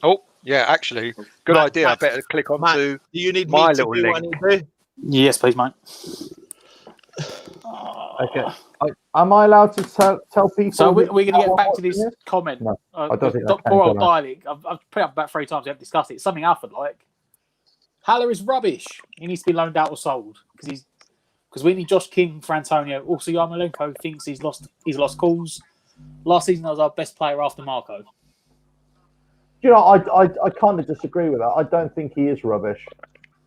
Oh, yeah, actually, good Matt, idea. I better click on Matt, to do you need my me to little do what I link. need to do? Yes, please, mate. Okay. Am I allowed to tell people? So we're going to how get I'm back to watching this comment. No, I don't think I can, poor old can I? Dialect. I've put it up about 3 times. We haven't discussed it. It's something Alfred like. Haller is rubbish. He needs to be loaned out or sold because we need Josh King for Antonio. Also, Yarmolenko thinks he's lost calls. Last season, I was our best player after Marco. You know, I kind of disagree with that. I don't think he is rubbish.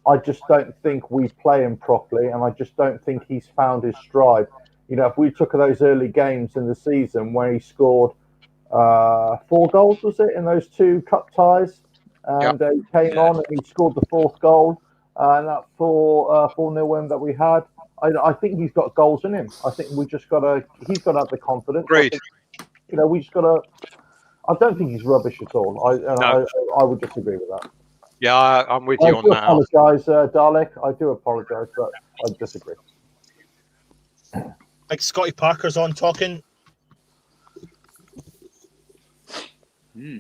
I just don't think we play him properly, and I just don't think he's found his stride. You know, if we took those early games in the season where he scored 4 goals, was it, in those 2 cup ties? And he came on and he scored the 4th goal, and that 4-0 win that we had. I think he's got goals in him. I think he's got to have the confidence. Agreed. You know, we just got to. I don't think he's rubbish at all. I would disagree with that. Yeah, I'm with you on that. I do apologise, Dalek. I do apologise, but I disagree. Like Scotty Parker's on talking.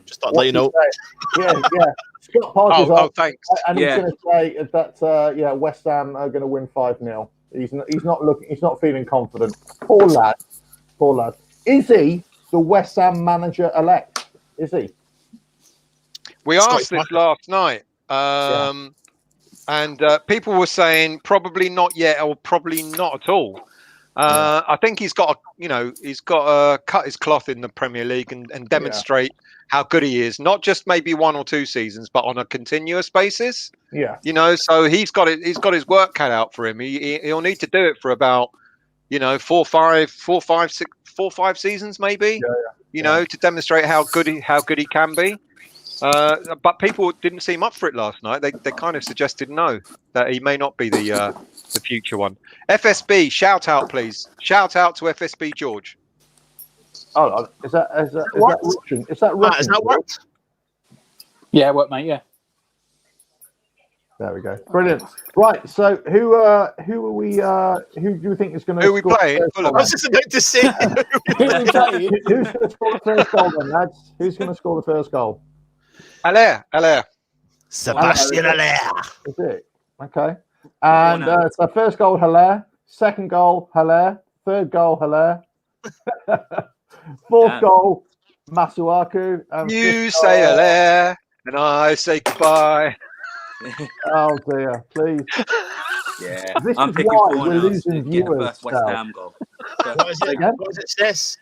Just thought I'd let you know. Yeah. Scott Parker's on. Thanks. And he's going to say that West Ham are going to win 5-0. He's not feeling confident. Poor lad. Is he the West Ham manager elect? Is he? We asked this last night, and people were saying probably not yet, or probably not at all. I think he's got to cut his cloth in the Premier League and demonstrate how good he is, not just maybe 1 or 2 seasons, but on a continuous basis. Yeah. You know, so he's got his work cut out for him. He'll need to do it for about 4, 5 seasons maybe. You know, to demonstrate how good he can be. But people didn't seem up for it last night. They kind of suggested no, that he may not be the future one. FSB, shout out, please. Shout out to FSB George. Oh, is that Russian? Is that Russian? Has that worked? Yeah, it worked, mate. Yeah. There we go. Brilliant. Right. So who are we? Who do you think is going to? Who are we playing? I was just about to say. Who's going to score the first goal then, lads? Who's going to score the first goal? Allaire. Sebastian Allaire. Is it? Okay. And so first goal, Allaire. Second goal, Allaire. Third goal, Allaire. 4th goal, Masuaku. You say Allaire, and I say goodbye. Oh dear, please. Yeah, This I'm is picking why 4 we're now losing to get the viewers, first West Ham goal. What is it? Again? What is it, Sis?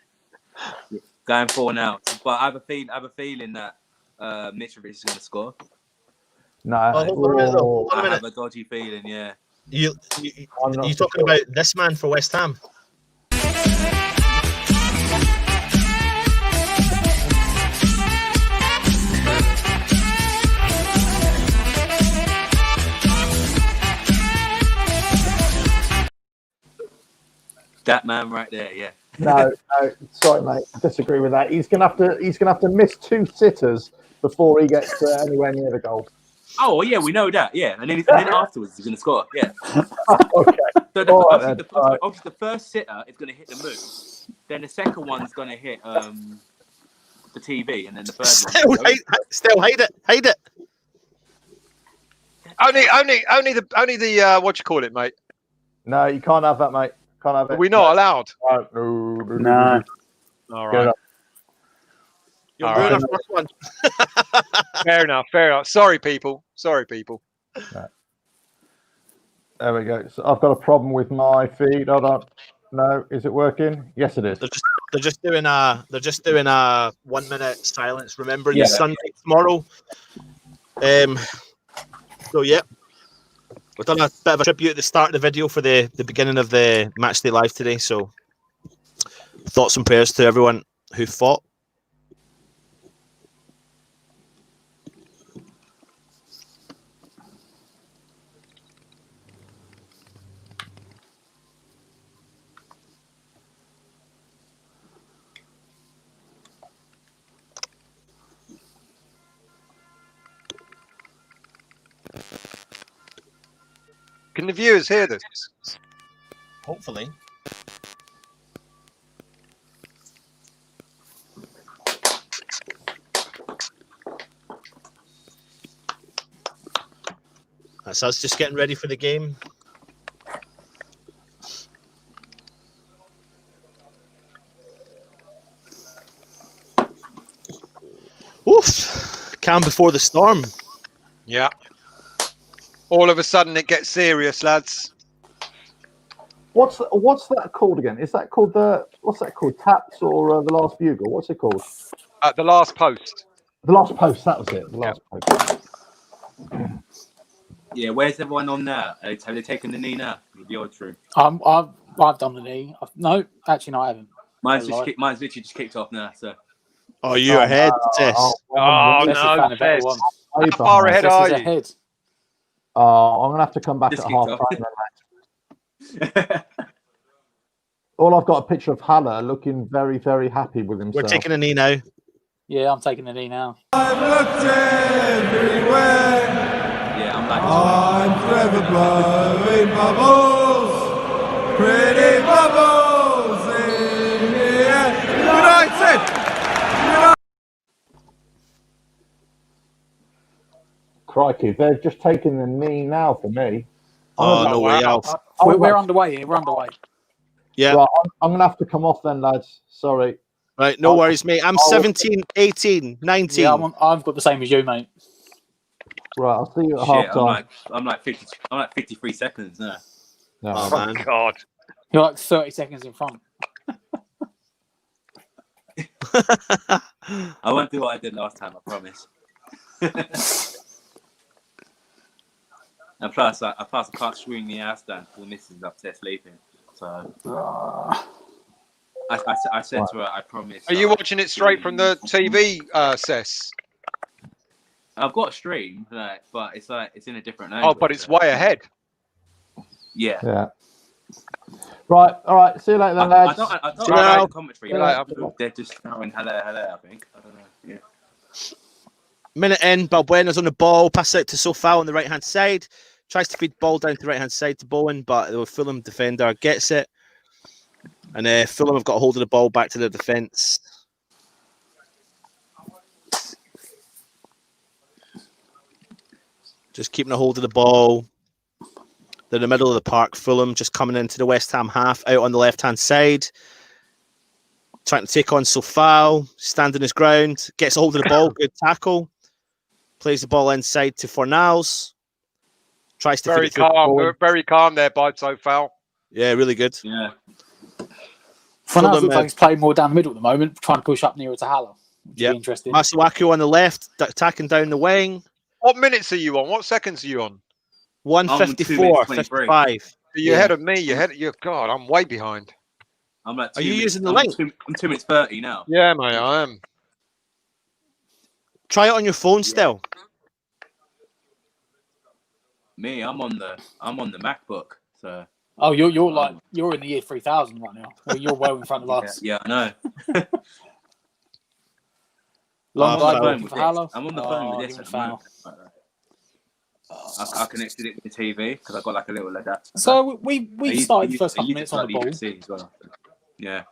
Going 4 now, but I have a feeling that Mitrovic is going to score. No. Hold on a minute, though. Hold on a I minute. have a dodgy feeling. Yeah. You talking about this man for West Ham? That man right there, yeah. No, sorry, mate. I disagree with that. He's gonna have to miss 2 sitters before he gets anywhere near the goal. Oh yeah, we know that. Yeah, and then afterwards he's going to score. Yeah. Okay. So obviously the first sitter is going to hit the move. Then the second one's going to hit the TV, and then the third one. Still hide it. Only the what you call it, mate? No, you can't have that, mate. Can't have it. Are we not allowed? No. All right. You'll ruin our first one. Fair enough. Sorry, people. No. There we go. So I've got a problem with my feed. Hold on. No, is it working? Yes, it is. They're just doing a 1 minute silence, remembering the Sunday tomorrow. So yeah, we've done a bit of a tribute at the start of the video for the beginning of the Matchday Live today. So thoughts and prayers to everyone who fought. Can the viewers hear this? Hopefully. That's us just getting ready for the game. Oof! Calm before the storm. Yeah. All of a sudden, it gets serious, lads. What's that called again? Is that called what's that called? Taps or the last bugle? What's it called? At the last post. The last post. That was it. The last post. Yeah, where's everyone on there? Have they taken the knee now? You're true. I've done the knee. No, actually, no, I haven't. Mine's literally just kicked off now. So. Oh, you're ahead, Tess. Oh, Tess has no, found a better Tess. one. How far ahead Tess are is you? ahead. I'm gonna have to come back Just at kicked half off. time. Then, all I've got a picture of Haller looking very, very happy with himself. We're taking a knee now. Yeah, I'm taking the knee now. I've looked everywhere. Yeah, I'm like. I'm forever blowing bubbles, pretty bubbles in the air. United! Crikey, they've just taken the knee now for me. Oh, no way, wow. Alf. We're underway here. We're underway. Yeah. Right, I'm gonna have to come off then, lads. Sorry. Right, no worries, mate. I'm 17, 18, 19. Yeah, I've got the same as you, mate. Right, I'll see you at Shit, half time. I'm like 53 seconds now. No, Oh, Oh, man. God. You're like 30 seconds in front. I won't do what I did last time. I promise. And plus, I can't swing the ass down till the missus is upstairs sleeping. So I said to her, I promise. Are you watching it straight from the TV, Cess? I've got a stream, but it's in a different Oh, but it's way ahead. Yeah. Yeah. Right, all right. See you later, then, lads. I don't See you later. like the commentary. See you later. They're just throwing hello, I think. I don't know. Yeah. Minute in, Balbuena's on the ball, pass it to Sofal on the right hand side. Tries to feed the ball down to the right hand side to Bowen, but the Fulham defender gets it. And Fulham have got a hold of the ball back to the defence. Just keeping a hold of the ball. They're in the middle of the park. Fulham just coming into the West Ham half out on the left hand side. Trying to take on Sofal, standing his ground, gets a hold of the ball, good tackle. Plays the ball inside to Fornals. Tries to Very feed it through to calm. Bowen. Very calm there by Sofal. Yeah, really good. Yeah. Fornals Fulham, looks like he's playing more down the middle at the moment, trying to push up nearer to Haller. Yeah. Interesting. Masuaku on the left, attacking down the wing. What minutes are you on? What seconds are you on? 154, 23. 55. You're ahead of me. You're God, I'm way behind. I'm like. Are you using the link? I'm 2 minutes 30 now. Yeah, mate, I am. Try it on your phone still. Me, I'm on the MacBook. So. Oh, you're in the year 3000 right now. Well, you're well in front of us. Yeah, I know. Long Oh, life foul. working for Haller. I'm on the phone with give this. him a foul. I connected it with the TV because I got like a little adapter. So we started the first couple I minutes use on the ball. USB as well. Yeah.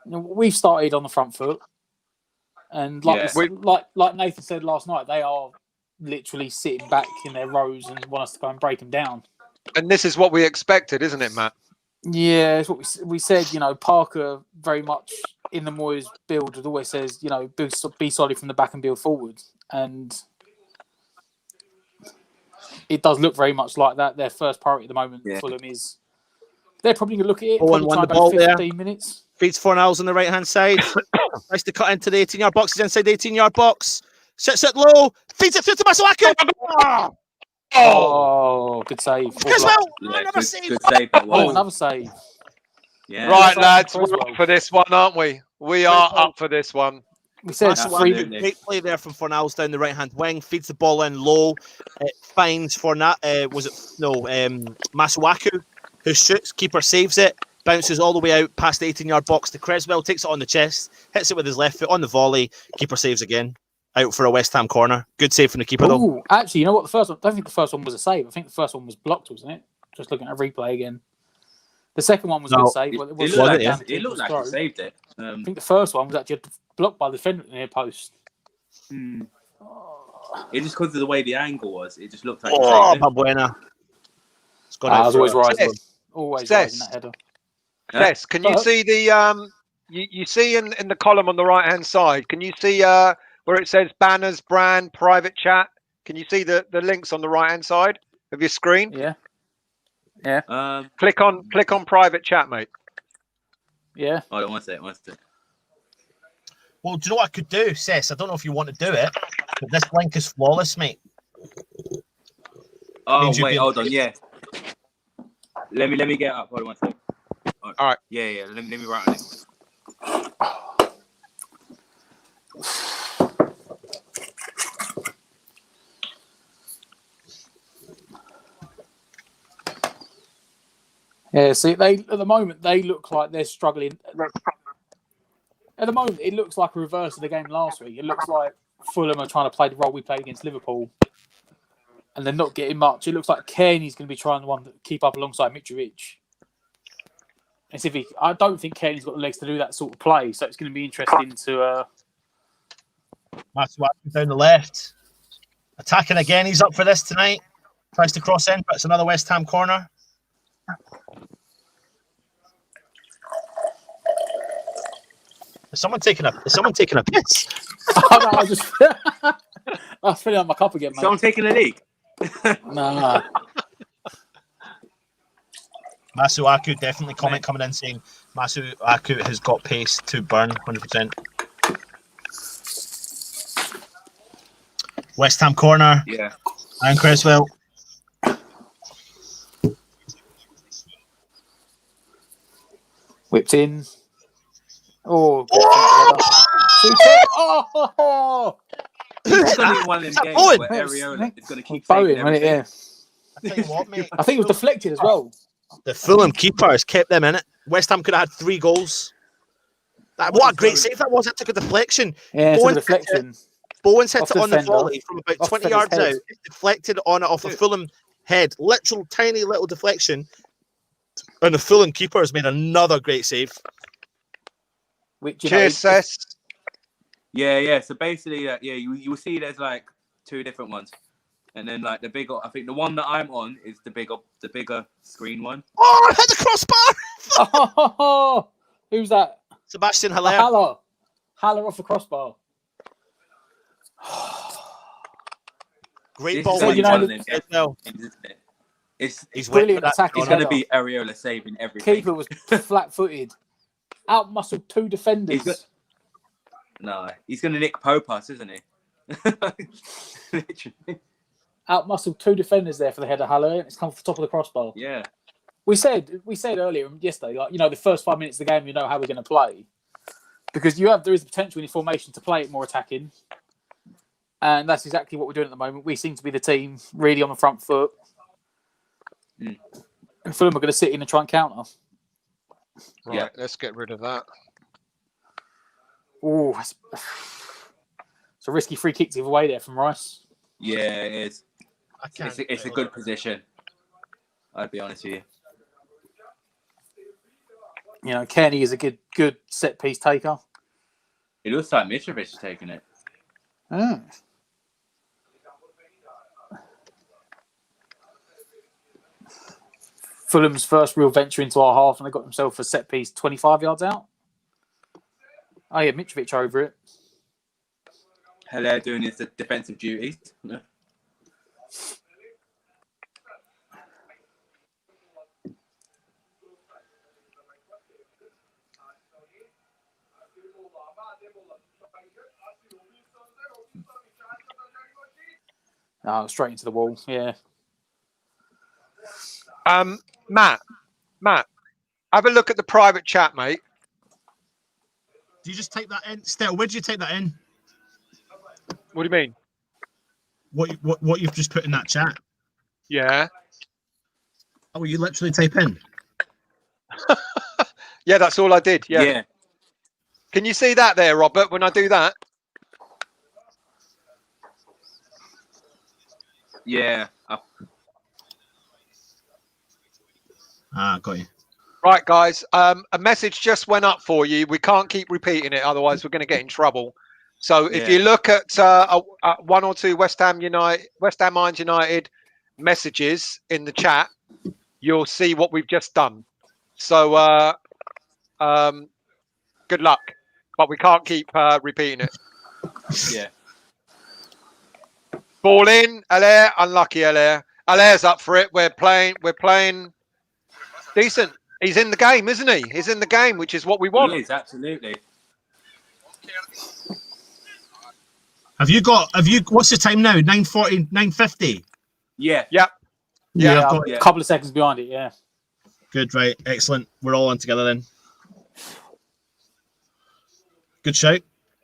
We've started on the front foot, and like Nathan said last night, they are literally sitting back in their rows and want us to go and break them down. And this is what we expected, isn't it, Matt? Yeah, it's what we said. You know, Parker very much in the Moyes build it always says, you know, be solid from the back and build forward, and it does look very much like that. Their first priority at the moment, Fulham is. They're probably going to look at it. Owen Probably won try the and ball go 15 minutes. Feeds Fornals on the right hand side. Tries to cut into the 18-yard box. He's inside the 18-yard box. Sits it low. Feeds it through to Masuaku. Oh, good save. Creswell. Yeah, Another save. good save that Oh, was. another save. Yeah. Right, Yeah, lads, Creswell. we're up for this one, aren't we? We are up for this one. We said Masuaku, three. great play there from Fornals down the right-hand wing. Feeds the ball in low. It finds Masuaku, who shoots. Keeper saves it. Bounces all the way out past the 18-yard box to Creswell. Takes it on the chest. Hits it with his left foot on the volley. Keeper saves again. Out for a West Ham corner. Good save from the keeper, though. Ooh, actually, you know what? The first one. I don't think the first one was a save. I think the first one was blocked, wasn't it? Just looking at a replay again. The second one was a No, good save. It, Well, it was looked like down it, to it looked like throw. he saved it. I think the first one was actually blocked by the defender in the near post. It just because of the way the angle was, it just looked like Oh, he saved Babuena. It's gone I out was for always a- rising. Yes. Always Yes. rising that header. Yes. Can you But- see the you see in the column on the right hand side? Can you see where it says banners, brand, private chat? Can you see the links on the right hand side of your screen? Yeah. it. Click on private chat, mate. Yeah. Hold on, one sec. Well, do you know what I could do, Cess? I don't know if you want to do it, but this link is flawless, mate. Oh Means you'd wait, be- hold on. Yeah. Let me get it up. Hold on one sec. All right. Yeah. Let me write on it. Yeah, see, at the moment they look like they're struggling. At the moment, it looks like a reverse of the game last week. It looks like Fulham are trying to play the role we played against Liverpool, and they're not getting much. It looks like Kearney's going to be trying to keep up alongside Mitrovic. I don't think Kearney's got the legs to do that sort of play, so it's going to be interesting to. Matthew Watkins down the left. Attacking again. He's up for this tonight. Tries to cross in, but it's another West Ham corner. Is someone taking a piss? Oh, no, I was filling up my cup again, mate. Someone taking a leak. Nah. Masuaku definitely coming in saying Masuaku has got pace to burn 100%. West Ham corner. Yeah. And Creswell. Whipped in. Oh. Oh. It's going to be one of them games Bowen? where Areola is going to keep Bowen, saving wasn't it? everything. Yeah. I tell you what, mate. I think it was deflected as well. The Fulham keeper has kept them in it. West Ham could have had 3 goals. What a great save that was. It took a deflection. Yeah, it's a Bowen deflection. Bowen's hit Off it the on the defender. volley from about Off 20 the yards defender's out. It deflected on it off a Fulham head. Literal tiny little deflection. And the Fulham keeper has made another great save. Which, you Cheers, know, Cess. Yeah. So basically, you will see there's like 2 different ones, and then like the bigger. I think the one that I'm on is the bigger screen one. Oh, hit the crossbar! Oh, who's that? Sebastian Haller. Haller off the crossbar. Great This ball. is like you know, one of them as well. games, isn't it? It's He's Brilliant went for that attacking it's going to header. be Areola saving everything. Keeper was flat-footed. Out-muscled 2 defenders. He's going to nick Popas, isn't he? Literally. Out-muscled 2 defenders there for the header, Haller. And it's come off the top of the crossbar. Yeah. We said earlier yesterday, like, you know, the first 5 minutes of the game, you know how we're going to play, because there is the potential in your formation to play it more attacking, and that's exactly what we're doing at the moment. We seem to be the team really on the front foot, and Fulham are going to sit in and try and counter. Right, Yeah. let's get rid of that. Oh, it's a risky free kick to give away there from Rice. Yeah, it is. I can't It's a good position. I'd be honest with you. You know, Kearney is a good set piece taker. It looks like Mitrovic is taking it. Fulham's first real venture into our half, and they got themselves a set piece 25 yards out. Oh yeah, Mitrovic over it. Haller doing his defensive duties. Oh, straight into the wall. Yeah. Matt, have a look at the private chat, mate. Do you just take that in? Still, where did you take that in? What do you mean? What you've just put in that chat? Yeah. Oh, you literally type in? Yeah, that's all I did. Yeah. Yeah. Can you see that there, Robert, when I do that? Yeah. Ah, got you. Right, guys. A message just went up for you. We can't keep repeating it, otherwise we're going to get in trouble. So if you look at one or two West Ham Irons United messages in the chat, you'll see what we've just done. So good luck, but we can't keep repeating it. Yeah. Ball in, Allaire. Unlucky, Allaire. Allaire's up for it. We're playing decent. He's in the game, isn't he? He's in the game, which is what we want. He is, absolutely. Have you, what's the time now? 9:40, 9:50? Yeah. Yep. Yeah, I've got a couple of seconds behind it, yeah. Good, right. Excellent. We're all on together then. Good shout.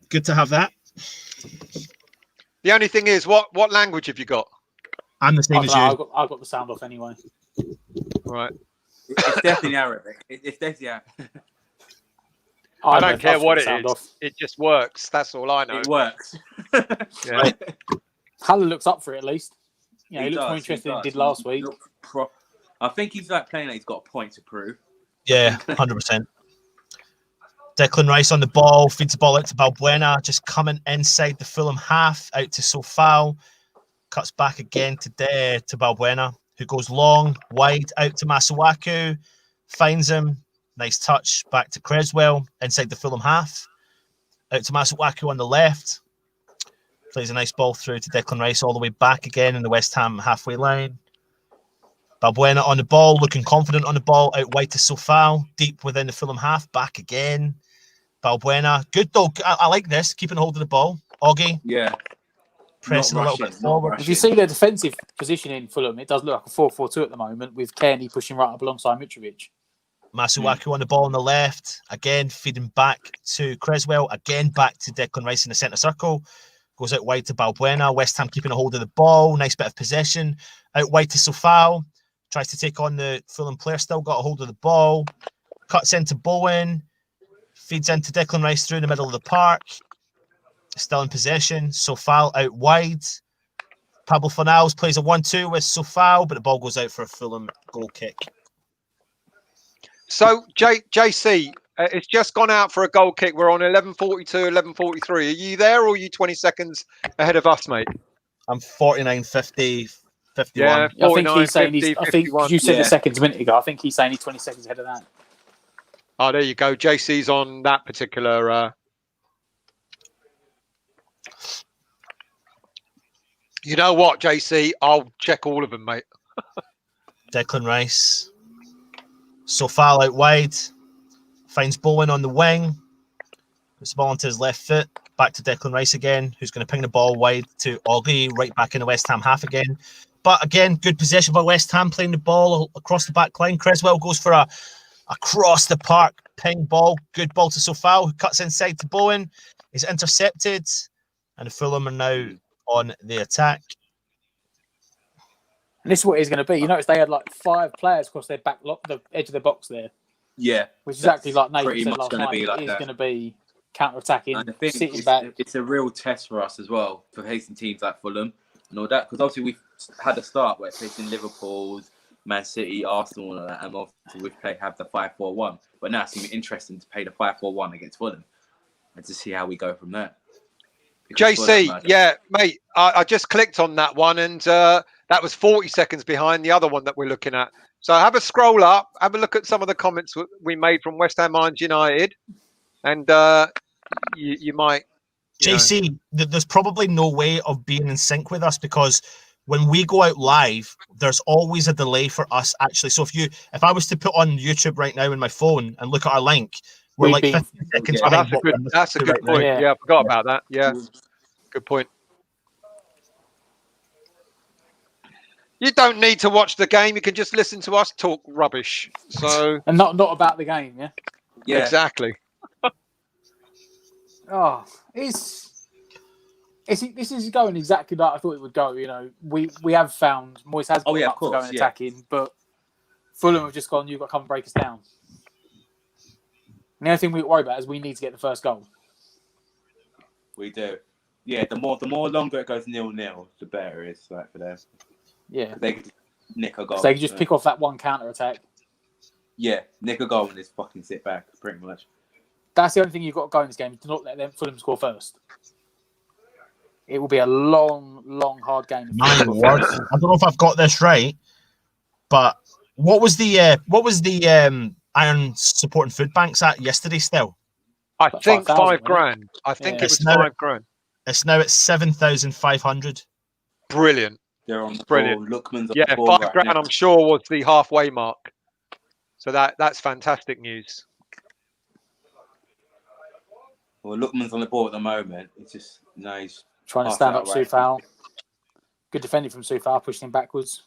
Good to have that. The only thing is, what language have you got? I'm the same as you. I've got the sound off anyway. Right. It's definitely Arabic. It's definitely Arabic. I don't care what it is. Off. It just works. That's all I know. It works. Yeah. Haller looks up for it at least. Yeah, he looks more interested than he did last week. I think he's like playing like he's got a point to prove. Yeah, 100%. Declan Rice on the ball, feeds the ball out to Balbuena, just coming inside the Fulham half, out to Sofal, cuts back again to Balbuena, who goes long, wide, out to Masuaku, finds him, nice touch, back to Creswell, inside the Fulham half, out to Masuaku on the left, plays a nice ball through to Declan Rice all the way back again in the West Ham halfway line. Balbuena on the ball, looking confident on the ball, out wide to Sofal, deep within the Fulham half, back again. Balbuena, good though. I like this, keeping hold of the ball. Augie, yeah, pressing a little bit forward. If you see their defensive position in Fulham, it does look like a 4-4-2 at the moment, with Kearney pushing right up alongside Mitrovic. Masuaku on the ball on the left, again feeding back to Creswell, again back to Declan Rice in the centre circle. Goes out wide to Balbuena. West Ham keeping a hold of the ball. Nice bit of possession. Out wide to Sofal. Tries to take on the Fulham player. Still got a hold of the ball. Cuts into Bowen. Feeds into Declan Rice through the middle of the park. Still in possession. Sofal out wide. Pablo Fornals plays a 1-2 with Sofal, but the ball goes out for a Fulham goal kick. So, JC, it's just gone out for a goal kick. We're on 11:42, 11:43. Are you there, or are you 20 seconds ahead of us, mate? I'm 49:50, 51. Yeah, I think he's saying 50, I think you said the seconds a minute ago. I think he's saying he's 20 seconds ahead of that. Oh, there you go. JC's on that particular. You know what, JC? I'll check all of them, mate. Declan Rice. Sofal out wide. Finds Bowen on the wing. Puts the ball onto his left foot. Back to Declan Rice again, who's going to ping the ball wide to Augie, right back in the West Ham half again. But again, good possession by West Ham, playing the ball across the back line. Creswell goes for a across the park ping ball. Good ball to Sofal, who cuts inside to Bowen. Is intercepted. And the Fulham are now on the attack. And this is what it's going to be. You notice they had like 5 players across their back, the edge of the box there. Yeah. Which is exactly like Nathan pretty said much last gonna night. be like It is that. going to be counter-attacking, And I think sitting back. it's a real test for us as well, for facing teams like Fulham and all that. Because obviously we've had a start where facing Liverpool, Man City, Arsenal, and all that, and obviously we've have the 5-4-1. But now it's going to be interesting to play the 5-4-1 against Fulham and to see how we go from there. Because JC, yeah, mate, I just clicked on that one, and that was 40 seconds behind the other one that we're looking at. So have a scroll up, have a look at some of the comments we made from West Ham Irons United, and you might... JC, there's probably no way of being in sync with us, because when we go out live, there's always a delay for us actually. So if I was to put on YouTube right now in my phone and look at our link, we're like 15 seconds behind. That's a good point. Yeah, I forgot about that. Yeah, good point. You don't need to watch the game. You can just listen to us talk rubbish. So And not about the game, yeah? Yeah. Exactly. Oh, this is going exactly like I thought it would go. You know, we have found Moyes has got up for going attacking, but Fulham have just gone, you've got to come and break us down. And the only thing we worry about is we need to get the first goal. We do. Yeah, the more longer it goes 0-0, the better it is, like, for them. Yeah. They could nick a goal. So they could just pick off that one counter attack. Yeah, nick a goal and just fucking sit back, pretty much. That's the only thing you've got to go in this game. Do not let them Fulham score first. It will be a long, hard game. My word. I don't know if I've got this right, but what was the Iron supporting food banks at yesterday still? I About think 5,000, £5,000. I think Yeah. it was It's now- £5,000. It's now at 7,500. Brilliant. They're on the Brilliant. ball. Lookman's on Yeah, the ball £5,000. right now. I'm sure was the halfway mark. So that's fantastic news. Well, Lookman's on the ball at the moment. It's just nice. Trying to Pass stand it up out right. Soufal. Good defending from Soufal, pushing him backwards.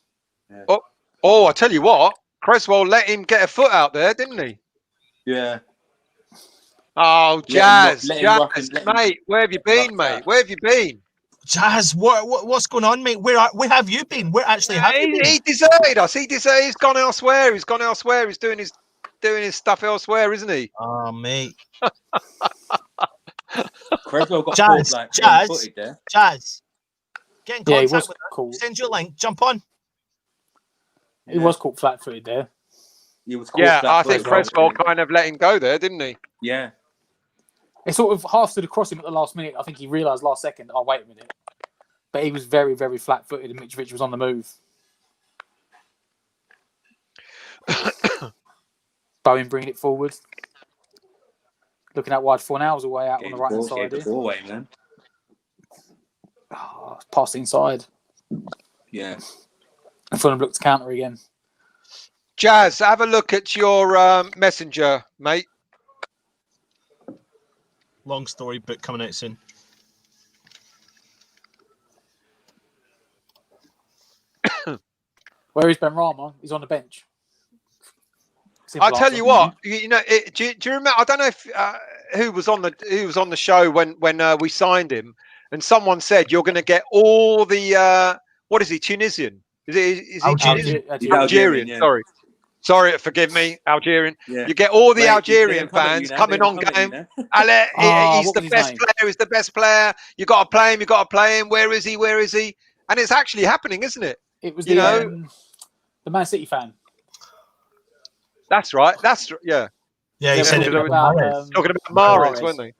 Oh, I tell you what, Creswell let him get a foot out there, didn't he? Yeah. Oh, Let him Jazz, let him rock him, mate, where have you been, mate? Where have you been? Jazz, what's going on, mate? Where have you been? Where actually have you been? He deserted us. He's gone elsewhere. He's doing his stuff elsewhere, isn't he? Oh, mate. Creswell got Jazz, caught, like, Jazz, footed there. Jazz. Get in Yeah, he contact was with her. caught. Send you a link. Jump on. He was caught flat-footed there. He was caught Yeah, I flat-footed. think Creswell kind of let him go there, didn't he? Yeah. It sort of half stood across him at the last minute. I think he realised last second, oh, wait a minute. But he was very, very flat-footed and Mitrovic was on the move. Bowen bringing it forward. Looking out wide for now, away out on the right-hand side The here. ball away, man. Oh, pass inside. Yeah. And Fulham looked to counter again. Jazz, have a look at your messenger, mate. Long story, but coming out soon. Where is Ben Rama? He's on the bench. I tell you what, do you remember? I don't know if who was on the show when we signed him, and someone said you're going to get all the what is he, Tunisian? Is he Tunisian? Algerian. Yeah. Sorry, forgive me, Algerian. Yeah. You get all the Mate, Algerian they're gonna come at you fans now, coming they're on gonna come at game. you now. He's what the was his best name? player. He's the best player. You got to play him. You got to play him. Where is he? Where is he? And it's actually happening, isn't it? It was You the Man City fan. That's right. Yeah. Yeah, he Yeah, said we it. talked about, Talking about Mahrez, weren't they?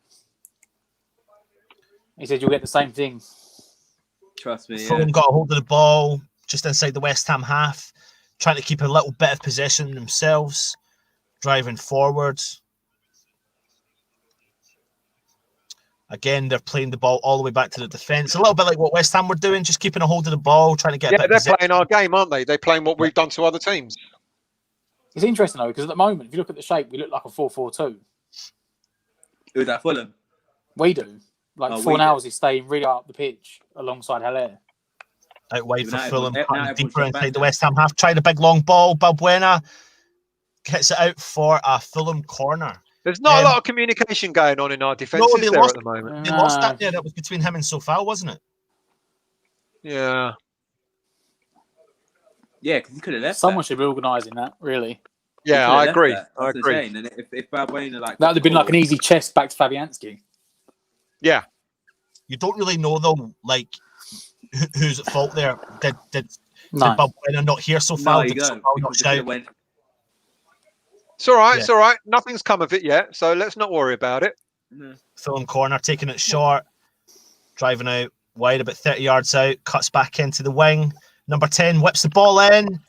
He said you'll get the same thing. Trust me. Fulham got a hold of the ball just inside the West Ham half, trying to keep a little bit of possession themselves, driving forward. Again, they're playing the ball all the way back to the defence. A little bit like what West Ham were doing, just keeping a hold of the ball, trying to get a bit of they're possession. playing our game, aren't they? They're playing what we've done to other teams. It's interesting though, because at the moment, if you look at the shape, we look like a 4-4-2. Who's that, Fulham? We do. Like Oh, 4 we do. hours is staying really up the pitch alongside Haller. Out wide for Now Fulham, everyone's- now deeper everyone's inside back the now. West Ham half. Tried a big long ball. Balbuena gets it out for a Fulham corner. There's not a lot of communication going on in our defence, No, is they there, lost- at the moment? They lost that there. That was between him and Soufal, wasn't it? Yeah. Yeah, because he could have left. Someone should be organising that, really. Yeah, I agree. I agree. And if Balbuena like That would have been like an easy chest back to Fabianski. Yeah. You don't really know though, like who's at fault there. Did No. Balbuena not hear Soufal? you Did go. Soufal not shout? It's all right. Yeah. It's all right. Nothing's come of it yet, so let's not worry about it. Fulham corner, taking it short, driving out wide, about 30 yards out, cuts back into the wing. Number 10 whips the ball in.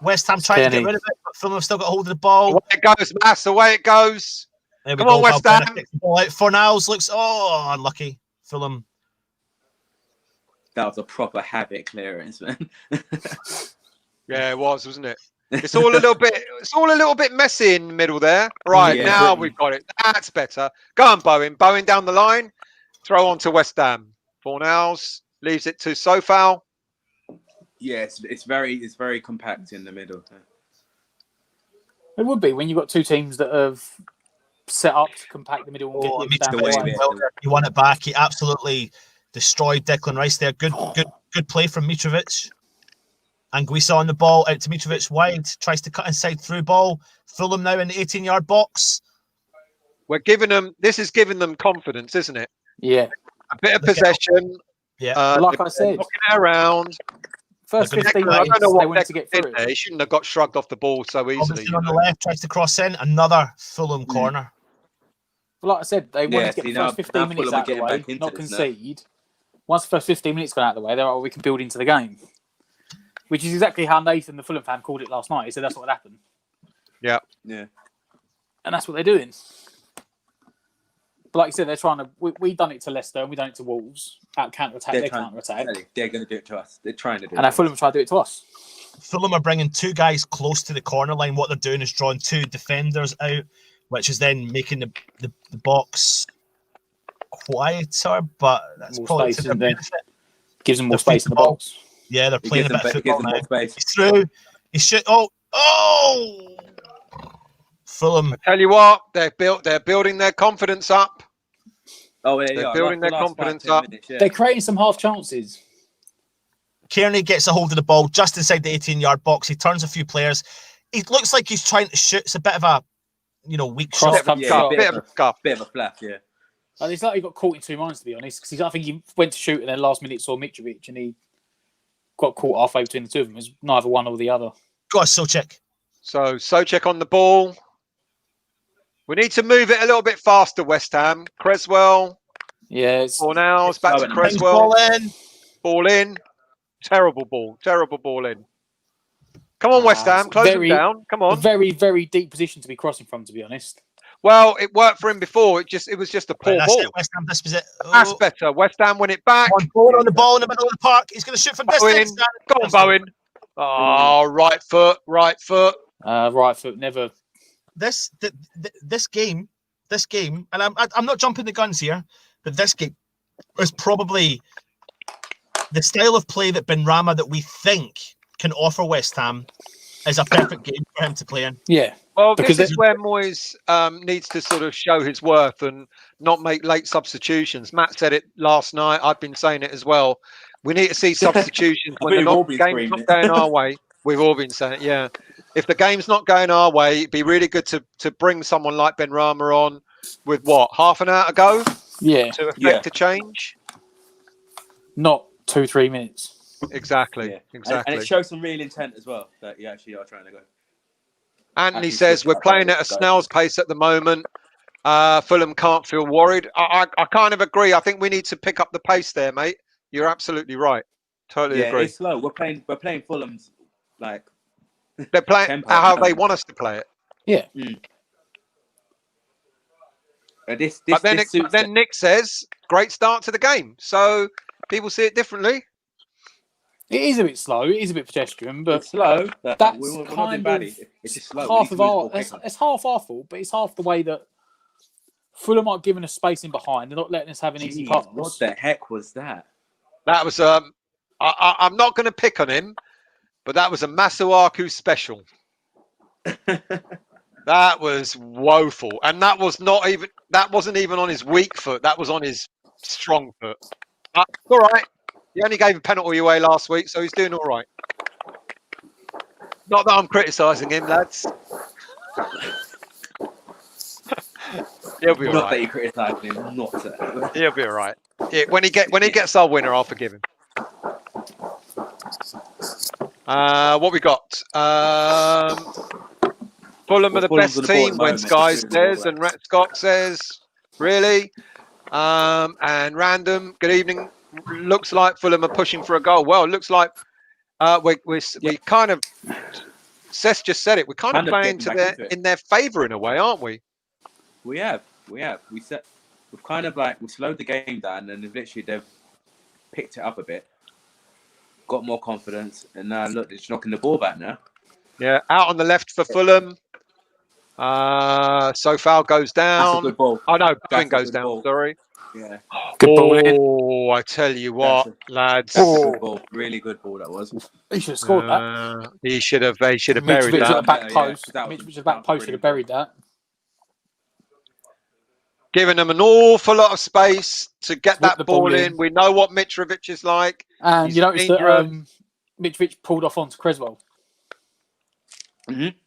West Ham trying to get rid of it, but Fulham have still got hold of the ball. Away it goes, Mass. Away it goes. There we Come go. on, West Balbuena Ham. kicks the ball out. Fornals looks unlucky. Fulham. That was a proper havoc clearance, man. Yeah, it was, wasn't it? It's all a little bit. It's all a little bit messy in the middle there. Right Yeah, now pretty. we've got it. That's better. Go on, Bowen. Bowen down the line. Throw on to West Ham. Fornals leaves it to Soufal. Yeah, it's very compact in the middle. It would be when you've got two teams that have set up to compact the middle and get the Mitch stand Wade, away. yeah. He won it back. He absolutely destroyed Declan Rice there. Good play from Mitrovic. Anguissa on the ball, out to Mitrovic wide, tries to cut inside through ball. Fulham now in the 18-yard box. We're giving them. This is giving them confidence, isn't it? Yeah. A bit of possession. Yeah. Like I said, knocking it around. First They're gonna- 15 I minutes, don't know they what wanted to get Declan through did there. it. He shouldn't have got shrugged off the ball so easily. Robertson on the left tries to cross in. Another Fulham corner. But like I said, they wanted to get see, the first now 15 minutes Fulham are out of the getting way, back into not this now. concede. Once the first 15 minutes got out of the way, they're like, we can build into the game. Which is exactly how Nathan, the Fulham fan, called it last night. He said that's what would happen. Yeah. Yeah. And that's what they're doing. But like you said, they're trying to. We've done it to Leicester and we've done it to Wolves. Out counter attack, they counter attack. They're going to do it to us. They're trying to do it. And now Fulham try to do it to us. Fulham are bringing two guys close to the corner line. What they're doing is drawing two defenders out, which is then making the box quieter, but that's More probably space to their in there. benefit. Gives them more They're space in the feeding the ball. box. Yeah, they're It playing a gives bit of them, it gives football them now. more space. He's through. He should. Oh! Fulham. I tell you what, they're building their confidence up. Oh, yeah, They're yeah. building The their last confidence 5-10 up. minutes, yeah. They're creating some half chances. Kearney gets a hold of the ball just inside the 18-yard box. He turns a few players. He looks like he's trying to shoot. It's a bit of a, weak Cross shot. come Yeah, shot. Bit of a scuff. Bit of a flap, yeah. And it's like he got caught in two minds, to be honest, because I think he went to shoot and then last minute saw Mitrovic and he got caught halfway between the two of them. It was neither one or the other. Go on, Souček. So Souček on the ball. We need to move it a little bit faster, West Ham. Creswell. Yeah, it's Fornals back to Brings Creswell. Ball in. Ball in. Terrible ball. Terrible ball in. Come on, West Ham. Close them down. Come a on. very, very deep position to be crossing from, to be honest. Well, it worked for him before. It was just a poor Right, that's ball. it. West Ham dispossess. That's better. West Ham win it back. Bowen on the ball in the middle of the park. He's going to shoot from Bowen. distance. Go on, Bowen. Oh, right foot. Right foot. Right foot, never. This game, and I'm not jumping the guns here, but this game is probably the style of play that Benrahma that we think can offer West Ham is a perfect game for him to play in. Yeah. Well, Because this is where Moyes needs to sort of show his worth and not make late substitutions. Matt said it last night. I've been saying it as well. We need to see substitutions when the game's not going our way. We've all been saying it, yeah. If the game's not going our way, it'd be really good to bring someone like Benrahma on with half an hour to go? Yeah. To effect a change? Not 2-3 minutes. Exactly. Yeah. Exactly. And it shows some real intent as well that you actually are trying to go. Anthony says we're playing at a snail's pace at the moment. Fulham can't feel worried. I kind of agree. I think we need to pick up the pace there, mate. You're absolutely right. Totally agree. It's slow. We're playing Fulham's like they're playing tempo, how they want us to play it. Yeah. But then Nick says great start to the game. So people see it differently. It is a bit slow. It is a bit pedestrian, but it's slow. That's we're not kind doing of bad. It's just slow. half of our. It's half our fault, but it's half the way that Fulham aren't giving us space in behind. They're not letting us have an easy pass. What the heck was that? That was I'm not going to pick on him, but that was a Masuaku special. That was woeful, and that wasn't even on his weak foot. That was on his strong foot. All right. He only gave a penalty away last week, so he's doing all right. Not that I'm criticising him, lads. He'll be all Not right. that you criticised him. Not that. He'll be all right. Yeah, when he gets our winner, I'll forgive him. What we got? Fulham are the best team when Sky says, and Rat Scott says, really? And Random, good evening. Looks like Fulham are pushing for a goal. Well, it looks like we kind of, Seth just said it, we're kind of playing in their favour in a way, aren't we? We have. We've kind of we've slowed the game down, and they've picked it up a bit, got more confidence, and now look, they're just knocking the ball back now. Yeah, out on the left for Fulham. Sofal goes down. That's a good ball. Oh no, Bowen goes down. Ball. Sorry. Yeah. Good ball in. Oh, I tell you what, lads. That's a good ball. Really good ball that was. He should have scored that. He should have buried Mitrovic at the that. back post. Yeah. Mitrovic at the back post should have buried that. Giving them an awful lot of space to get Whip that the ball ball in. in. We know what Mitrovic is like. And He's you noticed dangerous. that Mitrovic pulled off onto Creswell. Mm-hmm.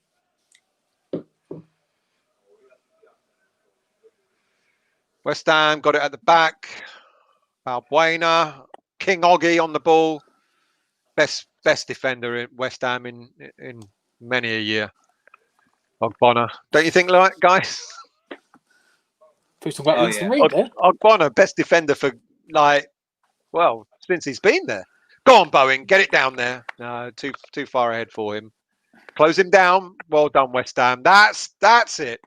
West Ham got it at the back. Balbuena, King Oggy on the ball. best defender in West Ham in many a year. Ogbonna, don't you think, like guys? Talking about Oh, Winston yeah. Reid there. Ogbonna, best defender for since he's been there. Go on, Bowen, get it down there. No, too far ahead for him. Close him down. Well done, West Ham. That's it.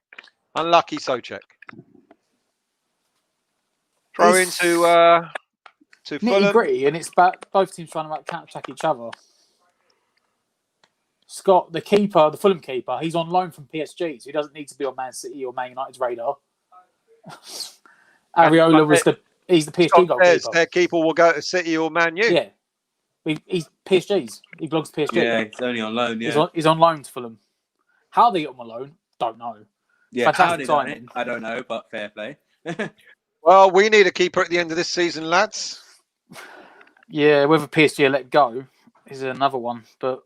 Unlucky Souček. Throw into Nitty Fulham. gritty, and it's about both teams trying to counter-attack each other. Scott, the keeper, the Fulham keeper, he's on loan from PSG, so he doesn't need to be on Man City or Man United's radar. Areola he's the PSG goalkeeper. Their keeper will go to City or Man U. Yeah, he's PSG's. He belongs to PSG. Yeah, he's only on loan. Yeah, he's on loan to Fulham. How they get him on loan, don't know. yeah. How they Fantastic done it, signing. I don't know, but fair play. Well, we need a keeper at the end of this season, lads. Yeah, whether PSG will let go is another one. But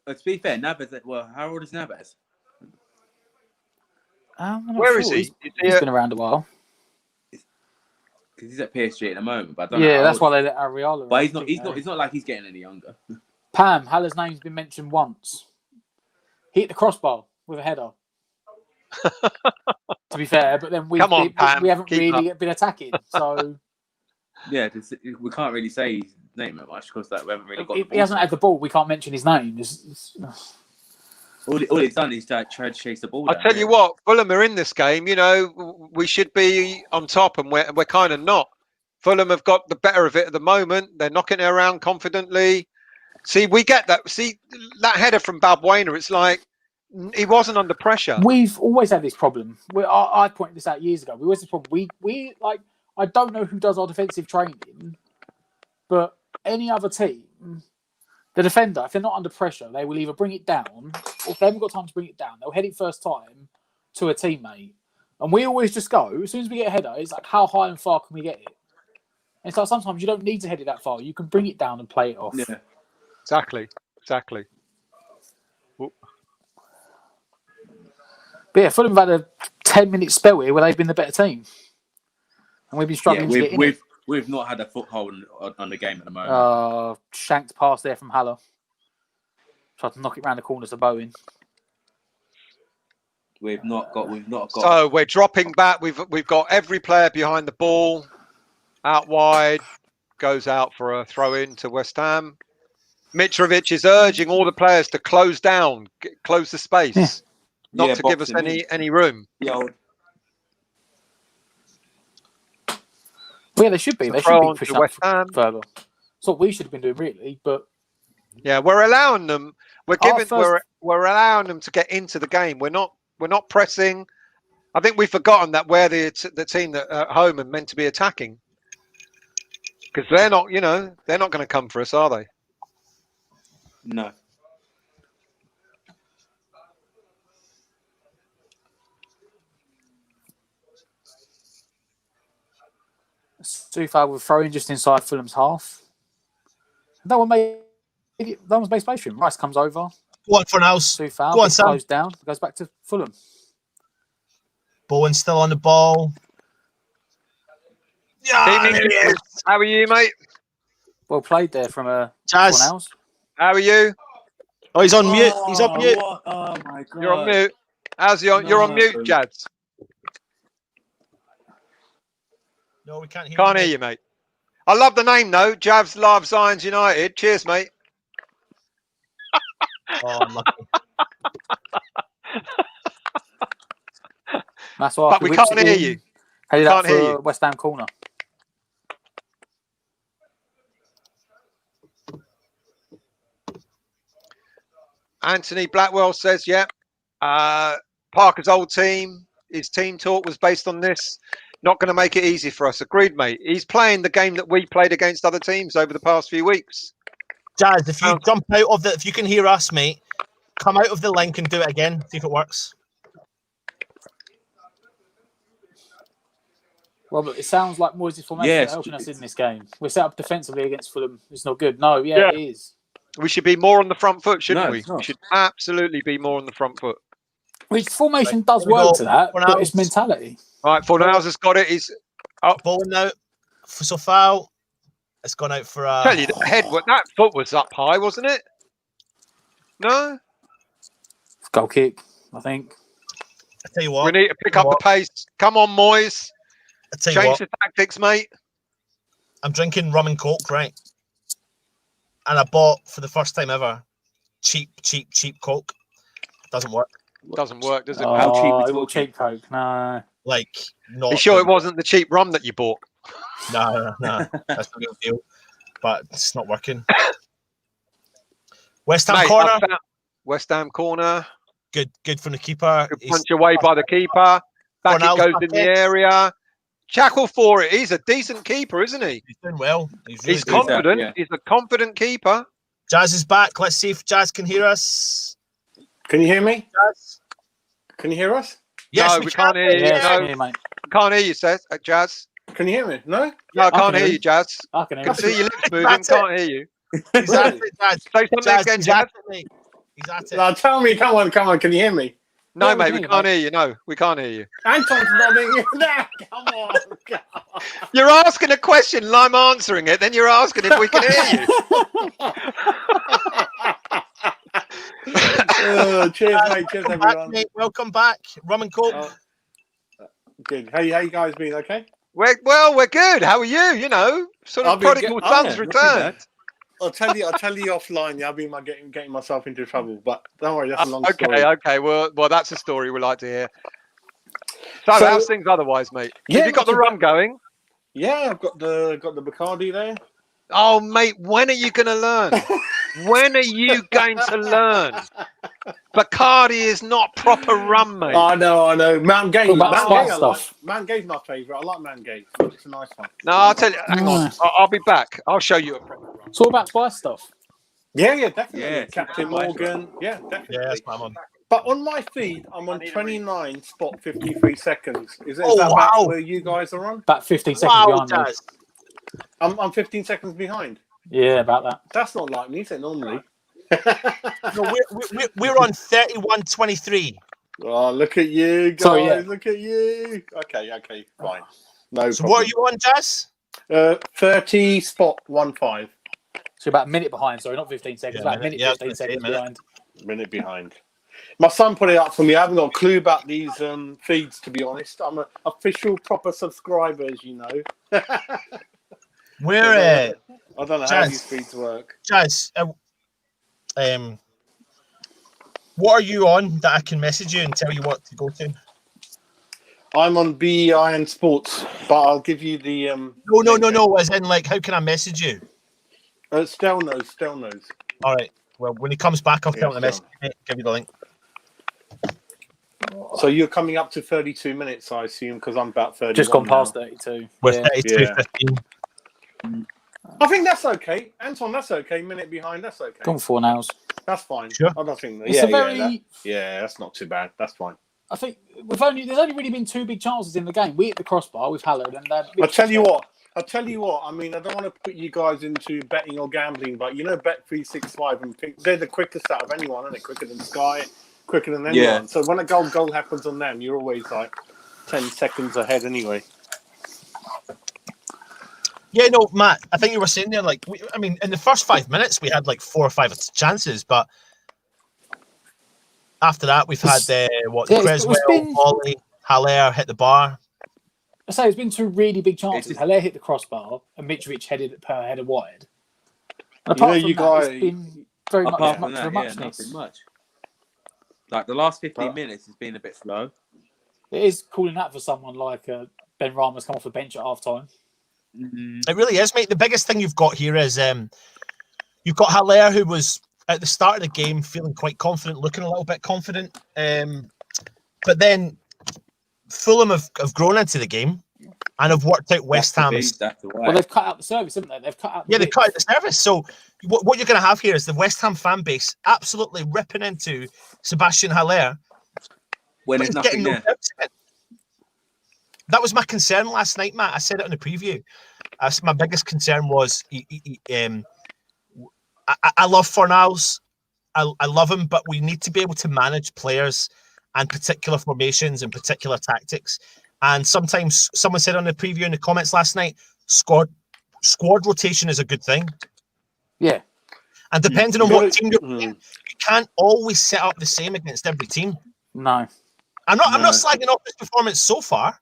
To be fair, Navas. Well, how old is Navas? I'm not Where sure. is he? He's been around a while. Because he's at PSG at the moment, but I don't know. Yeah, that's why they let Areola. But he's not. It's not like he's getting any younger. Pam, Haller's name's been mentioned once. He hit the crossbar with a header. To be fair, but then we haven't really been attacking. So yeah, we can't really say his name that much because we haven't really got. He hasn't had the ball. We can't mention his name. All he's done is try to chase the ball. I tell you what, Fulham are in this game. You know, we should be on top, and we're kind of not. Fulham have got the better of it at the moment. They're knocking it around confidently. See, we get that. See, that header from Balbuena, it's like he wasn't under pressure. We've always had this problem. I pointed this out years ago. We always had this problem. We like, I don't know who does our defensive training, but any other team, the defender, if they're not under pressure, they will either bring it down, or if they haven't got time to bring it down, they'll head it first time to a teammate. And we always just go, as soon as we get a header, it's like, how high and far can we get it? And so sometimes you don't need to head it that far. You can bring it down and play it off. Yeah. Exactly. But yeah, Fulham have had a 10-minute spell here where they've been the better team. And we've been struggling to get in it. We've not had a foothold on the game at the moment. Shanked pass there from Haller. Tried to knock it round the corners to Bowen. We've not got. So we're dropping back. We've got every player behind the ball, out wide, goes out for a throw in to West Ham. Mitrovic is urging all the players to close down, close the space, not to give us any room. Yeah. Well, yeah, they should be. So they should be pushing West up Ham. further. That's what we should have been doing, really. But yeah, we're allowing them. We're allowing them to get into the game. We're not pressing. I think we've forgotten that we're the team that at home are meant to be attacking, because they're not. You know, they're not going to come for us, are they? No. Soufal with throwing just inside Fulham's half. That one was base space for him. Rice comes over. One for now. Soufal Go on, Sam. goes down. Goes back to Fulham. Bowen still on the ball. Yeah, there he is. How are you, mate? Well played there from Jazz. Cornels. How are you? Oh, he's on mute. He's on mute. What? Oh my god! You're on mute. How's you on? You're on mute, Jazz. No, we can't hear. Can't hear you, mate. I love the name though. Javs Live Zions United. Cheers, mate. Oh, I'm lucky. That's why. But we can't hear you. Headed Can't up hear for you. West Ham corner. Anthony Blackwell says, yeah. Parker's old team, his team talk was based on this. Not going to make it easy for us. Agreed, mate. He's playing the game that we played against other teams over the past few weeks. Jazz, if you jump out of if you can hear us, mate, come out of the link and do it again. See if it works. Robert, it sounds like Moyes' formation is helping us in this game. We're set up defensively against Fulham. It's not good. No, it is. We should be more on the front foot, shouldn't No, we? it's not. We should absolutely be more on the front foot. Which formation does Here we work go. to that, but Ronaldo. it's mentality. Right, Fornals has got it. He's Bowen now. So foul. It's gone out for Tell you, that foot was up high, wasn't it? No? Goal kick, I think. I tell you what. We need to pick up the pace. Come on, Moyes. I tell you Change what. the tactics, mate. I'm drinking rum and coke, right? And I bought for the first time ever cheap coke. Doesn't work. Doesn't work, does it? Oh, How cheap we it will talking? cheap coke. No. Like, not. You sure it wasn't the cheap rum that you bought? No. That's the real deal. But it's not working. West Ham Mate, corner. West Ham corner. Good from the keeper. Good punch away by the keeper. Back Fornals it goes back in the in. area. Jackal for it. He's a decent keeper, isn't he? He's doing well. He's really He's doing well. confident. yeah. He's a confident keeper. Jazz is back. Let's see if Jazz can hear us. Can you hear me? Jazz? Can you hear us? Yes, No, we can't hear you. Yes, No, yeah, mate. can't hear you, Seth. Jazz. Can you hear me? No? No, I I can't can hear hear you, Jazz. I can hear Can it. see your lips moving. That's it. Can't hear you. He's at it, Jazz. Say something Jazz, again, he's Jazz. at it, mate. He's at it. No, tell me. Come on. Can you hear me? No, Yeah, we mate, can we hear you, can't mate. hear you. No, we can't hear you. Anton's nodding. No, come on. You're asking a question and I'm answering it. Then you're asking if we can hear you. Cheers, mate. Cheers, Welcome back, everyone. mate. Welcome back. Rum and coke. Good. How you guys been? Okay. We're good. How are you? You know, sort of I've been prodigal good. sons not too returned. bad. I'll tell you offline. Yeah, I've been getting myself into trouble, but don't worry, that's a long story. Okay. Well, that's a story we like to hear. So So- how's things otherwise, mate? Yeah, Have you got not the too rum going? Yeah, I've got the Bacardi there. Oh, mate, when are you going to learn? When are you going to learn? Bacardi is not proper rum, mate. I know. Mount Gay. Talk about Mount spice Gay. stuff. Mount Gay's my favourite. I like Mount Gay. It's a nice one. No, I'll tell you. Hang on. I'll be back. I'll show you a proper rum. It's all about spice stuff. Yeah, definitely. Yeah, Captain it's a nice Morgan. Yeah, definitely. Yeah, that's my one. But on my feed, I'm on 29 spot 53 seconds. Is that Oh, about wow. where you guys are on? About 15 seconds Wow, behind me. Jazz. I'm 15 seconds behind. Yeah, about that. That's not like me, is it normally? No, we're on 31-23. Oh, look at you guys. Sorry, yeah. Look at you. Okay, fine. No So problem. what are you on, Jazz? 30 spot 15. So about a minute behind. Sorry, not 15 seconds. Yeah, About a minute, yeah, I was 15 gonna say a seconds minute. behind. Minute behind. My son put it up for me. I haven't got a clue about these feeds, to be honest. I'm an official, proper subscriber, as you know. We're I don't know how Jazz. these feeds work. Jazz. What are you on that I can message you and tell you what to go to? I'm on BEIN Sports, but I'll give you the... No. As in, like, how can I message you? Stell knows. All right. Well, when he comes back, I'll tell him to Yeah, message you, give you the link. So you're coming up to 32 minutes, I assume, because I'm about 31 Just gone now. past 32. We're Yeah. 32-15. I think that's okay. Anton, that's okay. Minute behind, that's okay. Gone 4 nows. That's fine. Sure. I don't think... It's a very... that's not too bad. That's fine. I think there's only really been 2 big chances in the game. We hit the crossbar with Hallard and I'll tell you what. I mean, I don't want to put you guys into betting or gambling, but you know, Bet365 and Pink, they're the quickest out of anyone, aren't they? Quicker than Sky, quicker than anyone. Yeah. So when a goal happens on them, you're always like 10 seconds ahead anyway. Yeah, no, Matt, I think you were saying there, like, in the first 5 minutes, we had like 4 or 5 chances, but after that, we've had, Creswell, Ollie, Haller hit the bar. I say it's been 2 really big chances. Haller hit the crossbar and Mitrovic headed wide. And apart from that, it's been very much Apart from that, for muchness. nothing much. Like the last 15 minutes has been a bit slow. It is calling that for someone like Ben Rama's come off the bench at half time. It really is, mate. The biggest thing you've got here is you've got Haller, who was at the start of the game feeling quite confident, looking a little bit confident. But then Fulham have grown into the game and have worked out West Ham's. Well, they've cut out the service, haven't they? They've cut out. They've cut out the service. So what you're going to have here is the West Ham fan base absolutely ripping into Sebastian Haller when there's nothing there. That was my concern last night, Matt. I said it in the preview. My biggest concern was I love Fornals. I love him, but we need to be able to manage players and particular formations and particular tactics. And sometimes someone said on the preview in the comments last night, squad squad rotation is a good thing. Yeah. And depending on You what gotta- team you're playing, you can't always set up the same against every team. No. I'm not No. slagging off his performance so far.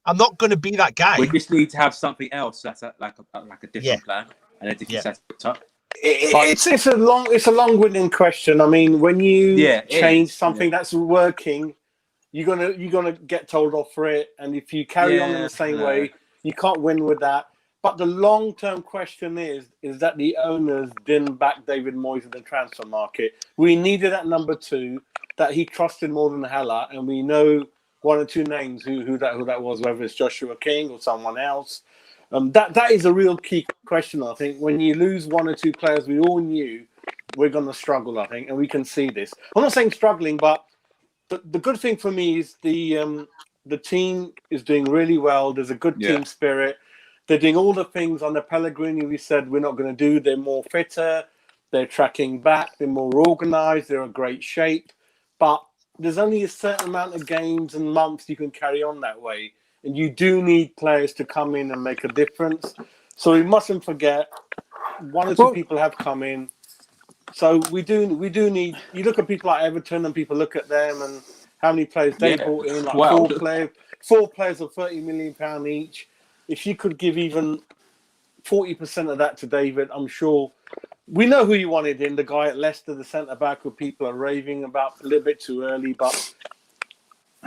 I'm not going to be that guy. We just need to have something else that's like a different plan, and a different setup. It's a long-winded question. I mean, when you change something that's working, you're gonna get told off for it, and if you carry on in the same way, you can't win with that. But the long-term question is that the owners didn't back David Moyes in the transfer market. We needed that number 2 that he trusted more than Hela, and we know one or two names who that was, whether it's Joshua King or someone else. That is a real key question, I think. When you lose one or two players we all knew, we're going to struggle, I think, and we can see this. I'm not saying struggling, but the good thing for me is the team is doing really well. There's a good team spirit. They're doing all the things under Pellegrini we said we're not going to do. They're more fitter. They're tracking back. They're more organised. They're in great shape. But there's only a certain amount of games and months you can carry on that way. And you do need players to come in and make a difference. So we mustn't forget, one or two people have come in. So we do need. You look at people like Everton, and people look at them and how many players they brought in, like four players of £30 million each. If you could give even 40% of that to David, I'm sure. We know who you wanted in, the guy at Leicester, the centre back, who people are raving about a little bit too early. But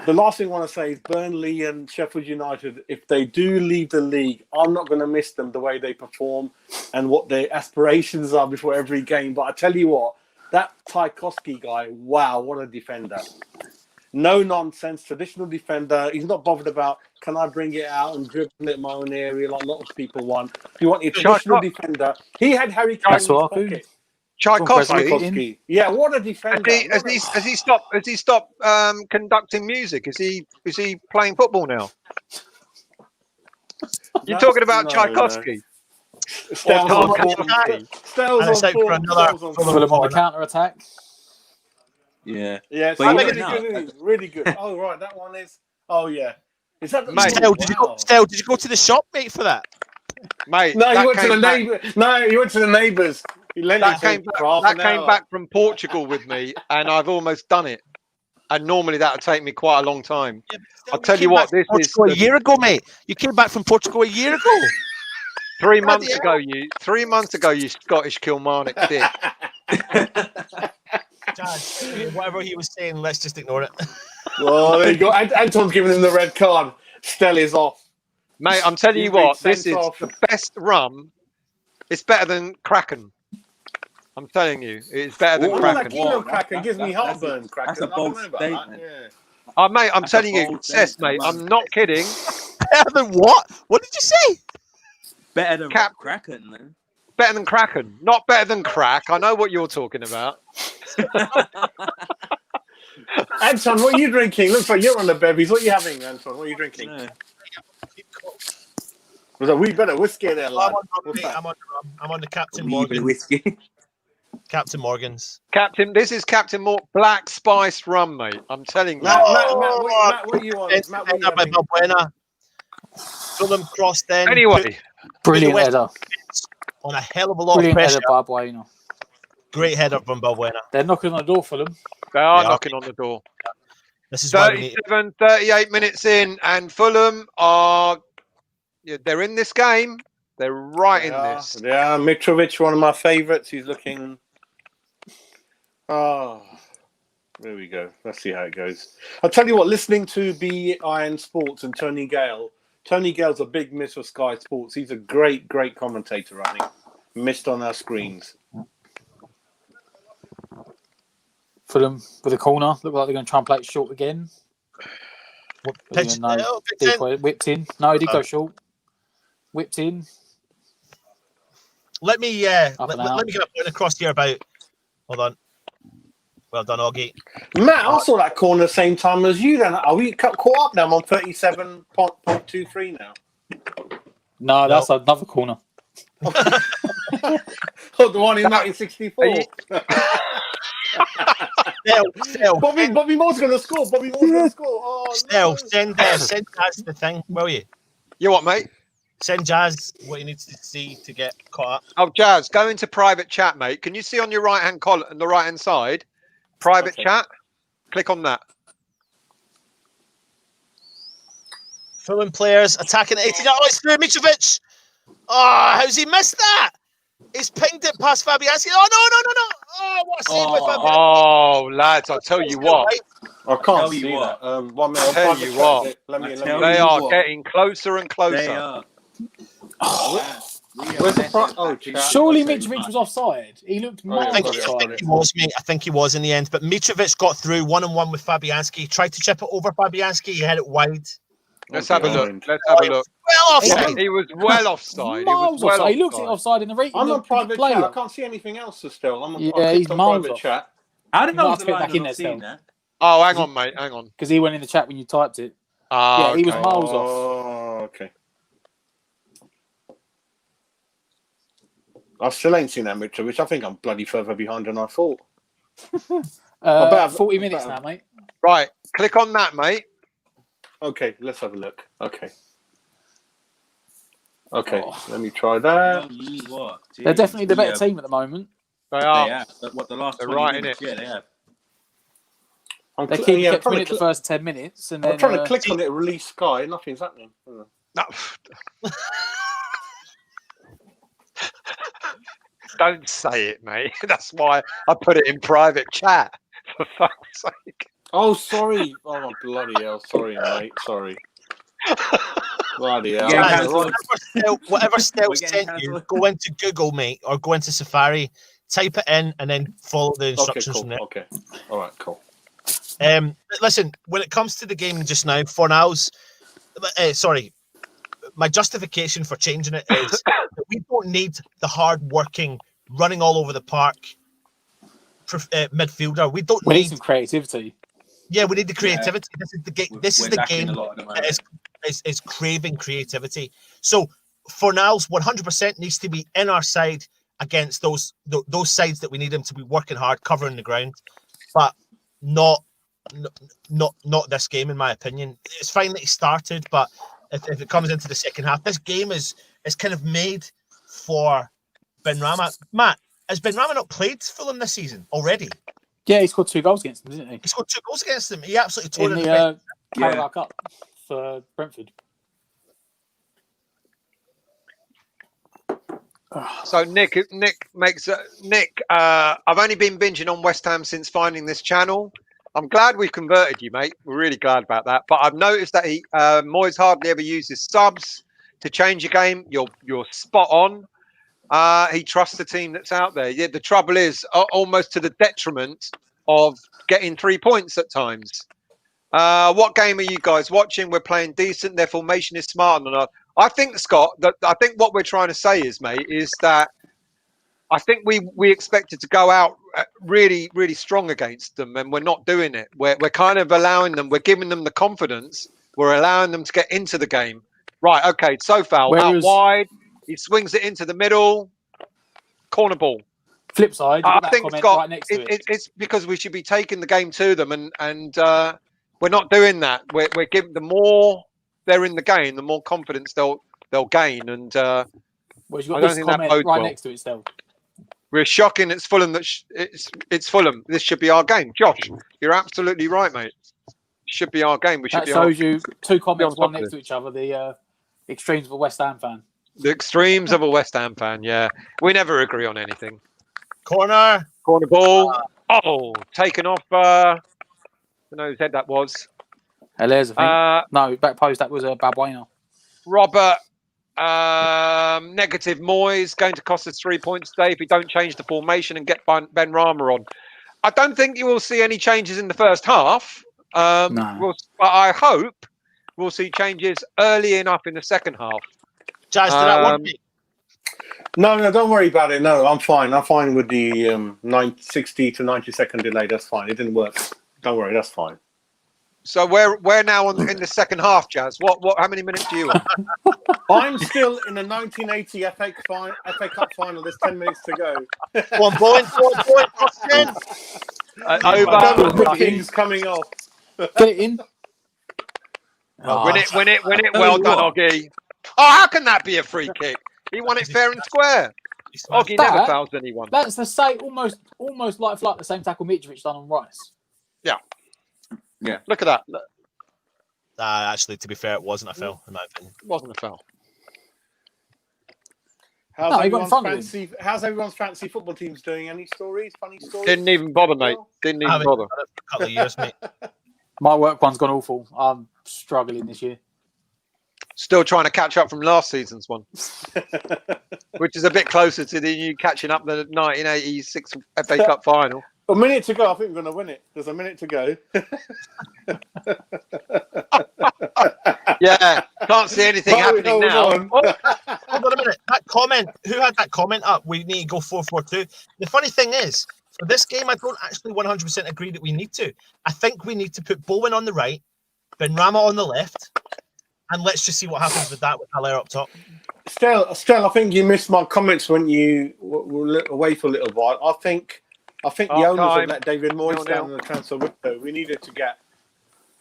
the last thing I want to say is Burnley and Sheffield United, if they do leave the league, I'm not going to miss them the way they perform and what their aspirations are before every game. But I tell you what, that Tchaikovsky guy, wow, what a defender. No nonsense, traditional defender. He's not bothered about, can I bring it out and dribble it in my own area like a lot of people want. If you want a traditional defender, he had Harry Kane in his pocket. Tchaikovsky. Yeah, what a defender. Has he stopped conducting music? Is he playing football now? You're talking about Tchaikovsky. Stell's on the counter attack. Yeah. Yeah, but really good. Oh, right, that one is. Oh, yeah. Is that Stel, did you go to the shop, mate, for that? Mate, no, he went to the neighbour. No, he went to the neighbours. That came back from Portugal with me, and I've almost done it. And normally that would take me quite a long time. Yeah, I'll tell you what, this is a year ago, mate. You came back from Portugal a year ago. 3 months ago, you Scottish Kilmarnock dick. Jazz, whatever he was saying, let's just ignore it. Well, there you go. Anton's giving him the red card. Stell is off. Mate, I'm telling you what, this is the best rum. It's better than Kraken. I'm telling you, it's better than Kraken. Kraken gives me heartburn. That's a bold statement. Mate, I'm telling you, Cess, mate, I'm not kidding. Better than what? What did you say? Better than Kraken, man. Better than Kraken, not better than crack. I know what you're talking about. Anton, what are you drinking? Looks like you're on the bevies. What are you having, Anton? What are you drinking? Was a wee bit of whiskey there, lad. I'm on the Captain Morgan whiskey. Captain Morgan's. This is Captain Morgan Black Spice rum, mate. I'm telling you. Matt, what are you on? Matt, what are you Balbuena. Fulham crossed then. Anyway, brilliant header. On a hell of a lot of pressure. Balbuena. Great header from Balbuena. They're knocking on the door for them. They are knocking on the door. This is 37, 38 minutes in, and Fulham are. They're in this game. They're right in this. Yeah, Mitrovic, one of my favourites. He's looking. Oh, there we go. Let's see how it goes. I'll tell you what. Listening to Iron Sports and Tony Gale. Tony Gale's a big miss for Sky Sports. He's a great commentator, I think. Missed on our screens. Fulham with a corner. Look like they're going to try and play it short again. Whipped in. No, he did go short. Whipped in. Let me get a point across here about. Hold on. Well done, Augie. Matt, I saw that corner the same time as you. Then are we caught up now? I'm on 37.23 now. No, that's another corner. Oh, the one in 1964. Bobby Moore's going to score. Oh, Still, send that's the thing, will you? You what, mate? Send Jazz what he needs to see to get caught up. Oh, Jazz, go into private chat, mate. Can you see on your right-hand column, on the right-hand side, private chat? Click on that. Fulham players attacking at 89. Oh, it's through Mitrovic. Oh, how's he missed that? He's pinged it past Fabianski. Oh, no. Oh, what a save by Fabianski. Oh, lads, I'll tell you what. I can't see that. 1 minute. I'll tell you what. They are getting closer and closer. They are. Where's the Surely Mitrovic was offside. He looked miles I offside. think he was, mate. I think he was in the end. But Mitrovic got through 1-on-1 with Fabianski. Tried to chip it over Fabianski. He had it wide. Let's have a look. Well offside. He was well offside. Miles offside. He looks offside in the reach. I'm on private chat. I can't see anything else still. I'm on he's miles private off. chat. How did I I fit back in there still? Oh, hang on, mate. Hang on. Because he went in the chat when you typed it. Oh, yeah, he was okay. miles off. Oh, okay. I still ain't seen that Mitrovic. I think I'm bloody further behind than I thought. About 40 minutes now, mate. Right. Click on that, mate. Okay, let's have a look. Okay, let me try that. They're definitely the better team at the moment. They are. They have. What the last? They're 20 right in minutes, it. Yeah, they have. They keep winning the first 10 minutes, and then I'm trying to click on it, release Sky, nothing's happening. No. Don't say it, mate. That's why I put it in private chat. For fuck's sake. Oh, sorry. Oh, my bloody hell. Sorry, mate. Sorry. Bloody hell. Yeah, whatever Stel We're getting sent you, cancelled. go into Google, mate, or go into Safari, type it in, and then follow the instructions cool. from there. Okay. All right, cool. Listen, when it comes to the game just now, Fornals, my justification for changing it is that we don't need the hard-working, running all over the park midfielder. We don't we need need some creativity. Yeah, we need the creativity. This is the game. This is We're the lacking game a lot at the moment. that is craving creativity. So Fornals 100% needs to be in our side against those sides that we need him to be working hard, covering the ground, but not this game, in my opinion. It's fine that he started, but if it comes into the second half, this game is kind of made for Benrahma. Matt, has Benrahma not played Fulham this season already? Yeah, he scored 2 goals against them, didn't he? He scored 2 goals against them. He absolutely tore in it the Carabao Cup for Brentford. So Nick makes Nick. I've only been binging on West Ham since finding this channel. I'm glad we converted you, mate. We're really glad about that. But I've noticed that Moyes hardly ever uses subs to change a game. You're spot on. He trusts the team that's out there. Yeah, the trouble is almost to the detriment of getting 3 points at times. What game are you guys watching? We're playing decent. Their formation is smart or not. I think, Scott, I think what we're trying to say is, mate, is that I think we expected to go out really, really strong against them, and we're not doing it. We're kind of allowing them. We're giving them the confidence. We're allowing them to get into the game. Right, okay, Sofal out wide. He swings it into the middle. Corner ball. Flip side. I think, Scott, right next to it. it's because we should be taking the game to them, and we're not doing that. We're giving the more they're in the game, the more confidence they'll gain. And well, you've got I don't this think that comment bodes right well. next to it still. We're shocking. It's Fulham. It's Fulham. This should be our game. Josh, you're absolutely right, mate. It should be our game. We should That be. shows you 2 comments, on one top of next to each other. The extremes of a West Ham fan. The extremes of a West Ham fan. Yeah, we never agree on anything. Corner ball. Oh, taken off. I don't know whose head that was. Heller's, I think. No, back post. That was a Balbuena. Robert. Negative Moyes going to cost us 3 points today if we don't change the formation and get Benrahma on. I don't think you will see any changes in the first half. No. But I hope we'll see changes early enough in the second half. Jazz, did that work? No, don't worry about it. No, I'm fine. I'm fine with the 60 to 90 second delay. That's fine. It didn't work. Don't worry, that's fine. So we're now in the second half, Jazz. What? How many minutes do you on? I'm still in the 1980 FA Cup final. There's 10 minutes to go. 1 point, 4 point, Over. The King's coming off. Get it in. Win it. Well done, Oggy. Oh, how can that be a free kick? He won it fair and square. Oggy never fouls anyone. That's the same, almost like the same tackle Mitrovic done on Rice. Yeah. Yeah. Look at that. Actually, to be fair, it wasn't a foul, in my opinion. It wasn't a foul. How's everyone's fantasy football teams doing? Any stories? Funny stories? Didn't even bother, mate. Didn't even bother. A couple of years, mate. My work one's gone awful. I'm struggling this year. Still trying to catch up from last season's one, which is a bit closer to you catching up the 1986 FA Cup final. A minute to go. I think we're going to win it. There's a minute to go. Yeah, can't see anything happening now. Hold on a minute. That comment. Who had that comment up? We need to go 4-4-2. The funny thing is, for this game, I don't actually 100% agree that we need to. I think we need to put Bowen on the right, Benrahma on the left, and let's just see what happens with that with Haller up top. Still, I think you missed my comments when you were away for a little while. I think the owners have let David Moyes down in the transfer window. We needed to get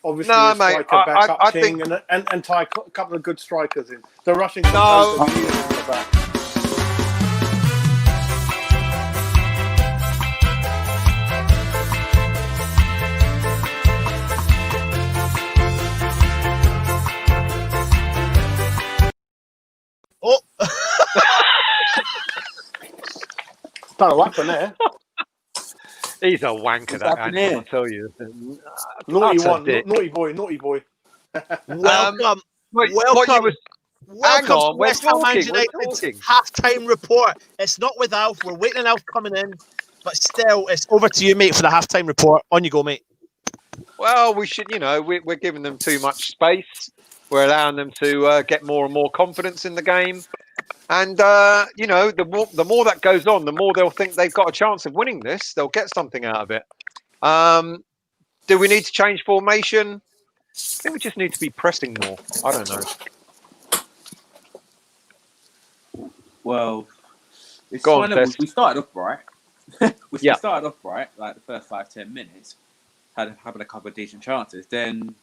obviously a striker back up King and tie a couple of good strikers in. The Russian Oh, don't know what happened there. He's a wanker, that Andy, I'll tell you. Naughty boy. welcome. Welcome to West Ham United's half-time report. It's not with Alf. We're waiting on Alf coming in, but still, it's over to you, mate, for the half-time report. On you go, mate. Well, we should, we're giving them too much space. We're allowing them to get more and more confidence in the game. And, the more that goes on, the more they'll think they've got a chance of winning this. They'll get something out of it. Do we need to change formation? I think we just need to be pressing more. I don't know. Well, we started off right. We started off right, like the first 5-10 minutes, having a couple of decent chances. Then,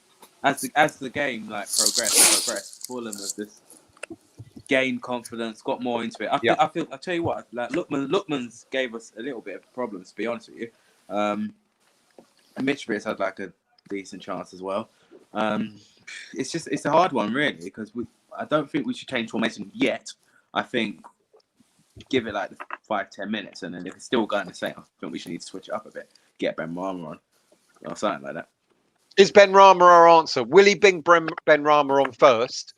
as the game progressed, Fulham have just gained confidence, got more into it. I tell you what, like Lookman's gave us a little bit of problems, to be honest with you. Mitrovic had like a decent chance as well. It's a hard one really, because I don't think we should change formation yet. I think give it like 5-10 minutes, and then if it's still going the same, I think we should need to switch it up a bit, get Benrahma on or something like that. Is Benrahma our answer? Will he bring Benrahma on first,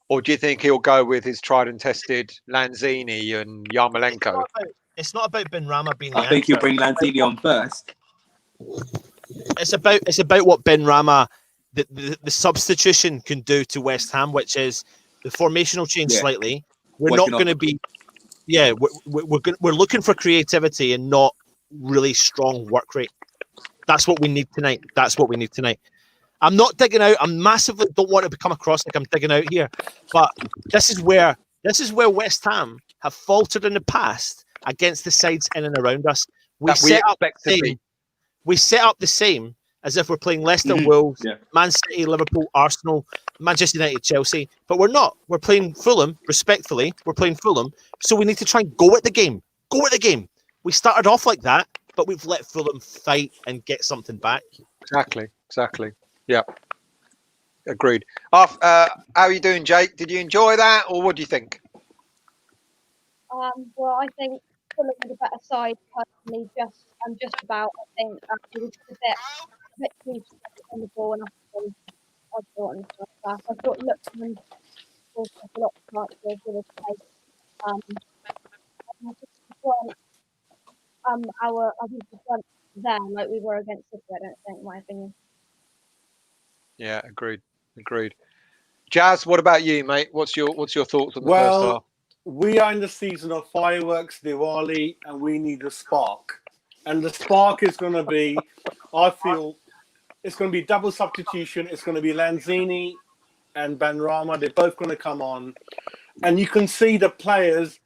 or do you think he'll go with his tried and tested Lanzini and Yarmolenko? It's not about Benrahma being. I think he'll bring Lanzini on first. It's about what Benrahma, the substitution can do to West Ham, which is the formation will change slightly. We're not going to be. Yeah, we're looking for creativity and not really strong work rate. That's what we need tonight. I'm not digging out. I massively don't want to come across like I'm digging out here, but this is where West Ham have faltered in the past against the sides in and around us. We set up the same as if we're playing Leicester, Wolves, Man City, Liverpool, Arsenal, Manchester United, Chelsea, but we're not. We're playing Fulham. Respectfully, we're playing Fulham, so we need to try and go at the game. We started off like that, but we've let Fulham fight and get something back. Exactly. Yeah, agreed. How are you doing, Jake? Did you enjoy that, or what do you think? Well, I think Fulham was a better side personally. Just about. I think it was a bit too on the ball, and I thought Lookman was a lot of with his pace. I think we weren't there like we were against City. I don't think, in my opinion. Yeah, agreed. Jazz, what about you, mate? What's your thoughts on the first half? We are in the season of fireworks, Diwali, and we need a spark. And the spark is going to be, I feel, it's going to be double substitution. It's going to be Lanzini and Benrahma. They're both going to come on. And you can see the players,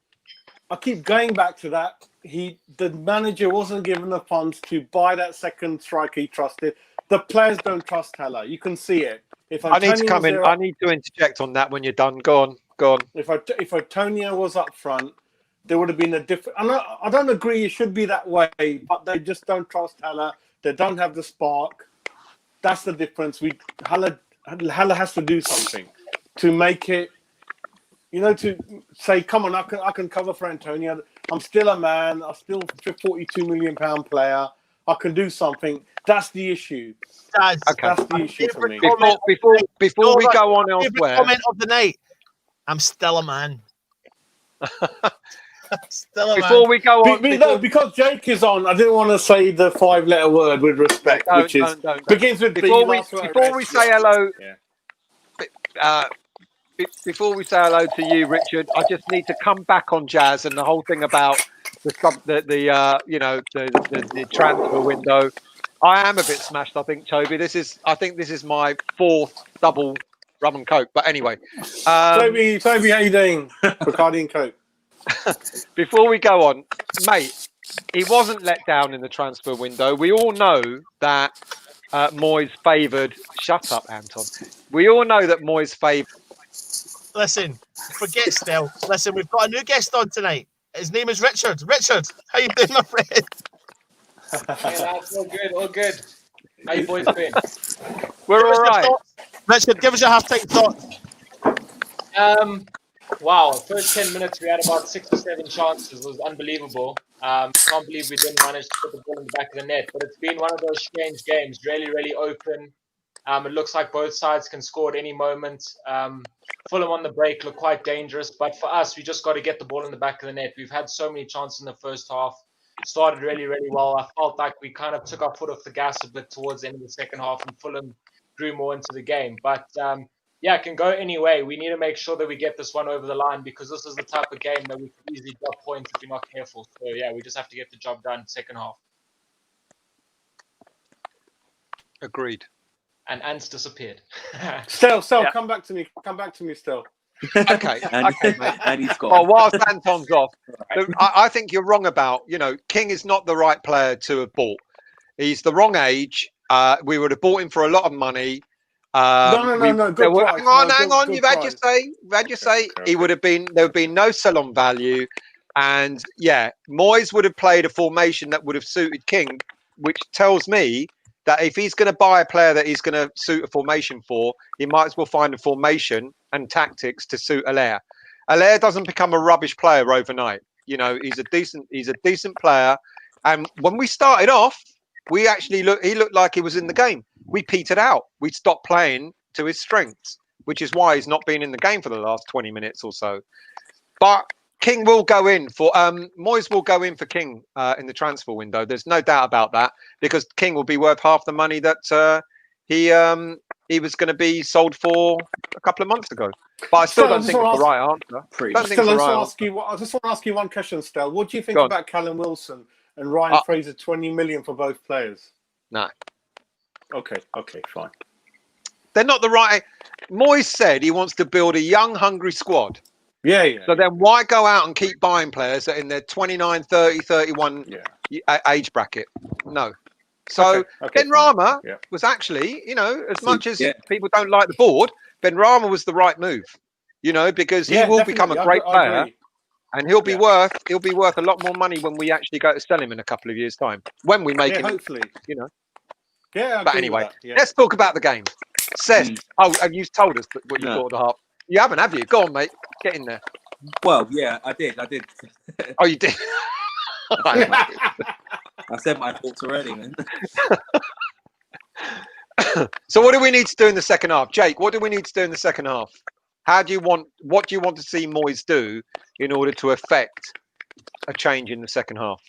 I keep going back to that. The manager wasn't given the funds to buy that second striker he trusted. The players don't trust Haller. You can see it. If I need to Antonio come was in. there, I need to interject on that when you're done. Go on. Go on. if Antonio was up front, there would have been a different. I don't agree it should be that way, but they just don't trust Haller. They don't have the spark. That's the difference. Haller has to do something to make it. You know, to say, come on, I can cover for Antonio. I'm still a man. I'm still a £42 million player. I can do something. That's the issue. That's the issue for me. Before we go on Favorite elsewhere, comment of the night. I'm still a man. Still a before man. we go on, No, because Jake is on, I didn't want to say the 5-letter word with respect, which is begins with before B. we say hello. Before we say hello to you, Richard, I just need to come back on Jazz and the whole thing about the transfer window. I am a bit smashed, I think, Toby. I think this is my 4th double rum and coke. But anyway, Toby, how you doing? Bacardi and Coke. Before we go on, mate, he wasn't let down in the transfer window. We all know that Moyes favoured. Shut up, Anton. We all know that Moyes favoured. Listen, forget Stell. Listen, we've got a new guest on tonight. His name is Richard. Richard, how you doing, my friend? Hey, lads, all good, all good. How you boys been? We're all right. Richard, give us your half-time thoughts. Wow, first 10 minutes we had about 6 or 7 chances. It was unbelievable. Can't believe we didn't manage to put the ball in the back of the net. But it's been one of those strange games, really, really open. It looks like both sides can score at any moment. Fulham on the break look quite dangerous. But for us, we just got to get the ball in the back of the net. We've had so many chances in the first half. Started really, really well. I felt like we kind of took our foot off the gas a bit towards the end of the second half and Fulham grew more into the game. But yeah, it can go any way. We need to make sure that we get this one over the line because this is the type of game that we can easily drop points if you're not careful. So yeah, we just have to get the job done second half. Agreed. And Ant's disappeared. Still, come back to me. Come back to me, still. Okay, mate. And he's got. Well, whilst Anton's off, I think you're wrong about, King is not the right player to have bought. He's the wrong age. We would have bought him for a lot of money. No. Good price. Hang on. You've had your say. He would have been. There would be no sell-on value, and yeah, Moyes would have played a formation that would have suited King, which tells me that if he's going to buy a player that he's going to suit a formation for, he might as well find a formation and tactics to suit Allaire. Allaire doesn't become a rubbish player overnight. He's a decent player, and when we started off, he looked like he was in the game. We petered out. We stopped playing to his strengths, which is why he's not been in the game for the last 20 minutes or so. But King will go in for Moyes will go in for King in the transfer window. There's no doubt about that because King will be worth half the money that he was going to be sold for a couple of months ago. But I still don't think it's the right answer. I just want to ask you one question, Stel. What do you think about Callum Wilson and Ryan Fraser? 20 million for both players? No. Okay, fine. They're not the right. Moyes said he wants to build a young, hungry squad. Yeah. So then why go out and keep buying players that are in their 29, 30, 31 age bracket? No. So Ben Rama was actually, as much as people don't like the board, Ben Rama was the right move, because he will become a great player and he'll be worth a lot more money when we actually go to sell him in a couple of years' time. When we make him, hopefully. Yeah. But anyway, let's talk about the game. Seth, and you've told us what you thought of the half. You haven't, have you? Go on, mate. Get in there. Well, yeah, I did. Oh, you did? I said my thoughts already, man. So what do we need to do in the second half? Jake, what do we need to do in the second half? What do you want to see Moyes do in order to affect a change in the second half?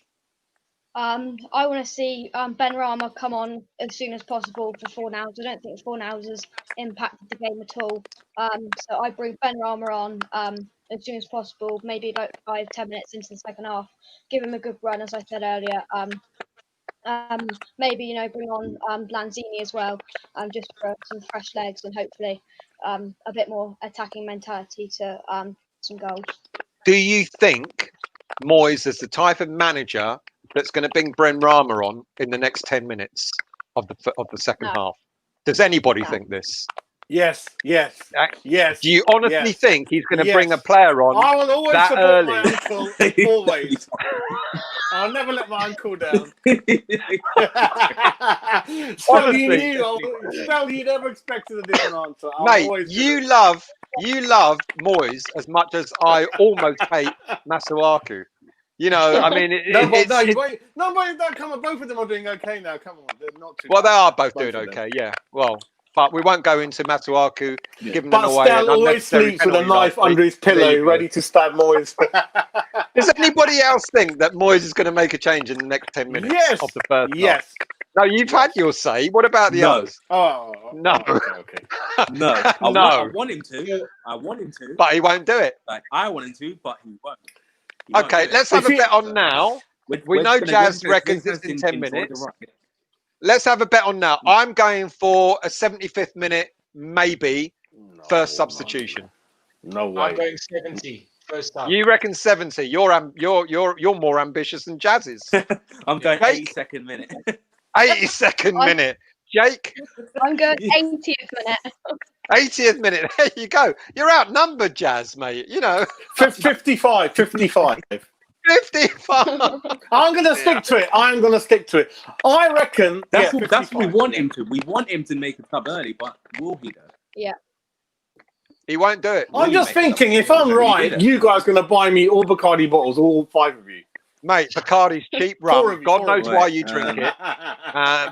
I want to see Ben Rama come on as soon as possible for Fornals. I don't think Fornals has impacted the game at all. So I bring Ben Rama on as soon as possible, maybe like 5-10 minutes into the second half. Give him a good run, as I said earlier. Maybe bring on Lanzini as well, just for some fresh legs and hopefully a bit more attacking mentality to some goals. Do you think Moyes is the type of manager that's going to bring Ben Rama on in the next 10 minutes of the second half? Does anybody think this? Yes. Do you honestly think he's going to bring a Yes. player on I will always that support early? my uncle. Always. I'll never let my uncle down. Spell, Honestly. you never expected a different answer. Mate, you love Moyes as much as I almost hate Masuaku. You know, I mean, But come on, both of them are doing okay now. Come on, they're not too. Well, they bad. are both doing okay. Yeah. Well, but we won't go into Masuaku giving them But away. Stel always sleeps with a knife under his pillow, ready to stab Moyes. Does anybody else think that Moyes is going to make a change in the next 10 minutes of the first half? No, you've had your say. What about the others? Oh, no. Okay. No. I want him to. But he won't do it. Like, I want him to, but he won't. Okay, let's have a bet on now. We know Jazz reckons it's in 10 minutes. Let's have a bet on now. I'm going for a 75th minute, maybe, first substitution. No way. I'm going 70 first time. You reckon 70? You're more ambitious than Jazz is. I'm going 82nd minute. 82nd minute. Jake? I'm going 80th minute. 80th minute. There you go. You're outnumbered, Jazz, mate. You know. 55. 55. I'm going to stick to it. I reckon. That's what we want him to. We want him to make a sub early, but will he though? Yeah. He won't do it. I'm just thinking, if I'm right, you guys are going to buy me all Bacardi bottles, all 5 of you. Mate, Bacardi's cheap rum. God knows why you drink it.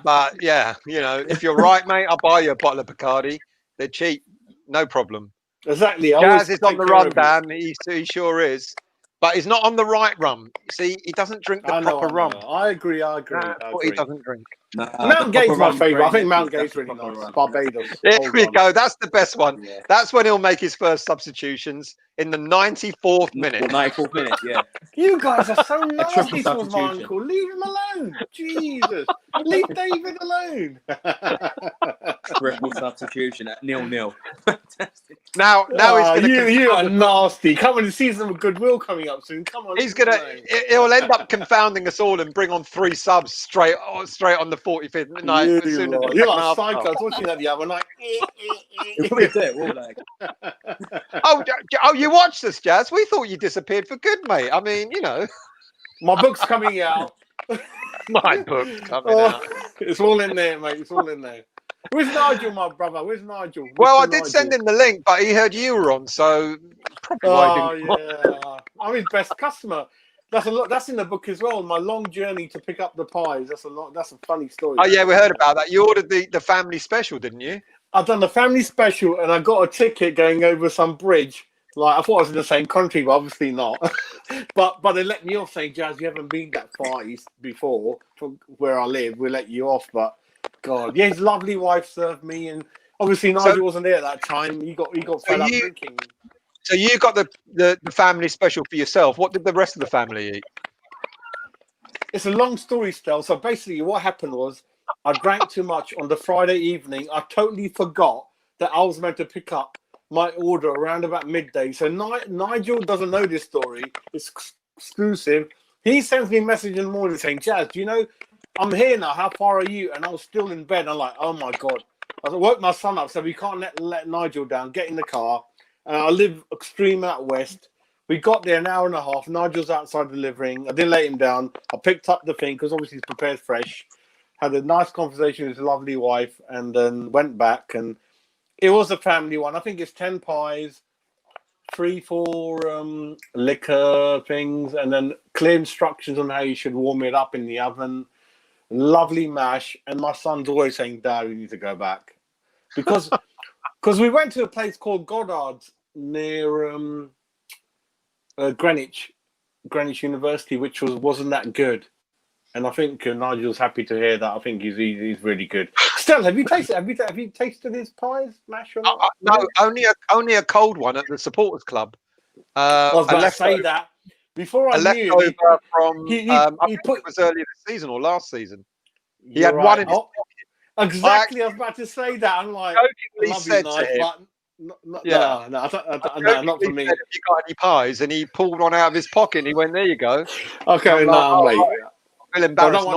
But yeah, you know, if you're right, mate, I'll buy you a bottle of Bacardi. They're cheap. No problem. Exactly. Jazz is on the run, Dan. He sure is. But he's not on the right rum. See, he doesn't drink the proper rum. I agree. He doesn't drink. Mount Gate's my favourite. I think Mount Gate's really nice. Barbados. There we go. That's the best one. Yeah. That's when he'll make his first substitutions in the 94th minute. 94th minute, yeah. You guys are so nasty towards my uncle. Leave him alone. Jesus. Leave David alone. Triple substitution at 0-0. Fantastic. Now he's gonna you are nasty. Come on, the season of goodwill coming up soon. Come on. He'll end up confounding us all and bring on 3 subs straight on the 45th night. You're like psychos watching that the other night. Oh, you watched this, Jazz? We thought you disappeared for good, mate. I mean, you know. My book's coming out. My book's coming out. It's all in there, mate. It's all in there. Where's Nigel, my brother? Where's Nigel? Well, I did send him the link, but he heard you were on, so probably yeah. I'm his best customer. That's a lot. That's in the book as well. My long journey to pick up the pies. That's a funny story. Oh yeah, we heard about that. You ordered the family special, didn't you? I've done the family special, and I got a ticket going over some bridge. Like I thought I was in the same country, but obviously not. but they let me off saying, "Jazz, you haven't been that far east before from where I live. We'll let you off." But God, yeah, his lovely wife served me, and obviously Nigel wasn't there at that time. He got fed up drinking. So you got the family special for yourself. What did the rest of the family eat? It's a long story, Stel. So basically what happened was I drank too much on the Friday evening. I totally forgot that I was meant to pick up my order around about midday. So Nigel doesn't know this story. It's exclusive. He sends me a message in the morning saying, "Jazz, do you know I'm here now? How far are you?" And I was still in bed. I'm like, oh my God. I woke my son up, so we can't let Nigel down. Get in the car. I live extreme out west. We got there an hour and a half. Nigel's outside delivering. I didn't let him down. I picked up the thing because obviously he's prepared fresh. Had a nice conversation with his lovely wife and then went back. And it was a family one. I think it's 10 pies, 3-4 liquor things, and then clear instructions on how you should warm it up in the oven. Lovely mash. And my son's always saying, "Dad, we need to go back." Because we went to a place called Goddard's near Greenwich University, which wasn't that good. And I think Nigel's happy to hear that. I think he's really good. Still, have you tasted his pies, mash or not? No, only a cold one at the supporters club. I was about to say that before I knew it from I think it was earlier this season or last season. He had one in his pocket. Exactly, I was about to say that. I'm like, jokingly said to him, no, not for me. Said, "Have you got any pies?" And he pulled one out of his pocket and he went, "There you go." Okay, I'm late. I feel embarrassed.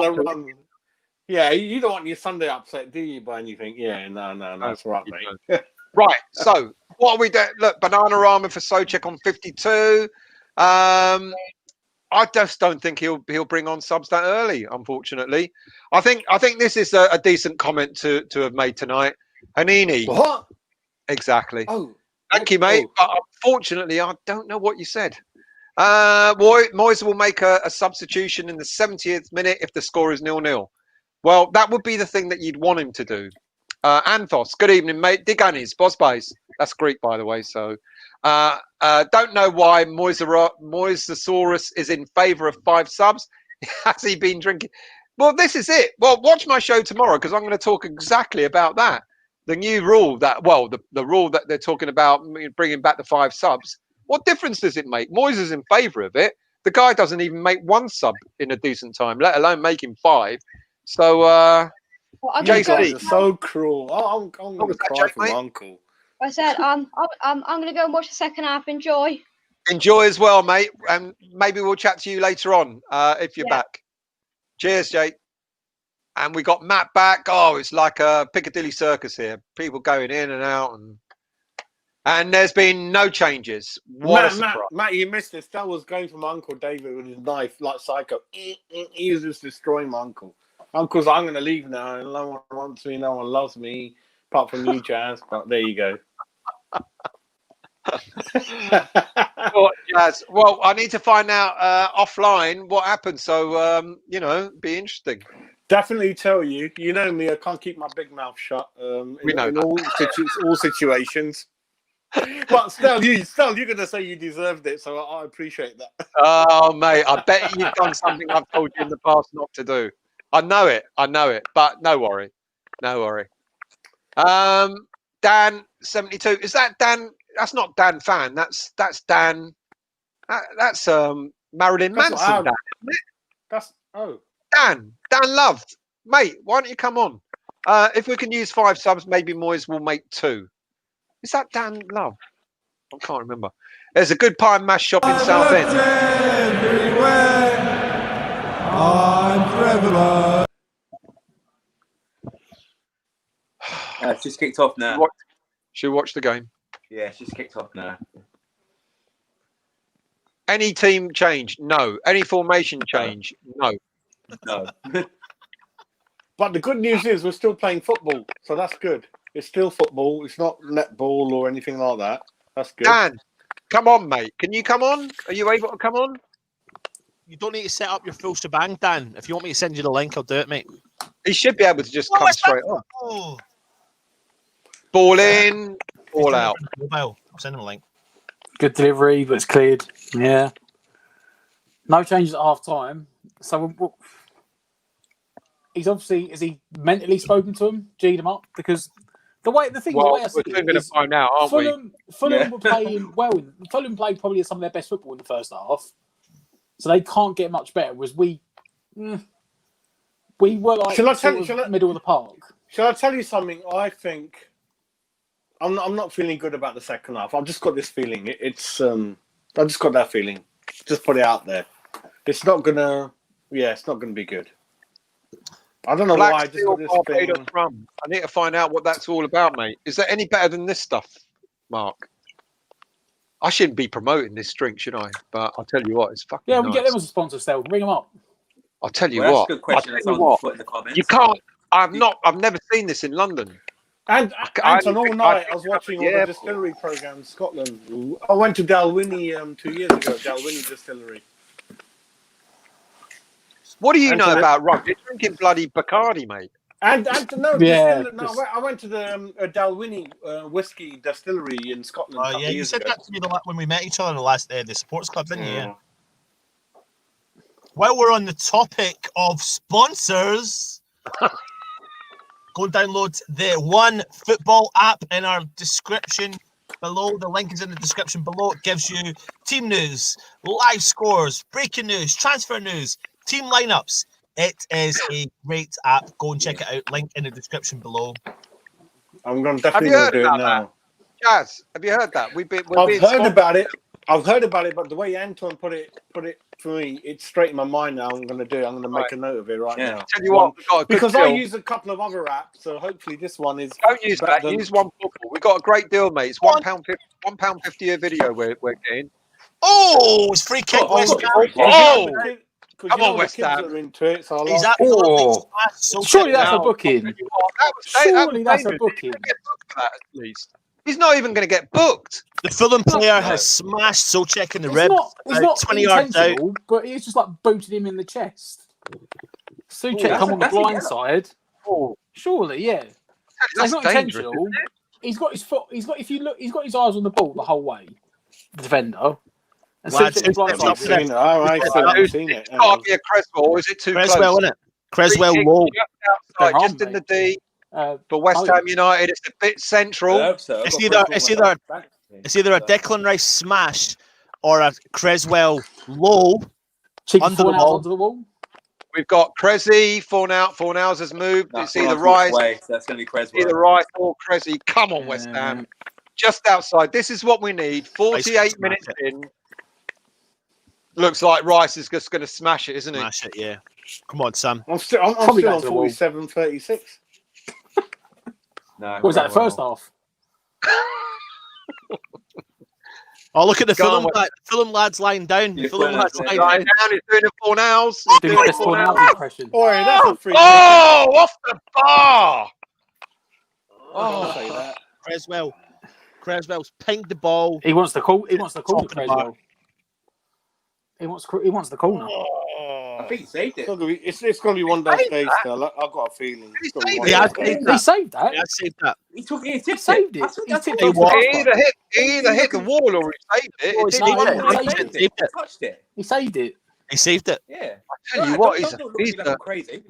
Yeah, you don't want your Sunday upset, do you, by anything? Yeah, no, that's right, mate. Right. So what are we doing? Look, Bananarama for Souček on 52. I just don't think he'll bring on subs that early. Unfortunately, I think this is a decent comment to have made tonight. Hanini. What? Exactly. Oh. Thank you, mate. But unfortunately, I don't know what you said. Moyes will make a substitution in the 70th minute if the score is 0-0. Well, that would be the thing that you'd want him to do. Anthos, good evening, mate. Diganis, Bosbais. That's Greek, by the way. So, don't know why Moisasaurus is in favour of 5 subs. Has he been drinking? Well, this is it. Well, watch my show tomorrow because I'm going to talk exactly about that. The new rule the rule that they're talking about bringing back the 5 subs. What difference does it make? Moyes is in favour of it. The guy doesn't even make 1 sub in a decent time, let alone making 5. So, JC is so cruel. I'm going to cry for my uncle. I said, I'm going to go and watch the second half. Enjoy. Enjoy as well, mate. And maybe we'll chat to you later on if you're back. Cheers, Jake. And we got Matt back. Oh, it's like a Piccadilly Circus here. People going in and out, and there's been no changes. Matt, you missed this. That was going for my Uncle David with his knife, like Psycho. He was just destroying my uncle. Uncle's, I'm going to leave now. No one wants me. No one loves me, apart from you, Jazz. But there you go. Jazz. Well, I need to find out offline what happened. So, be interesting. Definitely tell you. You know me. I can't keep my big mouth shut. In all situations. But still, you're going to say you deserved it, so I appreciate that. Oh, mate, I bet you've done something I've told you in the past not to do. I know it, but no worry. Dan 72, is that Dan? That's not Dan Fan. That's Dan. That's Marilyn Manson. Dan, isn't it? That's Dan Love, mate. Why don't you come on? If we can use 5 subs, maybe Moyes will make 2. Is that Dan Love? I can't remember. There's a good pie and mash shop in Southend. It's just kicked off now. Should we watch the game? Yeah, it's just kicked off now. Any team change? No. Any formation change? No. But the good news is we're still playing football, so that's good. It's still football. It's not netball or anything like that. That's good. Dan, come on, mate. Can you come on? Are you able to come on? You don't need to set up your full shebang, Dan. If you want me to send you the link, I'll do it, mate. He should be able to just come straight on. Oh. Ball in, ball out. I'll send him a link. Good delivery, but it's cleared. Yeah. No changes at half time. So he's obviously, is he mentally spoken to him, G'd him up? Because the way I see we're going to find out, aren't Fulham were playing well. Fulham played probably some of their best football in the first half, so they can't get much better. We were like middle of the park. Shall I tell you something? I think I'm not feeling good about the second half. I've just got this feeling. I just got that feeling. Just put it out there. It's not gonna be good. I don't know why. I just got this feeling. I need to find out what that's all about, mate. Is that any better than this stuff, Mark? I shouldn't be promoting this drink, should I? But I'll tell you what, it's fucking we nice. get them as a sponsor still. Ring them up. I'll tell you That's what. a good question. I'll tell you what. You can't. I've never seen this in London. And Anton, all night I was watching all the distillery programs in Scotland. I went to Dalwhinnie 2 years ago. Dalwhinnie Distillery. What do you know about rum? You're drinking bloody Bacardi, mate. I went to the Dalwhinnie whiskey distillery in Scotland. You said that to me when we met each other the sports club, didn't you? Yeah. While we're on the topic of sponsors, go download the One Football app in our description below. The link is in the description below. It gives you team news, live scores, breaking news, transfer news, team lineups. It is a great app. Go and check it out. Link in the description below. I'm going to definitely do it now. Jazz, have you heard that? I've heard about it. I've heard about it, but the way Anton put it for me, it's straight in my mind now. I'm going to do it. I'm going to make a note of it now. Tell you what, we've got a good because deal. I use a couple of other apps, so hopefully this one is. Don't use that. Use One Football. We've got a great deal, mate. It's £1.50 a video we're getting. Oh, it's free kick. West Ham. Come on, West Ham. Are into it, so Is that surely that's a booking. Surely that's a booking. At least he's not even going to get booked. The Fulham player has smashed Souček in the ribs. It's not 20 yards out. intentional, but it's just like booted him in the chest. Souček come on the blind side. Surely, yeah. It's not intentional. He's got his foot. He's got his eyes on the ball the whole way. The defender. And Lads, I've seen it. It can't be a Creswell, or is it too Creswell, close? isn't it? Creswell low. Just in the D. For West Ham United, it's a bit central. It's either a Declan Rice smash or a Creswell low under the ball. We've got Cressy, Fornals has moved. It's either Rice. So that's going to be Creswell. Either Rice or Cressy. Come on, West Ham. Just outside. This is what we need. 48 minutes in. Looks like Rice is just going to smash it, isn't he? Smash it, yeah. Come on, Sam. I'm still on 47-36. No, what was that, first half? Oh, look at the Fulham lads lying down. Fulham lads lying down. He's doing it for now. Doing this Fornals impression. Boy, that's a free kick. Off the bar. Say that. Creswell's pinged the ball. He wants the call. He wants the call to Creswell. He wants the corner. I think he saved it. It's going to be one day stage still. I've got a feeling. He saved that. Yeah, saved that. He saved it. He either hit the wall or he saved it. He touched it. He saved it. He saved it. Yeah. I tell you what, crazy.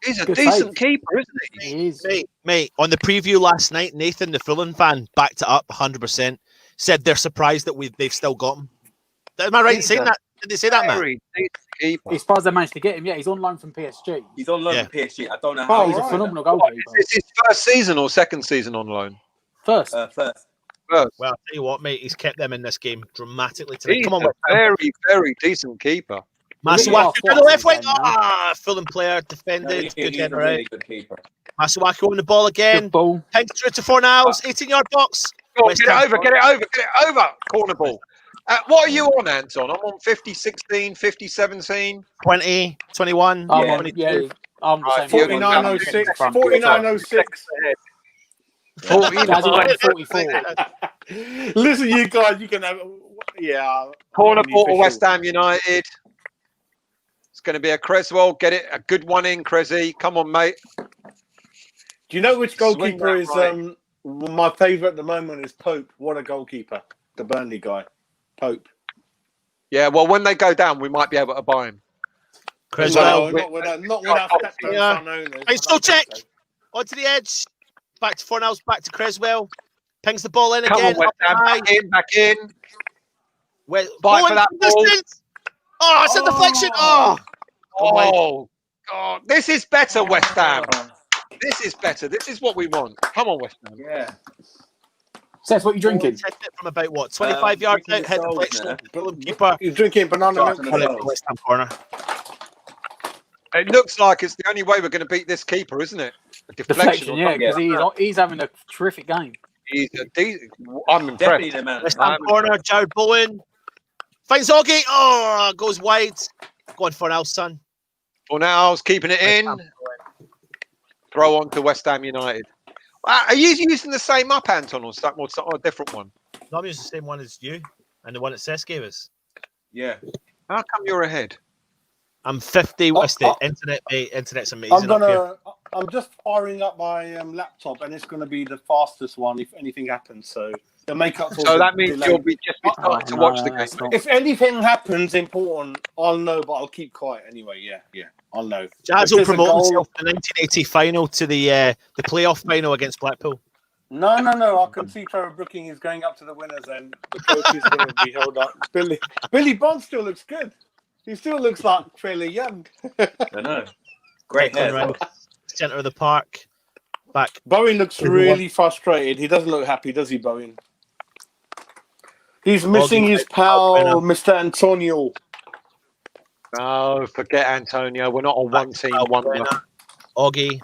He's a Good decent save. keeper, isn't he? He is. Mate, on the preview last night, Nathan, the Fulham fan, backed it up 100%. Said they're surprised that they've still got him. Am I right in saying that? Did they say that, man? He's surprised they managed to get him. Yeah, he's on loan from PSG. He's on loan from PSG. I don't know how. He's a phenomenal goalkeeper. Is this his first season or second season on loan? First. First. Well, I'll tell you what, mate, he's kept them in this game dramatically tonight. He's Come on, a very, very decent keeper. Masuaku to the left wing. Fulham player defended. He's Good header, a really right? good keeper. Masuaku on the ball again. Good ball. Pings through to Fornals. 18-yard box. Get it over. Corner ball. What are you on, Anton? I'm on 50-16, 50-17. 20, 21. I'm the same. 49-06. 49-06. 44. Listen, you guys, you can have. Yeah. Corner ball for West Ham United. It's going to be a Creswell. Get it. A good one in, Cressy. Come on, mate. Do you know which goalkeeper is my favourite at the moment is Pope? What a goalkeeper. The Burnley guy. Pope. Yeah, well, when they go down, we might be able to buy him. Creswell. Not without step owners. Hey, Souček. Onto the edge. Back to Fornals. Back to Creswell. Pings the ball in again. Come on, West Ham. Back in. Fight for that ball. Oh, it's a deflection. Oh, God. This is better, West Ham. This is better. This is what we want. Come on, West Ham. Yeah. Seth, what are you drinking? From about what? 25 yards out. Head deflection. Keeper. You're drinking banana milk. West Ham corner. It looks like it's the only way we're going to beat this keeper, isn't it? A deflection, yeah, because he's having a terrific game. I'm impressed. West Ham corner. Jared Bowen finds Oggy. Oh, goes wide. Go on, Fornals, son. Fornals keeping it in. Throw on to West Ham United. Are you using the same up, Anton, or a different one? No, I'm using the same one as you and the one that Seth gave us. Yeah. How come you're ahead? I'm 50. What's the internet? Mate, internet's amazing. I'm just firing up my laptop, and it's going to be the fastest one if anything happens. So the makeup. So that means you'll be starting to watch the game. If anything happens important, I'll know, but I'll keep quiet anyway. Yeah, I'll know. Jazz will promote himself the 1980 final to the playoff final against Blackpool. No. I can see Trevor Brooking is going up to the winners, and the coach is going to be held up. Billy Bond still looks good. He still looks like fairly young. I know. Great hair. Centre of the park. Back. Bowen looks really frustrated. He doesn't look happy, does he, Bowen? He's missing his pal, Mr. Antonio. No, forget Antonio. We're not a one-team wonder. Oggy.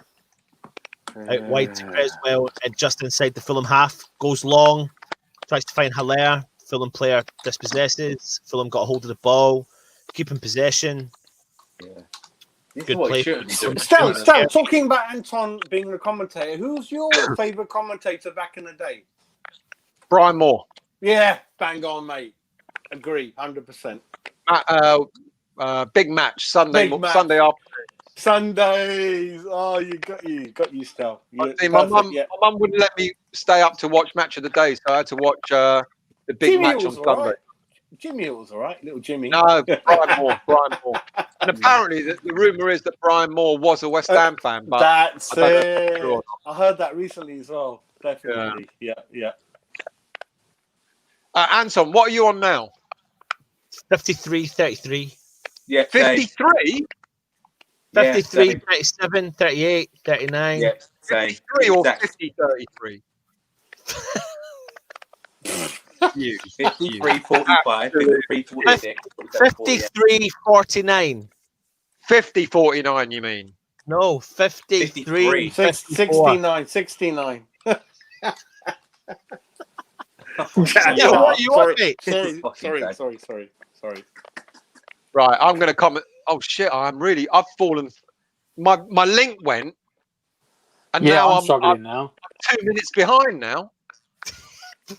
Out wide to Creswell, and just inside the Fulham half. Goes long. Tries to find Haller. Fulham player dispossesses. Fulham got a hold of the ball. Keeping possession. Yeah. Good play. Stel, talking about Anton being the commentator, who's your favourite commentator back in the day? Brian Moore. Yeah, bang on, mate. Agree, 100%. Big match Sunday afternoon. Sundays. Oh, got you, Stel. My mum wouldn't let me stay up to watch Match of the Day, so I had to watch the big Jimmy match on was Sunday. Right. Jimmy was all right, little Jimmy. No, Brian Moore. And apparently, the rumour is that Brian Moore was a West Ham fan. But That's it. I heard that recently as well. Definitely. Yeah. Anton, what are you on now? 53-33. Yeah. 53? 53, 37, 38, 39. Yeah, same. 53 or 50-33? 53, 45, 53, 46. 53, 49. 50-49, you mean? No, 53, 69. 69. What you want, mate? Sorry. Right, I'm going to comment. Oh shit! I've fallen. My link went, and now I'm struggling now. 2 minutes behind now.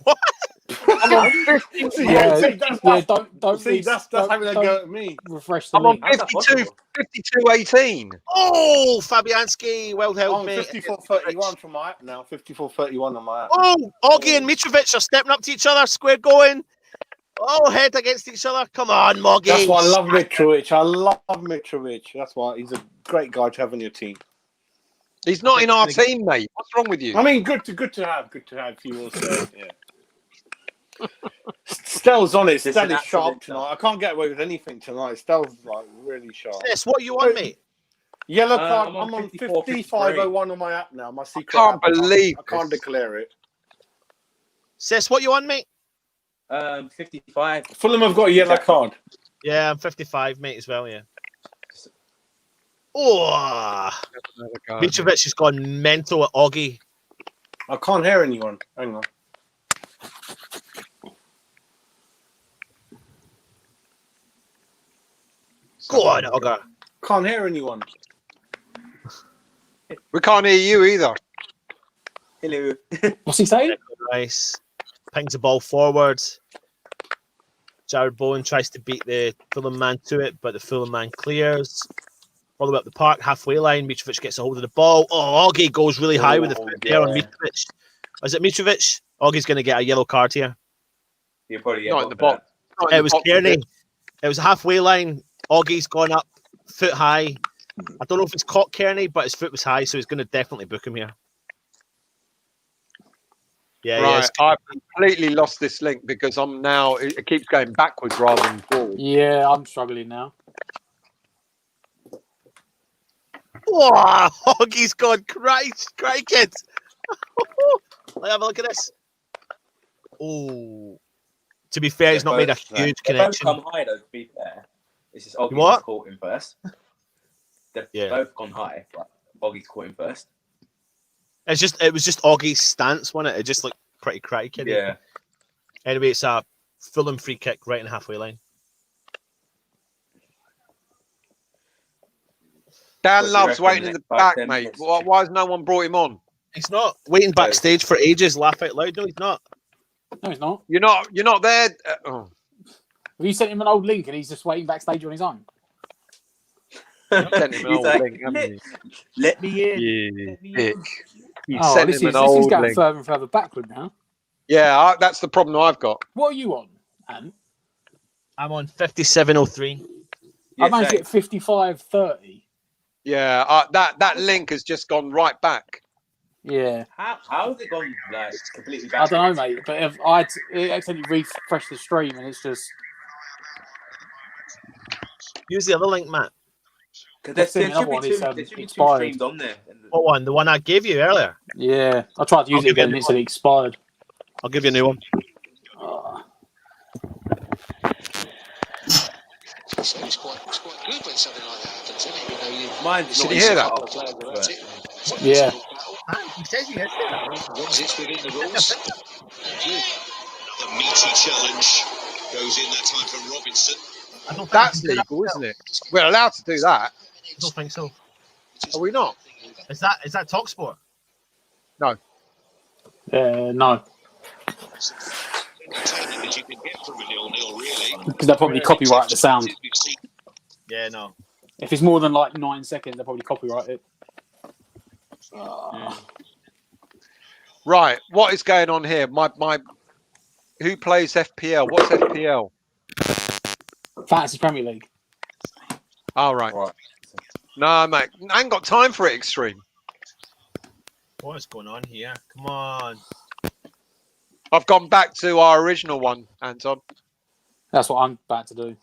What? Don't see. That's having a go at me. Refresh the I'm link. on 52-18. Oh, Fabianski, well held, mate. 54-31 from my app now. 54-31 on my app. Oh, Oggy and Mitrovic are stepping up to each other. Square going. Oh, head against each other. Come on, Moggy. That's why I love Mitrovic. That's why he's a great guy to have on your team. He's not in our team, mate. What's wrong with you? I mean, good to have. You also, yeah. Stel's on it. Stel is sharp tonight. I can't get away with anything tonight. Stel's like really sharp. Yes, what are you on, mate? Yellow card. I'm on 5501 on my app now. My secret. I can't declare it. Sis, what you on, mate? 55. Fulham have got a yellow card. Yeah, I'm 55, mate, as well, yeah. Oh, Mitrovic has gone mental at Oggy. I can't hear anyone. Hang on. Go on, Ogger. Can't hear anyone. We can't hear you either. Hello. What's he saying? Nice. Pings the ball forward. Jared Bowen tries to beat the Fulham man to it, but the Fulham man clears. All the way up the park, halfway line. Mitrovic gets a hold of the ball. Oh, Oggy goes really high with the foot there on Mitrovic. Is it Mitrovic? Oggy's going to get a yellow card here. You're probably not in the box. It was Kearney. It was a halfway line. Oggy's gone up, foot high. I don't know if it's caught Kearney, but his foot was high, so he's going to definitely book him here. Yeah, right. I've completely lost this link because I'm now. It keeps going backwards rather than forward. Yeah, I'm struggling now. Wow, Oggy's gone crikey. Let's have a look at this. Oh, to be fair, he's not made a huge connection. Both come high though. To be fair, it's just Oggy's caught him first. They've both gone high, but Oggy's caught him first. It was just Oggy's stance, wasn't it? It just looked pretty crikey. Yeah. Anyway, it's a Fulham free kick right in the halfway line. Dan Love's waiting in the back, mate. Why has no one brought him on? He's not waiting backstage for ages. Laugh out loud. No, he's not. No, he's not. You're not there. Have you sent him an old link and he's just waiting backstage on his own? Sent him an old link, haven't you? Let me in. This is going further and further backward now. Yeah, that's the problem I've got. What are you on, Ant? I'm on 5703. I managed to get 5530. Yeah, that link has just gone right back. Yeah. How has it gone like completely back? I don't know, mate. But if I accidentally refreshed the stream and it's just. Use the other link, Matt. There should be two streams on there. What one? The one I gave you earlier? Yeah. I tried to use it again and it said it expired. I'll give you a new one. So it's quite good when something like that happens, isn't it? You know, Mine's Did not you hear that? Yeah. He says he has that. Once it's within the rules. Another meaty challenge goes in that time from Robinson. I don't think That's we can do legal, isn't it? We're allowed to do that. I don't think so. Are we not? Is that talk sport? No. Entertaining as you can get from a 0-0, really. Because they'll probably copyright the sound. Yeah, no. If it's more than like 9 seconds, they'll probably copyright it. Right. What is going on here? My who plays FPL? What's FPL? Fantasy Premier League. All right. No, mate. I ain't got time for it, Extreme. What is going on here? Come on. I've gone back to our original one, Anton. That's what I'm about to do.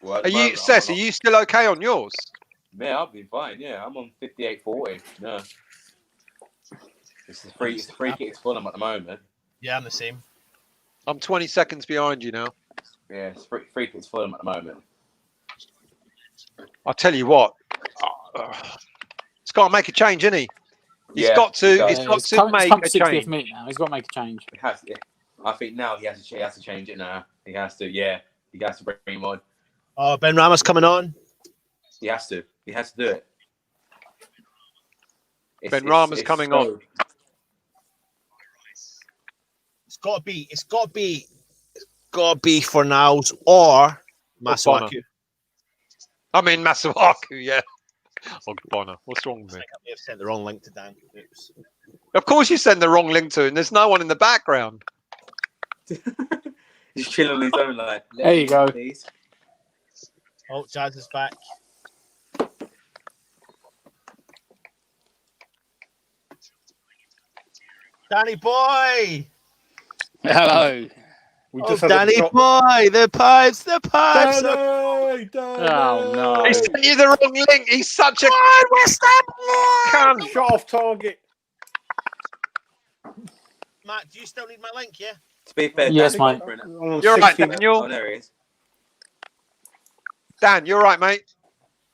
Well, Are you, Cess, are you still okay on yours? Yeah, I'll be fine. Yeah, I'm on 58.40. No. It's the free kicks Fulham at the moment. Yeah, I'm the same. I'm 20 seconds behind you now. Yeah, it's free kicks Fulham at the moment. I'll tell you what. He's got to make a change, isn't he? He's got to make a change. Minute now. He's got to make a change. He has. Yeah. I think now he has to change it now. He has to. Yeah, he has to bring him on. Oh, Ben Rama's coming on. He has to. He has to do it. Ben Rama's coming on. It's got to be Fornals or Masuaku. I mean Masuaku, yeah. Oh, Bonner. What's wrong with me? I may have sent the wrong link to Dan. Oops. Of course you send the wrong link to him. There's no one in the background. He's chilling on his own, like. There you go. Please. Oh, Jazz is back. Danny boy. Hello. Danny boy, the pipes. Oh no! He sent you the wrong link. He's such a West Ham. Shot off target. Matt, do you still need my link? Yeah. To be fair, yes, mate. You're right, Daniel. Oh, there he is. Dan, you're right, mate.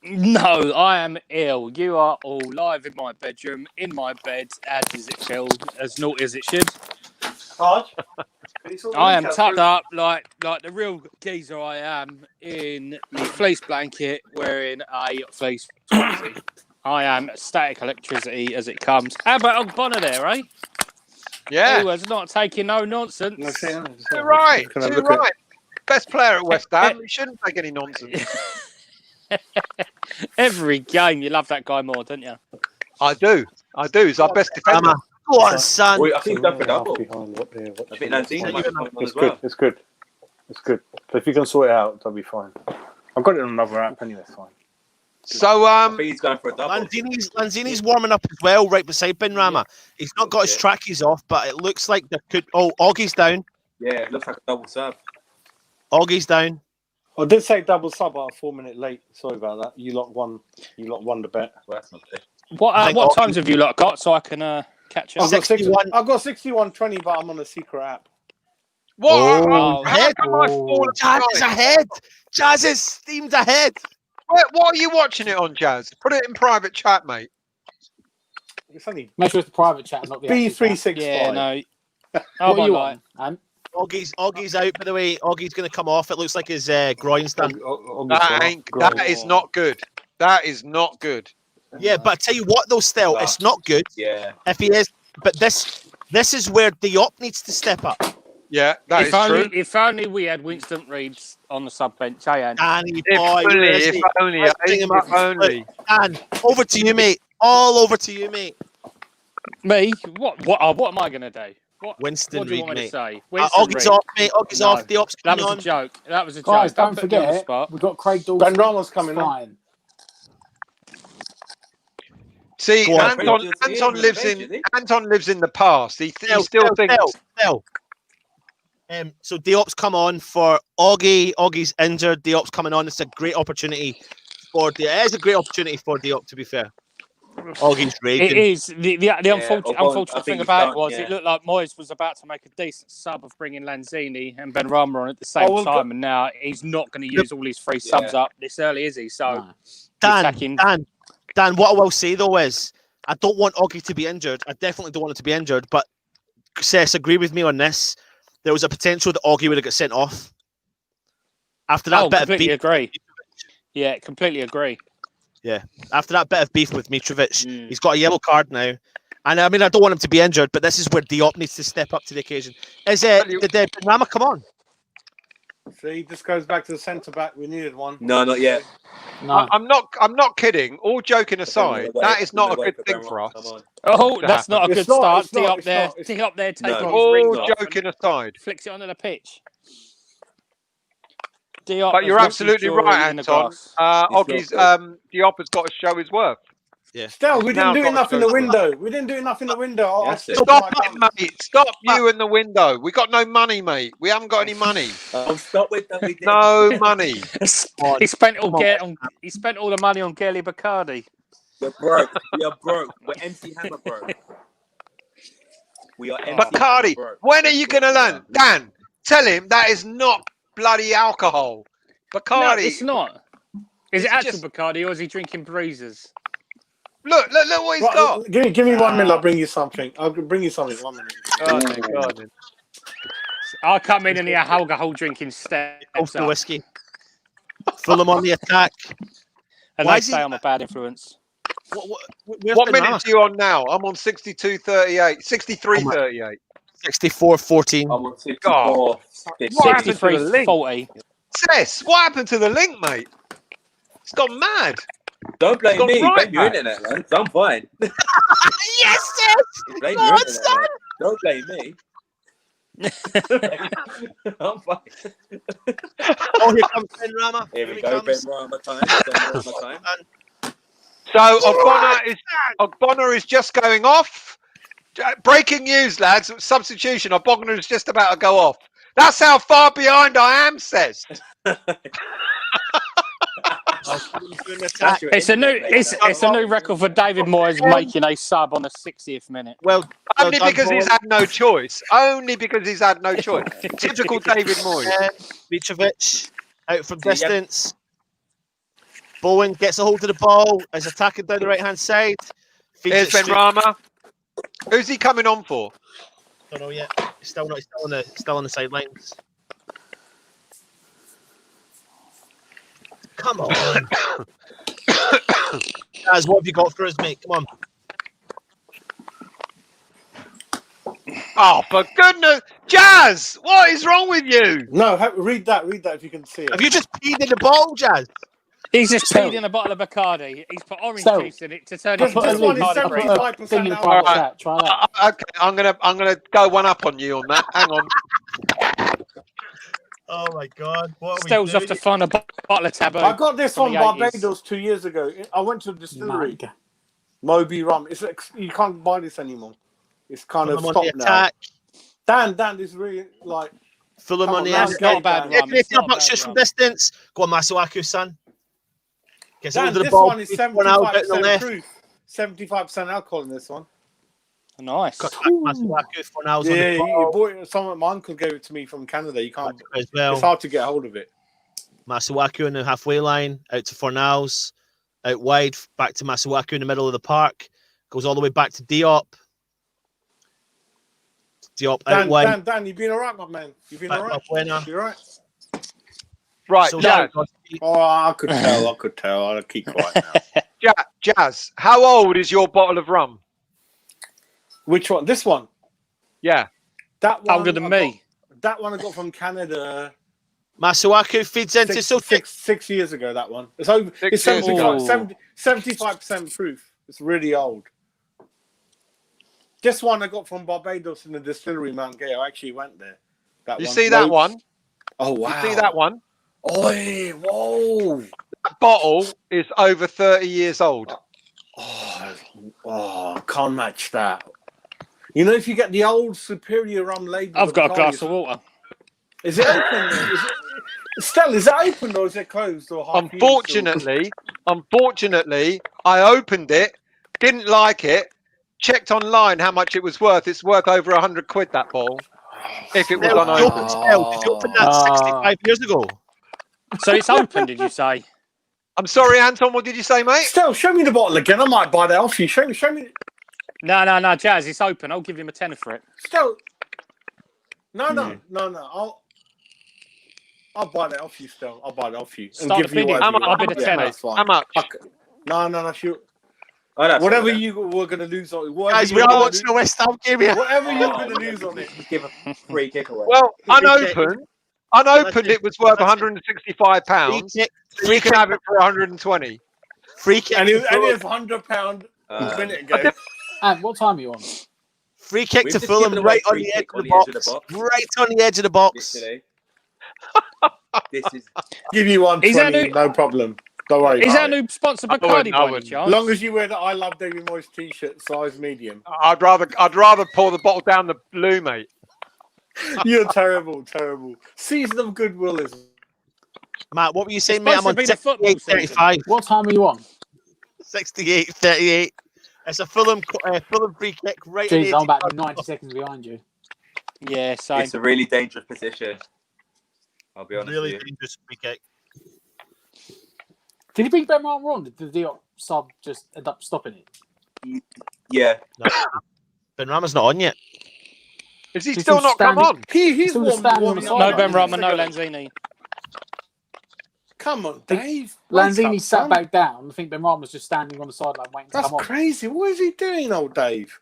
No, I am ill. You are all live in my bedroom, in my bed, as does it feel, as naughty as it should. I am tucked up like the real geezer I am, in my fleece blanket, wearing a fleece onesie. I am static electricity as it comes. How about old Bonner there, eh? Yeah. Who was not taking no nonsense. Too right. Too right. Best player at West Ham. He shouldn't take any nonsense. Every game, you love that guy more, don't you? I do. He's our best defender. Go on, son. I think he's done for double. I think that's It's good. It's good. It's good. So if you can sort it out, that'll be fine. I've got it on another app anyway. It's fine. So I think he's going for a double. Lanzini's warming up as well, right beside Ben Rama. He's not got his trackies off, but it looks like there could. Oh, Augie's down. Yeah, it looks like a double sub. Augie's down. I did say double sub, but I'm 4 minutes late. Sorry about that. You lot won the bet. Well, that's not good. What times have you lot got so I can catch up? I've got 61. I've got 61.20, but I'm on a secret app. What? Oh, Jazz is ahead. Jazz is steamed ahead. What are you watching it on, Jazz? Put it in private chat, mate. It's only Make sure it's the private chat, not the B365. Yeah, no. What are you on? Augie's out, by the way. Augie's going to come off. It looks like his groin's done. That is not good. That is not good. Yeah, but I tell you what, though, still, it's not good. Yeah. If he is, but this is where Diop needs to step up. Yeah, that is true. If only we had Winston Reid on the sub bench, Anne. Danny If only. And over to you, mate. All over to you, mate. Me? What am I going to do? Winston Reid, mate. Augie's off, mate. Augie's off. Diop's That coming was on. a joke. That was a joke. Guys, don't forget, we've got Craig Dawson. Ben Rama's coming on. See, Anton lives in the past. He still thinks. So Diop's come on for Augie. Augie's injured. Diop's coming on. It's a great opportunity for Diop. To be fair. Augie's raging. It is. The unfortunate thing about it was yeah. it looked like Moyes was about to make a decent sub of bringing Lanzini and Benrahma on at the same time, and now he's not going to use all his free subs up this early, is he? So, Dan, what I will say though is, I don't want Augie to be injured. I definitely don't want him to be injured. But Cess, agree with me on this. There was a potential that Augie would have got sent off after that bit of beef. Agree. Yeah, completely agree. Yeah, after that bit of beef with Mitrovic, he's got a yellow card now. And I mean, I don't want him to be injured, but this is where Diop needs to step up to the occasion. Did Rama come on? See, this goes back to the centre back. We needed one. No, not yet. No. I'm not kidding. All joking aside, that is not a good thing for us. Oh, that's not a good start. Diop there taking his rings off. All joking aside, flicks it onto the pitch. Diop, but you're absolutely right, Anton. Oggie's Diop has got to show his worth. Yeah. Still, we didn't do enough in the window. We didn't do enough in the window. Stop it, mate. Stop you in the window. We got no money, mate. We haven't got any money. Stop with them. No money. He spent all the money on Gelly Bacardi. You're broke. You're broke. We're MC Hammer broke. We are MC Bacardi. Hammer broke. When are you going to learn? Dan, tell him that is not bloody alcohol. Bacardi. No, it's not. Is it actual Bacardi or is he drinking breezers? Look what he's got. Give me 1 minute. I'll bring you something. 1 minute. Oh my God. I'll come in and hear alcohol drinking steps. Off the whiskey. Fulham on the attack. And they say I'm a bad influence. What minute are you on now? I'm on 62:38. 63:38. 64:14. I'm on 64. God. What happened to the link? 40. Cess, what happened to the link, mate? It's gone mad. Don't blame me. Right Blame your internet, man. I'm fine. Yes, Cess! Blame your internet, man. Don't blame me. I'm fine. Oh, here comes Ben Rama. Here we go, Ben Rama time. So Ogbonna is just going off. Breaking news, lads. Substitution. Ogbonna is just about to go off. That's how far behind I am, Cess. It's a new record for David Moyes making a sub on the 60th minute. Well, only because he's had no choice. Only because he's had no choice. Typical David Moyes. Mitrovic out from distance. Bowen gets a hold of the ball. Is attacking down the right hand side. Here's Benrahma. Who's he coming on for? Don't know yet. Still on the sidelines. Come on. Guys, what have you got for us, mate? Come on. Oh, for goodness. Jazz, what is wrong with you? No, read that if you can see it. Have you just peed in the ball, Jazz? He's just peed in a bottle of Bacardi. He's put orange juice in it to turn it into Bacardi. Try that. Okay, I'm gonna go one up on you on that. Hang on. Oh my God! Stills off to find a bottle of taboo. I got this from Barbados 2 years ago. I went to a distillery, Moby Rum. You can't buy this anymore. It's kind of stopped now. Dan, this is really like Fulham on the attack. Not a bad rum. It's not much just from distance. Go on, Masuaku, son. Gets Dan, under the this ball. one is 75% proof. 75% alcohol in this one. Nice. Masuaku for now. Yeah, you bought it. My uncle gave it to me from Canada. You can't. As well. It's hard to get hold of it. Masuaku in the halfway line, out to Fornals, out wide, back to Masuaku in the middle of the park, goes all the way back to Diop. Diop out wide. Dan, you've been all right, my man. You've been all right. You're right. Right, So Jazz. Oh, I could tell. I'll keep quiet now. Jazz, how old is your bottle of rum? Which one? This one? Yeah. That one. Older than me. That one I got from Canada. Masuaku feeds into six years ago. That one. It's over. It's 75% proof. It's really old. This one I got from Barbados in the distillery, Mount Gay. I actually went there. You see that one? Oh wow! You see that one? Oh, whoa! That bottle is over 30 years old. Oh, can't match that. You know, if you get the old Superior rum label, I've got a glass of water. Is it open? Stella, is it open or is it closed? Or Unfortunately, I opened it, Didn't like it. Checked online how much it was worth. It's worth over £100 that ball. If it was They unopened. opened that 65 years ago. So it's open, did you say? I'm sorry, Anton. What did you say, mate? Still, show me the bottle again. I might buy that off you. Show me. No, Jazz, it's open. I'll give him a tenner for it. Still. No. I'll buy that off you. Still, I'll buy that off you. Start give you bidding. whatever I'll bid a tenner. How much? No, sure. Whatever you were going to lose on it. Guys, we are watching a West Ham game here. Whatever you were going to lose on it. Just give a free kick away. Well, unopened, it was worth £165. We can have it for 120. Free kick. And it was £100 a minute ago. And what time are you on? Free kick to Fulham, right on the edge of the box. Right on the edge of the box. This is. Give you 120, no problem. Don't worry. Is that a new sponsor Bacardi by any chance? As long as you wear the I Love David Moyes t-shirt, size medium. I'd rather pour the bottle down the blue, mate. You're terrible. Season of goodwill is. Matt, what were you saying, mate? I'm on 68-35. What time are you on? 68-38. It's a Fulham free kick right. Jeez, I'm about 90 seconds behind you. Yeah, same. It's a really dangerous position. I'll be honest. Really with you. dangerous free kick. Did he bring Ben Rama on? Did the Diop sub just end up stopping it? Yeah. No. Ben Rama's not on yet. Is he still not come on? He's still standing on the side. No Ben Rama, no Lanzini. Come on, Dave. Lanzini sat back down. I think Ben Rama was just standing on the sideline waiting to That's come on. crazy. What is he doing, old Dave?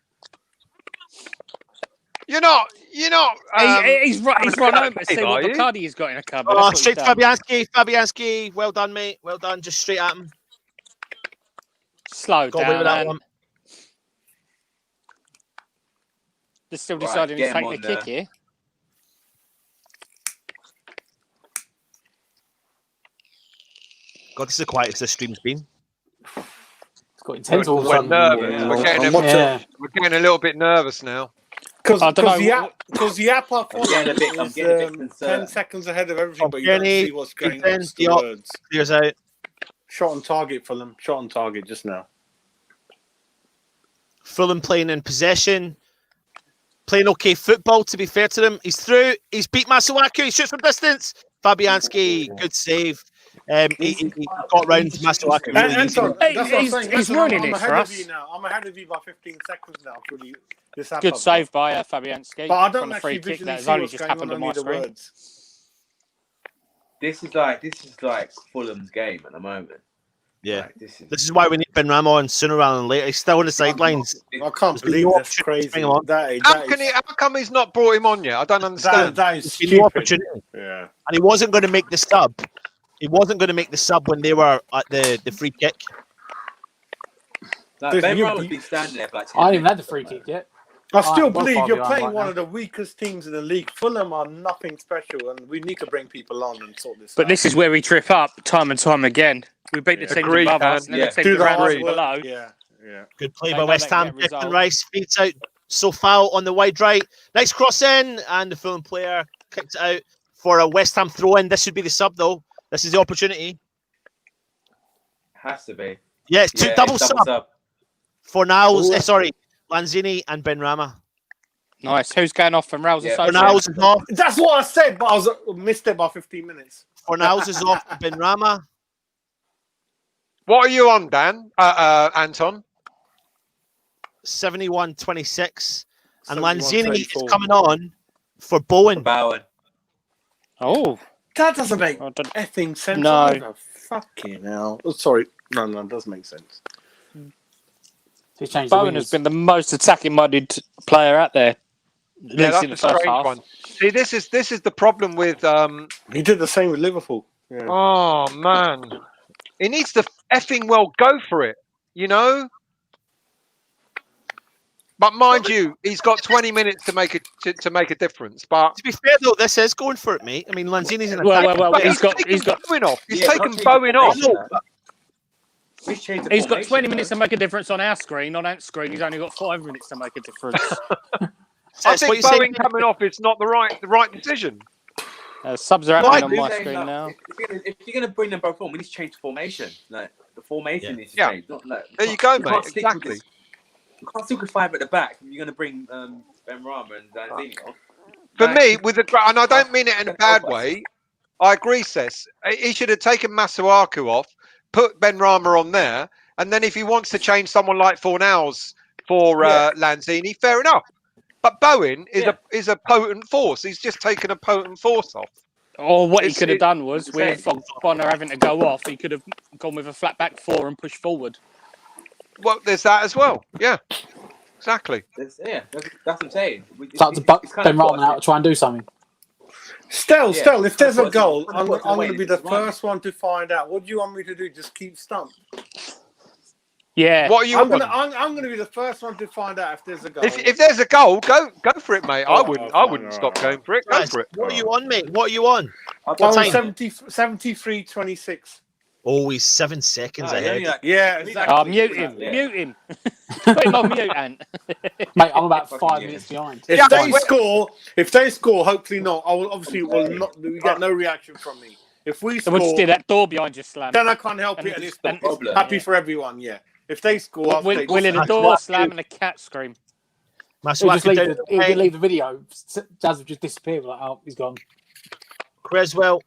You're not. He's run home to see what Bacardi he's got in a cupboard. Oh, straight to Fabianski. Well done, mate. Well done. Just straight at him. Slow Got away with down. that one. They're still deciding to take the kick here. God, this is the quietest this stream's been. It's got intense all of a We're sudden. nervous. Yeah. We're getting a little bit nervous now. Because the app I I'm getting a bit concerned. 10 seconds ahead of everything, but you don't see what's going on. Diop clears out. Shot on target for them. Shot on target just now. Fulham playing in possession. Playing okay football, to be fair to them. He's through. He's beat Masuaku. He shoots from distance. Fabianski, good save. He got round to Masuaku. He's running it for us. I'm ahead of you by 15 seconds now. Good save by Fabianski. But I don't from a actually free kick visually that has see only what's just going happened on on my the screen. words. This is like Fulham's game at the moment. Yeah, like, this is why we need Ben Rama on sooner rather than later. He's still on the sidelines. I can't believe that's crazy. How come he's not brought him on yet? I don't understand. That is No opportunity. Yeah, and he wasn't going to make the sub. He wasn't going to make the sub when they were at the free kick. Like, Ben Rama's been standing there for like 10 I haven't even had the free kick yet. I still believe you're behind playing right one now. of the weakest teams in the league. Fulham are nothing special, and we need to bring people on and sort this out. But this is where we trip up time and time again. We beat the teams above us and then the teams around us below. Yeah. Good play They by don't West Ham. get result. Declan Rice feeds out Sofao on the wide right. Nice cross in, and the Fulham player kicked it out for a West Ham throw in. This should be the sub, though. This is the opportunity. Has to be. Yeah, it's double sub. For now, Ooh. Lanzini and Ben Rama. Nice. Who's going off from Rouse? Fornals is off. That's what I said, but I missed it by 15 minutes. Fornals is off. Ben Rama. What are you on, Dan? Anton? 71-26. And 71, Lanzini 34. is coming on for Bowen. Oh. That doesn't make effing sense. No. Either. Fucking hell. Oh, sorry. No, it does make sense. Bowen has been the most attacking-minded player out there. Yeah, that's a strange one. See, this is the problem with. He did the same with Liverpool. Yeah. Oh man, he needs to effing well go for it, you know. But mind you, he's got 20 minutes to make a difference. But to be fair though, this is going for it, mate. I mean, Lanzini's in a well, he's got Bowen off. He's taken Bowen off. He's got 20 minutes to make a difference on our screen. On Ant's screen, he's only got 5 minutes to make a difference. I think Bowen coming off is not the right decision. Subs are happening on my screen now. If you're going to bring them both on, we need to change the formation. Like the formation needs to change. Not, like, there you go, mate. Exactly. You can't stick with 5 at the back. You're going to bring Ben Rama and Danzini off. For me, and I don't mean it in a bad way. I agree, Sess. He should have taken Masuaku off, put Ben Rama on there, and then if he wants to change someone like Fornals for Lanzini, fair enough. But Bowen is a potent force. He's just taken a potent force off. Or what he could have done was, with Bonner having to go off, he could have gone with a flat back 4 and pushed forward. Well, there's that as well. Yeah, exactly. That's what I'm saying. Start to buck Ben Rahman out to try and do something. Still, if there's a goal, I'm going to be the first one to find out. What do you want me to do? Just keep stumped? Yeah. What are you? I'm going to be the first one to find out if there's a goal. If there's a goal, go for it, mate. I wouldn't stop going for it. Go for it. What are you on, mate? What are you on? I'm 73.26. Oh, he's 7 seconds ahead. Yeah, exactly. Oh, mute him. Mute him. Put him on mute, Ant. Mate, I'm about 5 minutes behind. If they score, hopefully not. I will obviously will not. We get no reaction from me. If we score, we'll just do that door behind you slam. Then I can't help it, and it's happy for everyone. Yeah. If they score, we'll in a door slam and a cat scream. He'll leave the video. Jazz will just disappear. Like, oh, he's gone. Creswell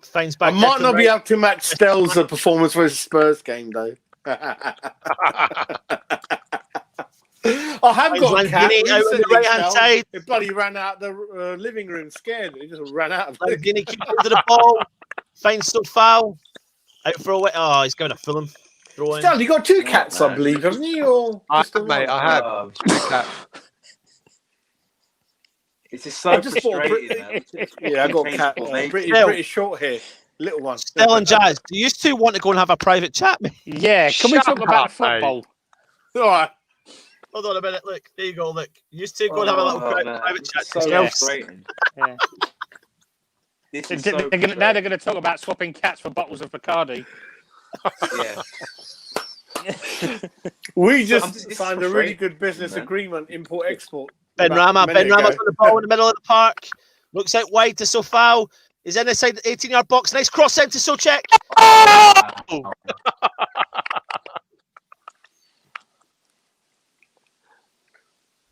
finds back. I might not be able to match Stell's performance for his Spurs game, though. I have got a cat out on the right-hand side. It bloody ran out the living room scared. It just ran out. Guinea keeps under the ball. Finds foul. Out for a way. Oh, he's going to Fulham. Stel, you got 2 cats, I believe, haven't you? Or mate, I have. It's just so frustrating. Yeah, I got a cat. Pretty short hair. Little one. Stel and Jazz, do you two want to go and have a private chat, mate? Yeah, can we talk about football? All right. Hold on a minute. Look, there you go. Look, you two go and have a little private chat. So frustrating. Yeah. Now they're going to talk about swapping cats for bottles of Bacardi. Yeah. We just signed a really good business agreement, import-export. Ben Rama's on the ball in the middle of the park. Looks out wide to Sofao. He's inside the 18-yard box. Nice cross sent to Socek. Oh!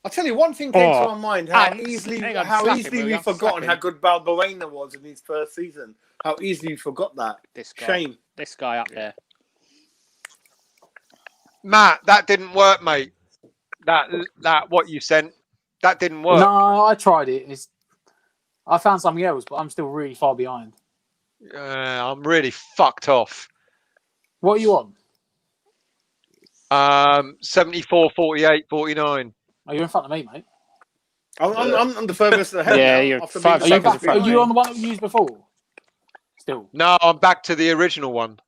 I'll tell you one thing came to my mind: how easily we've forgotten how good Balbuena was in his first season. How easily we forgot that. Shame. This guy up there. Matt, that didn't work, mate. That what you sent, that didn't work. No, I tried it. I found something else, but I'm still really far behind. I'm really fucked off. What are you on? 74, 48, 49. Are you in front of me, mate? I'm the furthest ahead. Yeah, now, you're 5 seconds in front. Are you on the one that we used before? Still? No, I'm back to the original one.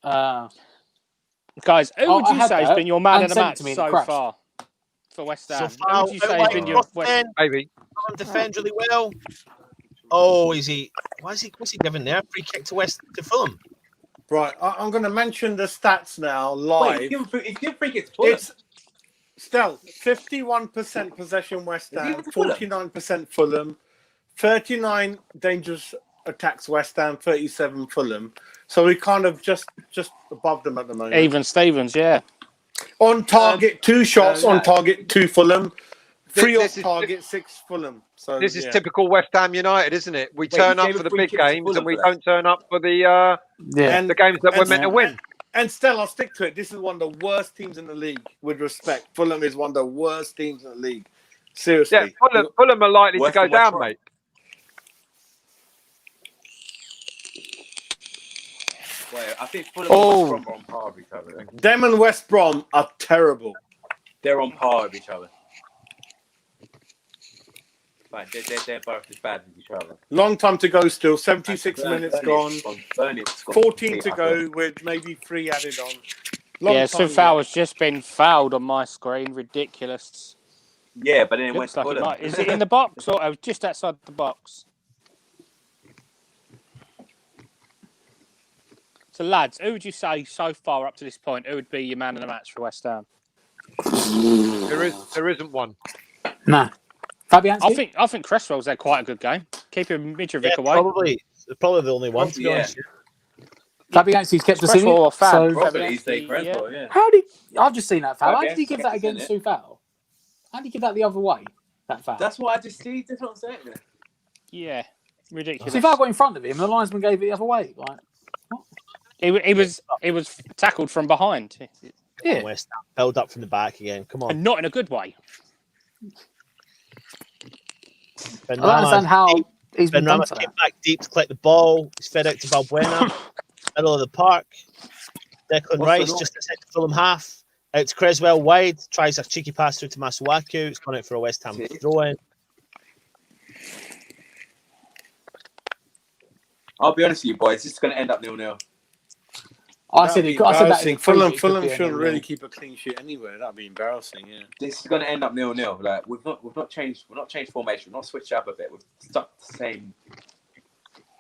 Guys, who would you say has been your man of the match so far for West Ham? Who would you say has been your maybe? Defends really well. Oh, is he? What's he giving there? Free kick to Fulham. Right, I'm going to mention the stats now live. Wait, give free kick to Fulham. It's still 51% possession West Ham, 49% Fulham, 39 dangerous attacks West Ham, 37 Fulham. So we're kind of just above them at the moment. Even Stevens, yeah. On target, 2 shots on target, 2 Fulham. 3 off target, 6 Fulham. So this is typical West Ham United, isn't it? We turn up for the big games and we don't turn up for the the games that we're meant to win. And still, I'll stick to it. This is one of the worst teams in the league, with respect. Fulham is one of the worst teams in the league. Seriously. Yeah, Fulham are likely to go down, mate. Wait, I think Fulham and West Brom are on par with each other. Them and West Brom are terrible. They're on par with each other. Like, they're both as bad as each other. Long time to go still. 76 minutes gone. 14 to go with maybe 3 added on. Sofao has just been fouled on my screen. Ridiculous. Yeah, but then it went like is it in the box or just outside the box? So, lads, who would you say so far up to this point? Who would be your man of the match for West Ham? There isn't one. Nah. Fabianski? I think Cresswell's had quite a good game. keeping Mitrovic away. Probably the only one, to be honest. Fabianski's kept us in Especially for a it. fan. So Probably he's stayed Brentford, yeah. how did I've just seen that foul? How did he Fabianski give that kept us in against it. Soufal? How did he give that the other way? That foul. That's what I just see. That's what I'm saying. Yeah, ridiculous. Soufal got in front of him, and the linesman gave it the other way. Like, what? He was tackled from behind. Yeah. West Ham held up from the back again. Come on. And not in a good way. I don't understand how he's been done Benrahma for came that. back deep to collect the ball. He's fed out to Balbuena. Middle of the park. Declan Rice just outside the Fulham half. Out to Creswell wide. Tries a cheeky pass through to Masuaku. It's gone out for a West Ham throw-in. I'll be honest with you, boys. This is going to end up 0-0. I said that. In the Fulham preview, shouldn't it could be a really 0-0. keep a clean sheet anyway. That'd be embarrassing. Yeah. This is going to end up 0-0. Like we've not changed formation. We've not switched up a bit. We've stuck the same.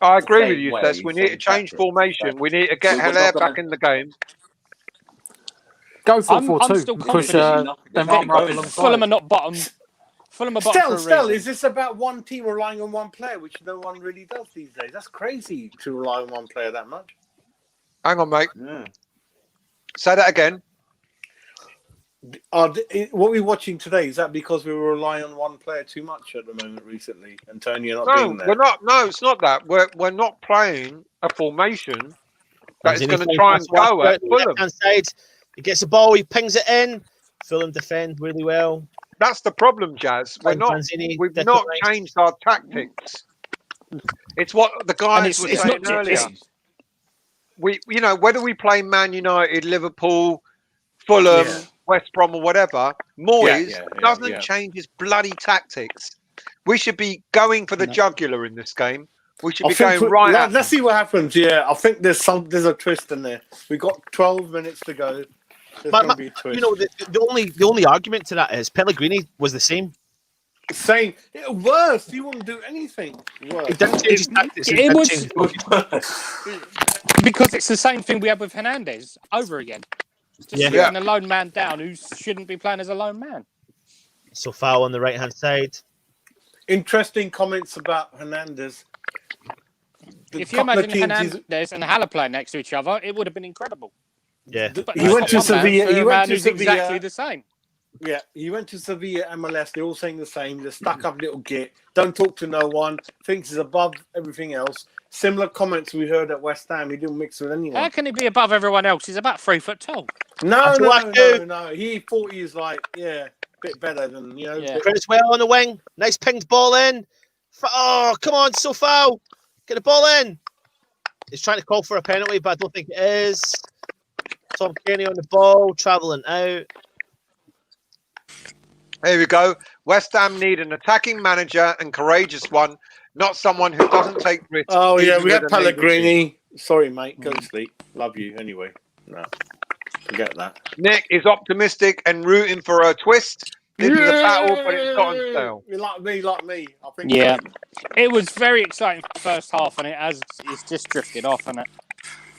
I agree with same you, way, Tess. We need to same change tactic. formation. Like, We need to get we're not Hilaire gonna- back in the game. Go for I'm 4-2. still Push confident. Benrahma up alongside. Fulham are not bottom. Fulham are bottom for a Still, reason. is this about one team relying on one player, which no one really does these days? That's crazy to rely on one player that much. Hang on, mate. Yeah. Say that again. What we're watching today, is that because we were relying on one player too much at the moment recently? Antonio not No, being there? we're not. No, it's not that. We're not playing a formation that is Lanzini going to finds try and Masuaku go out at the Fulham. left-hand side. He gets the ball. He pings it in. Fulham defend really well. That's the problem, Jazz. We've Declan not Rice. changed our tactics. It's what the guys were it's saying not earlier. changed. We, whether we play Man United, Liverpool, Fulham, Yeah. West Brom, or whatever, Moyes Yeah, doesn't change his bloody tactics. We should be going for the jugular in this game. We should be going right at Let's see what happens. Yeah, I think there's a twist in there. We've got 12 minutes to go. There's going to be a twist. The only argument to that is Pellegrini was the same. Saying worse, he wouldn't do anything worse. He didn't change his tactics. It was because it's the same thing we had with Hernandez over again. Just letting a lone man down who shouldn't be playing as a lone man. So foul on the right-hand side. Interesting comments about Hernandez. If you imagine Hernandez and Haller playing next to each other, it would have been incredible. Yeah. But He went to Sevilla. He went to exactly Sevilla. the same. Yeah, he went to Sevilla MLS. They're all saying the same. The stuck-up little git. Don't talk to no one. Thinks he's above everything else. Similar comments we heard at West Ham. He didn't mix with anyone. How can he be above everyone else? He's about 3 foot tall. No. He thought he was like, a bit better than, Yeah. Creswell on the wing. Nice pinged ball in. Oh, come on, so foul. Get the ball in. He's trying to call for a penalty, but I don't think it is. Tom Kearney on the ball, travelling out. Here we go. West Ham need an attacking manager and courageous one, not someone who doesn't take risks. Oh, yeah, even we with had a legal team. Pellegrini. Sorry, mate. Go to sleep. Love you anyway. No, forget that. Nick is optimistic and rooting for a twist. This is a battle, but it's gotten stale. Like me. I think. Yeah. It was very exciting for the first half, and it's just drifted off, and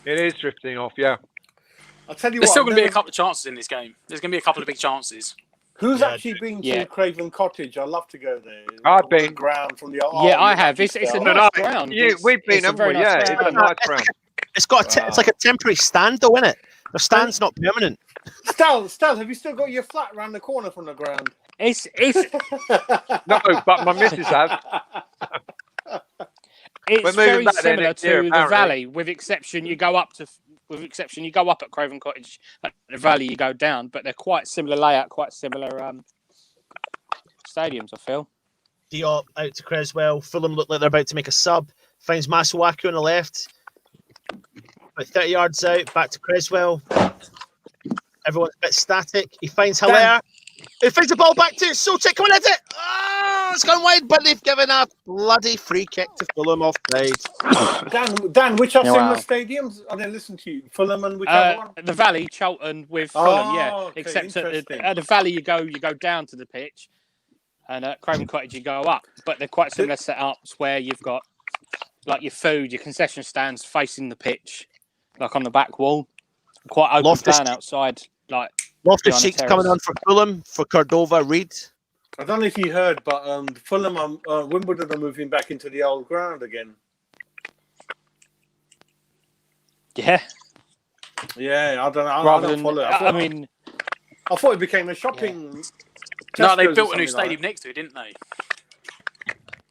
It is drifting off, yeah. I'll tell you There's what. still going to be a couple of chances in this game. There's going to be a couple of big chances. Who's actually been to Craven Cottage? I'd love to go there. I've been. Ground from the I have. It's a nice ground. We've been, haven't we? Yeah, it's a nice ground. It's got it's like a temporary stand, though, isn't it? The stand's not permanent. Stel, have you still got your flat around the corner from the ground? It's No, but my missus has. It's very similar to the Valley, with exception you go up at Craven Cottage. At the Valley, you go down, but they're quite similar layout, quite similar stadiums. I feel. Diop out to Creswell. Fulham look like they're about to make a sub. Finds Masuaku on the left. About 30 yards out, back to Creswell. Everyone's a bit static. He finds Hilaire. He finds the ball back to Sotic. Come on, hit it! Oh, it's gone wide, but they've given a bloody free kick to Fulham offside. Dan, which are similar stadiums? I didn't listen to you. Fulham and which other one? The Valley, Charlton with Fulham, okay, except at the Valley you go down to the pitch, and at Craven Cottage you go up. But they're quite similar setups where you've got like your food, your concession stands facing the pitch, like on the back wall. Quite open plan outside, like Loftus Cheek's coming on for Fulham for Cordova Reed. I don't know if you heard, but Fulham, Wimbledon are moving back into the old ground again. Yeah. Yeah, I don't know. Rather I don't than, follow it. I thought it became a shopping. No, they Tesco's built or a new something stadium like next to it, didn't they?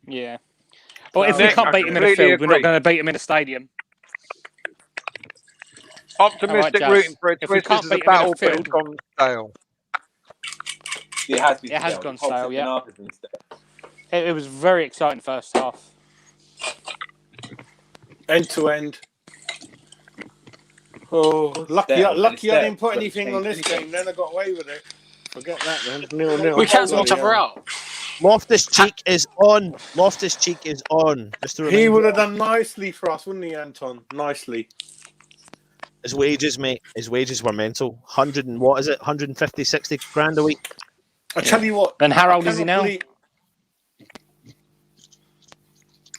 Yeah. Well, if No, we can't I beat them in a completely field, we're not agree. going to beat them in a stadium. Optimistic Jazz. rooting for a If we twist. This can't is a beat them in a battle, but it's field, gone stale. It has been it has stale. gone The whole stale. second Yeah. half has been stale. It was very exciting first half. end to end. Oh, lucky I didn't put anything on this game. Then I got away with it. Forget that, then. 0-0. We cancelled each Bloody other hell. out. Loftus Cheek is on. Loftus Cheek is on. Just to remind He would you. have done nicely for us, wouldn't he, Anton? Nicely. His wages, mate. His wages were mental. 100 and what is it? 150, 60 grand a week. I tell you what. And how old is he now?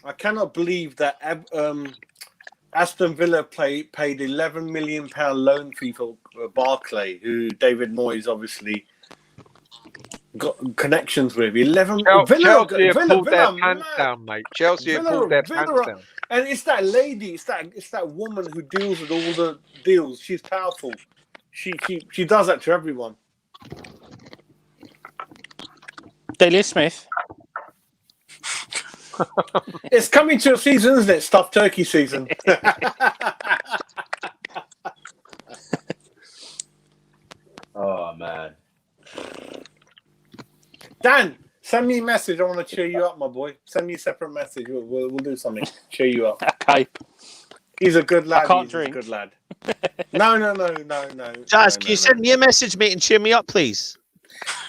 I cannot believe that Aston Villa paid £11 million loan fee for Barclay, who David Moyes obviously got connections with. Chelsea have pulled their pants down, mate. Chelsea have pulled their pants down. And it's that lady, it's that woman who deals with all the deals. She's powerful. She does that to everyone. Delia Smith. It's coming to a season, isn't it? Stuffed turkey season. Oh man. Dan, send me a message. I want to cheer you up, my boy. Send me a separate message. We'll do something. Cheer you up. Okay. He's a good lad. I can't He's drink. a good lad. No. Jazz, can you send me a message, mate, and cheer me up, please?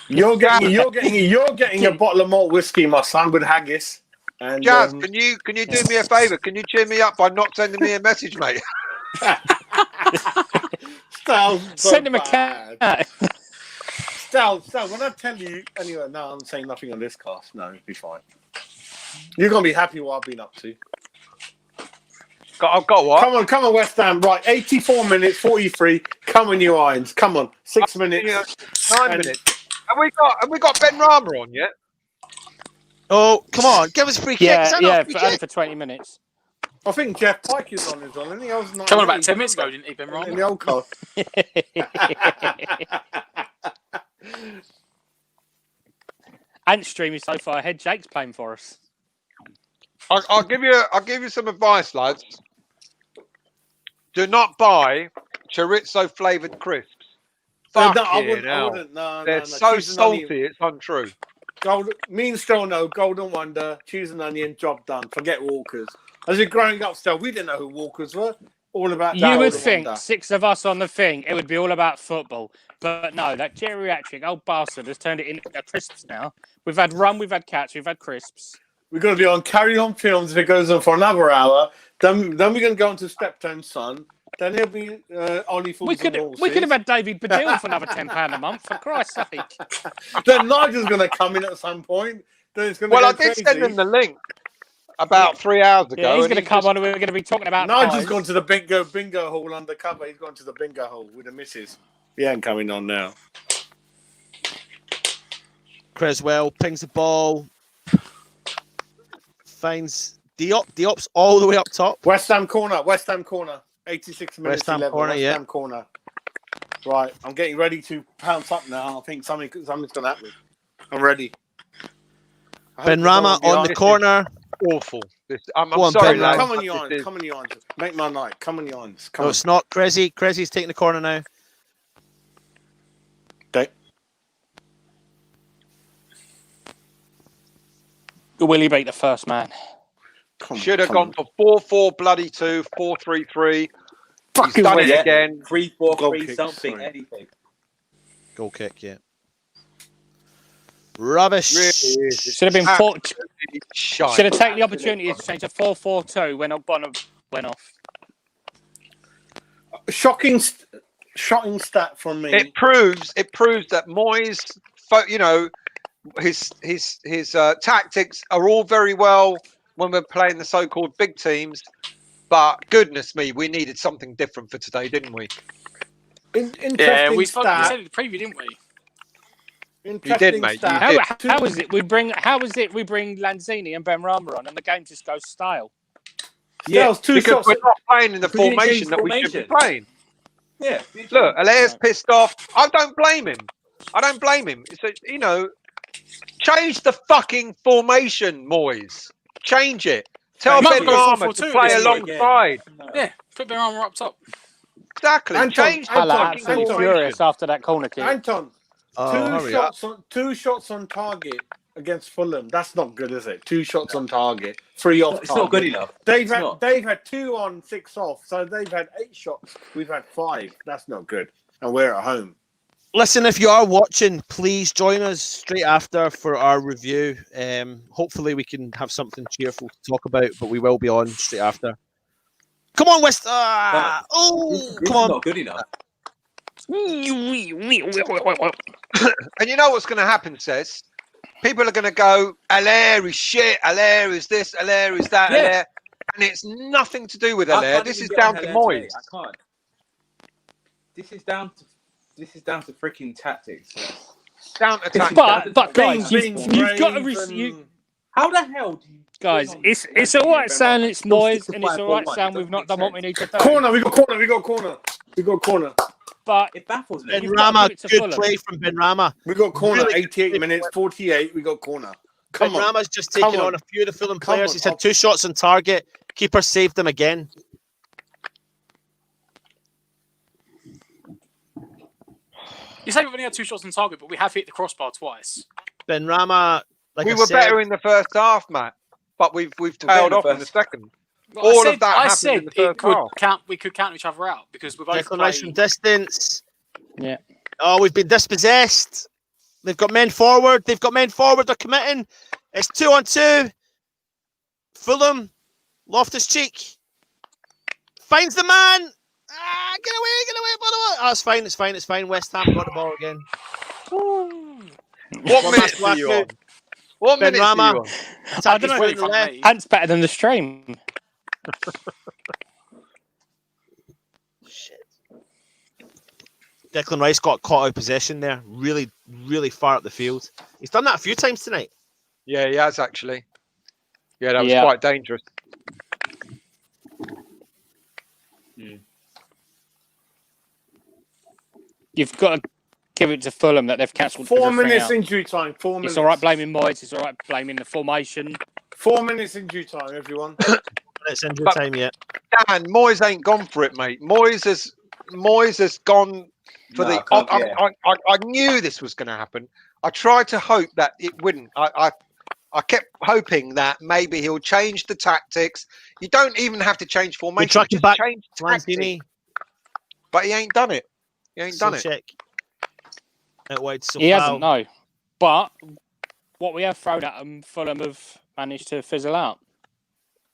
You're getting a bottle of malt whiskey, my son, with haggis. And, Jazz, can you do me a favour? Can you cheer me up by not sending me a message, mate? Send him a cat. Stal, when I tell you, anyway, no, I'm saying nothing on this cast. No, it'll be fine. You're gonna be happy what I've been up to. I've got what? Come on, West Ham. Right, 84 minutes, 43. Come on, you irons. Come on, 6 minutes. 9 minutes. Have we got Ben Rama on yet? Oh, come on, give us a free kick. Yeah, only for 20 minutes. I think Jeff Pike is on as well, isn't he? I was not Come on, about 10 minutes ago, didn't he, Ben Rama? in the old cast. Ant stream is so far ahead. Jake's playing for us. I'll give you some advice, lads. Do not buy chorizo flavoured crisps. I Fucking wouldn't. hell. No, They're so salty, it's untrue. Me and Still know Golden Wonder, cheese and onion, job done. Forget Walkers. As you're growing up, still, we didn't know who Walkers were. All about that. You would Golden think Wonder. 6 of us on the thing, it would be all about football. But no, that geriatric old bastard has turned it into crisps now. We've had rum, we've had cats, we've had crisps. We're going to be on Carry On Films if it goes on for another hour. Then we're going to go on to Steptoe Son. Then it'll be Only Fools We and could Horses. have had David Baddiel for another £10 a month, for Christ's sake. Then Nigel's going to come in at some point. Then it's going to Well, go I did crazy. send him the link about 3 hours ago. Yeah, he's and going to come on and we're going to be talking about Nigel's pies. gone to the bingo hall undercover. He's gone to the bingo hall with the missus. He ain't coming on now. Creswell pings the ball. Finds Diop. Diop's all the way up top. West Ham corner. 86 minutes. West Ham 11. corner, West yeah. Ham corner. Right, I'm getting ready to pounce up now. I think something's going to happen. I'm ready. Ben Rama on the corner. Awful. I'm Go on, sorry, Ben. lads. Come on, Yons. Come on, Yons. Make my night. Come on, Yons. Come No, on. it's not. Crezy's taking the corner now. Okay. Will he beat the first man? Should have gone for 4-4-2, 4-3-3. He's done it again. 3-4-3, something, anything. Goal kick, yeah. Rubbish. Really Should have been shite. Should have taken the opportunity to change to 4-4-2 when Ogbonna went off. Shocking stat from me. It proves that Moyes, his tactics are all very well when we're playing the so-called big teams, but goodness me, we needed something different for today, didn't we? Yeah, we said it in the preview, didn't we? You did, mate. You How, did. how is it we bring Lanzini and Benrahma on and the game just goes stale? Yeah, two because shots. we're not playing in the Because he didn't change formation that we should be formation. playing. Yeah. Look, Alaire's pissed off. I don't blame him. It's change the fucking formation, Moyes. Change it. Tell Might as well go Benrahma 4-4-2 to play this week. alongside. Yeah, put Benrahma up top. Exactly. Change the fucking Absolutely formation. furious after that corner kick. Anton, hurry up. two shots on target against Fulham. That's not good, is it? 2 shots on target, 3 off. It's not good enough. They've had 2 on, 6 off, so they've had 8 shots. We've had 5. That's not good, and we're at home. Listen, if you are watching, please join us straight after for our review. Hopefully we can have something cheerful to talk about, but we will be on straight after. Come on, West. This Come on. is not good enough. And you know what's going to happen, Says? People are going to go, Allaire is shit, Allaire is this, Allaire is that, Allaire. And it's nothing to do with Allaire. This is down to Moyes. I can't. This is down to freaking tactics. Down to tactics. But guys, you've got to how the hell do you? Guys, it's all right saying it's Moyes, and it's all right saying we've not done what we need to do. Corner, we got corner. But it baffles me. Benrahma, good play from Benrahma. We got corner, Really 88 minutes, 48, we got corner. Benrahma's just taken on a few of the Fulham players. He's had 2 shots on target. Keeper saved them again. You say we've only had 2 shots on target, but we have hit the crossbar twice. Benrahma, we were better in the first half, Matt, but we've tailed off in the second. Well, of that happened in the first half. We could count each other out because we've both Declan Rice from distance. Yeah. Oh, we've been dispossessed. They've got men forward. They're committing. It's 2-on-2. Fulham. Loftus-Cheek. Finds the man. Get away. Oh, it's fine. West Ham got the ball again. What minute are you on? What minute are you on? I don't know. Ant's better than the stream. Shit. Declan Rice got caught out of possession there. Really, really far up the field. He's done that a few times tonight. Yeah, he has actually. Yeah, that was quite dangerous. You've got to give it to Fulham that they've cancelled 4 minutes injury time. 4 minutes. It's all right blaming Moyes. It's all right blaming the formation. 4 minutes injury time, everyone. It's injury time yet. Dan, Moyes ain't gone for it, mate. Moyes has gone for I knew this was going to happen. I tried to hope that it wouldn't. I kept hoping that maybe he'll change the tactics. You don't even have to change formation. Just change tactics. But he ain't done it. He ain't done it. He hasn't, no. But what we have thrown at them, Fulham have managed to fizzle out.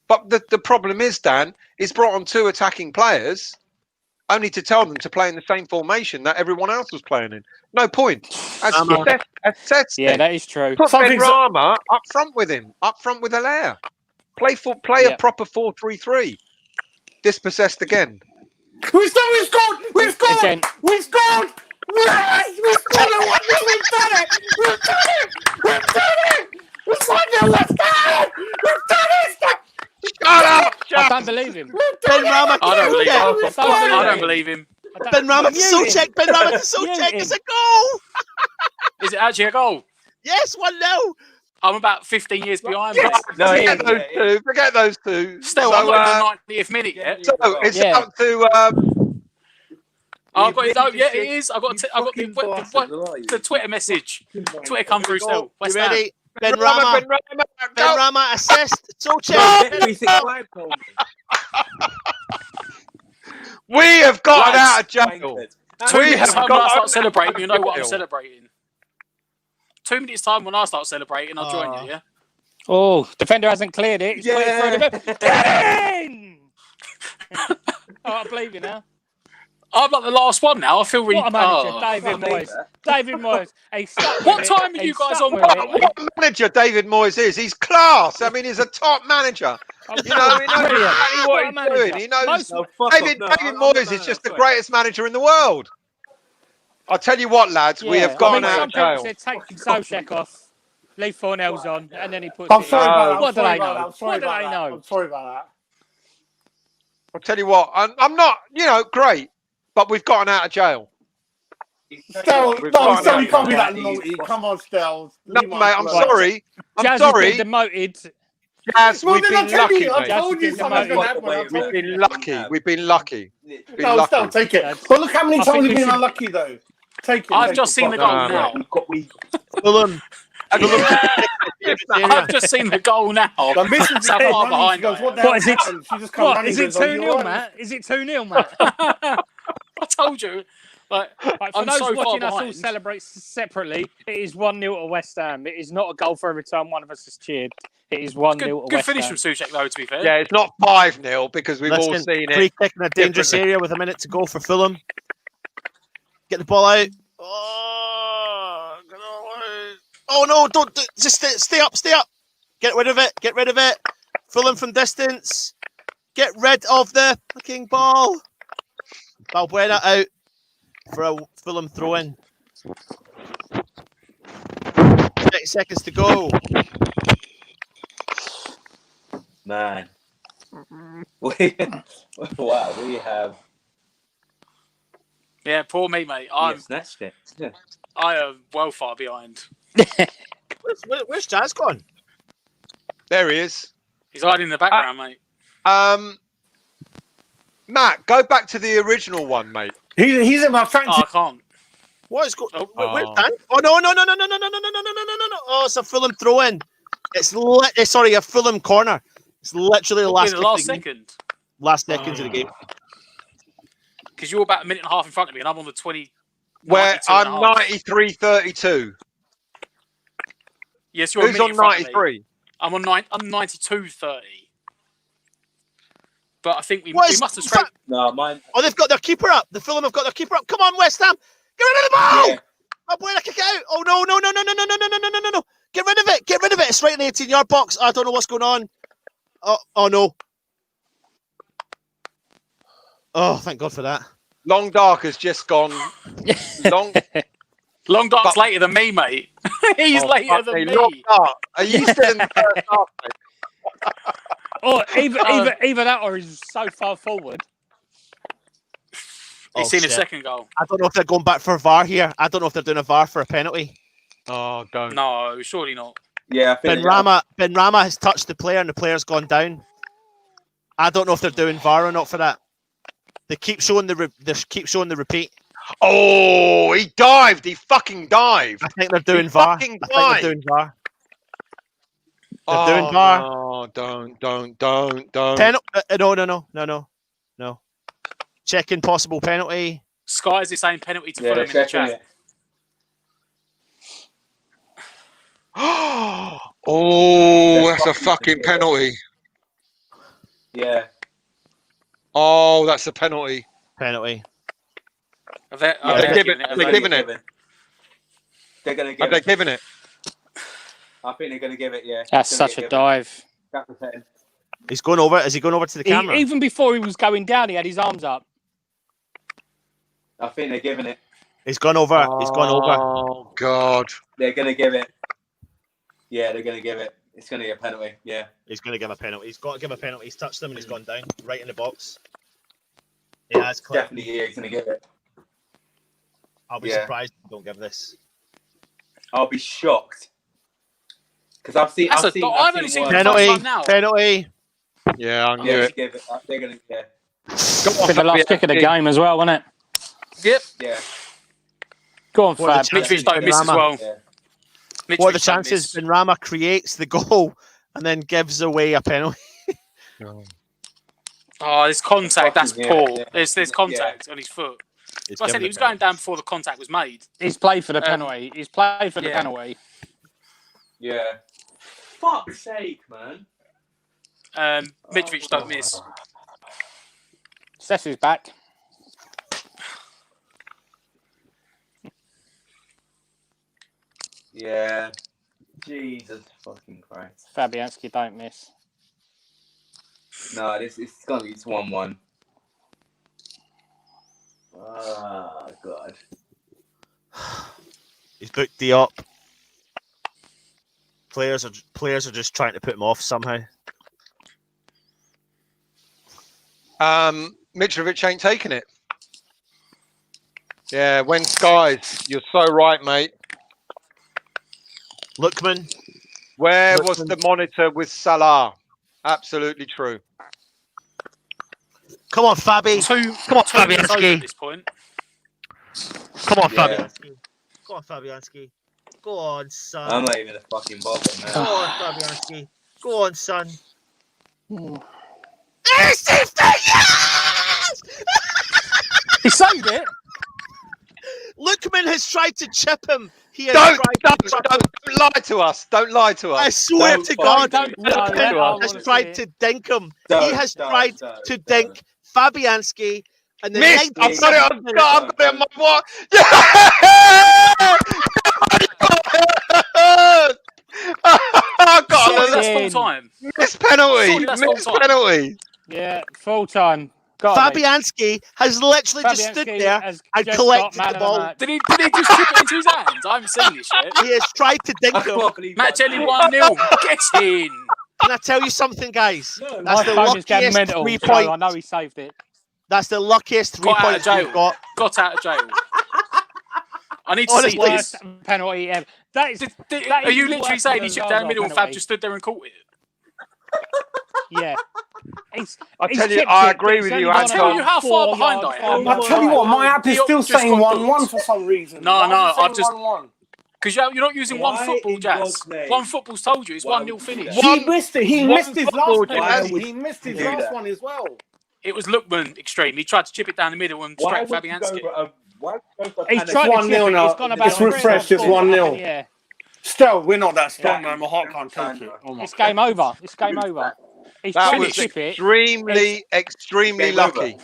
But the problem is, Dan, he's brought on 2 attacking players only to tell them to play in the same formation that everyone else was playing in. No point. As yeah, that is true. Put Benrahma up front with him, up front with Allaire. Play a proper 4-3-3. Dispossessed again. We've scored! We've done it! We've done it! Shut up! I don't believe him. Benrahma, I don't believe him. Benrahma to Solcheck. Benrahma to Solcheck. It's a goal. Is it actually a goal? Yes, 1-0. I'm about 15 years behind. Forget those two. Still, I'm not in the 90th minute yet. So it's out to. I've got it. It is. I got the Twitter message. Twitter come through still. You ready? Benrahma assist. Solcheck. We have got out of jail. 2 minutes time when I start celebrating, you know what I'm celebrating. 2 minutes time when I start celebrating, I'll join you. Yeah. Oh, defender hasn't cleared it. He's put it through Get in! I believe you now. I'm like the last one now. I feel really. What a manager, David Moyes. What time are you guys on? What manager David Moyes is? He's class. I mean, he's a top manager. You know, he knows exactly what he's doing. He knows. David Moyes is just the greatest manager in the world. I'll tell you what, lads, we have gone out some of people jail. said take Solskjaer off, leave Fornells on, and then he puts I'm it sorry in. about that. What do they know? I'm sorry What do about they that. know? I'm sorry about that. I'll tell you what, I'm not, great, but we've gotten out of jail. Stel, We've no, gotten Stel, out you of can't be jail. that naughty. Come on, Stel. No, Leave mate, us I'm alone. sorry. I'm Jazz has sorry. been demoted. Jazz, Well, we've then I'll been tell lucky, you. I mate. told you Jazz something was been going to happen. I We've told been you. lucky. We've been lucky. No, Stel, take it. But look how many I times think we've we been should- unlucky, though. Take it. I've take just it. seen the Fuck goal it. now. Fulham. I've just seen the goal now. The missus That's how came far running. She behind goes, I "What am. the hell What is it? happened?" She just comes What running. is it? and goes, "Are you 2-0, all right?" Matt? Is it 2-0, Matt? I told you. Like, Right, for I'm those so far watching us all behind. celebrate separately, it is 1-0 to West Ham. It is not a goal for every time one of us has cheered. It is 1-0 to Good West finish Ham. from Souček, though, to be fair. Yeah, it's not 5-0 because we've all Listen, seen free it. kick in a dangerous differently. area with a minute to go for Fulham. Get the ball out. Oh, get away. Oh no! Don't just stay up. Stay up. Get rid of it. Get rid of it. Fulham from distance. Get rid of the fucking ball. Balbuena out for a Fulham throw-in. 30 seconds to go. Man. Wow, we have. Yeah, poor me, mate. Snatched it. Yeah. I am well far behind. Where's Jazz gone? There he is. He's hiding in the background, mate. Matt, go back to the original one, mate. He's in my fantasy. Oh, I can't. What is going? Oh. Where's Dan? Oh no! Oh, it's a Fulham throw-in. It's sorry, a Fulham corner. It's literally the last. In the last second. Last seconds of the game. Because you're about a minute and a half in front of me, and I'm on the 20. Where 92 and a I'm half. 93-32. Yes, you're Who's a minute on in front of me. 93? I'm on I'm 92-30. But I think we What must have scraped. No, mine. Oh, they've got their keeper up. The Fulham have got their keeper up. Come on, West Ham. Get rid of the ball. Yeah. Oh, boy, kick out. Oh, no. Get rid of it. Get rid of it. It's right in the 18-yard box. I don't know what's going on. Oh, no. Oh, thank God for that. Long Dark has just gone. Long Dark's later than me, mate. He's later than me. Long Dark. Are you still in the first half, mate? Or either that or he's so far forward. He's seen a second goal. I don't know if they're going back for VAR here. I don't know if they're doing a VAR for a penalty. Oh, don't. No, surely not. Yeah, I think Ben Rama has touched the player and the player's gone down. I don't know if they're doing VAR or not for that. They keep showing the repeat. Oh, he dived. He fucking dived. I think they're doing VAR. Fucking I think they're doing VAR. They're doing VAR. No, don't. No. Checking possible penalty. Sky is saying penalty to Fulham in the chat. Oh, that's a fucking penalty. Yeah. Oh, that's a penalty. Penalty. They're giving it. They're gonna give Are they it. giving it? I think they're gonna give it. Yeah. That's such a dive. He's going over. Is he going over to the camera? Even before he was going down, he had his arms up. I think they're giving it. He's gone over. He's gone over. Oh God. They're gonna give it. Yeah, they're gonna give it. It's gonna be a penalty. Yeah. He's going to give a penalty. He's got to give a penalty. He's touched him and he's gone down right in the box. He has clipped. Definitely, yeah, he's gonna give it. I'll be surprised if they don't give this. I'll be shocked. Because I've seen penalty. Yeah, I knew it. Give it. They're gonna. Yeah. It's the last kick of the game as well, wasn't it? Yep. Yeah. Go on, Fab. Mitrovic don't miss as well. Yeah. What are the chances Ben Rama creates the goal and then gives away a penalty? Oh, there's contact. That's poor. There's contact on his foot. Like I said, he was going down before the contact was made. He's played for the penalty. He's played for the penalty. Yeah. Fuck's sake, man. Mitrovic don't miss. Sessu's back. Yeah. Jesus fucking Christ. Fabianski don't miss. No, it's gonna be 1-1. Oh God. He's booked Diop. Players are just trying to put him off somehow. Mitrovic ain't taking it. Yeah, when skies, you're so right, mate. Lookman. Where was the monitor with Salah? Absolutely true. Come on, Fabi. Come on, Fabianski. At this point. Come on, Fabianski. Go on, Fabianski. Go on, son. I'm not even a fucking bother, man. Go on, Fabianski. Go on, son. Yes! He saved it. Lookman has tried to chip him. He has Don't lie to us. Don't lie to us. I swear to God, Lookman has tried to dink him. He has tried to don't. dink Fabianski. And the Missed. I've got it on. I've got it on my what? Surely that's full time. Miss penalty. Surely that's full Miss time. penalty. Yeah, full time. Fabianski has literally just stood there and collected the ball. Did he just chip it into his hands? I haven't seen this yet. He has tried to dink him. Match only 1-0. Get in. Can I tell you something, guys? My That's the phone is getting luckiest mental. 3 So points. I know he saved it. That's the luckiest 3 Got out of points jail. we've got. Got out of jail. I need to see Honestly, this. Penalty ever. That is. Are you literally saying he chipped down the middle and Fab just stood there and caught it? Yeah. I tell you, I agree with you. I tell you how far behind I am. I tell you what, my app is still saying 1-1 for some reason. No, I've just 1-1. because you're not using one football, Jazz. One football's told you it's 1-0 finish. He missed it. He missed his last Jazz. penalty. He missed his last one as well. It was Lookman extreme. He tried to chip it down the middle and straight Fabianski. He's It's trying to 1-0 chip it. now. It's gone about It's refreshed. It's 1-0. Yeah. Still, we're not that strong, man. My heart can't take it. Oh my It's game over. It's game over. He's That trying was to chip it. extremely lucky.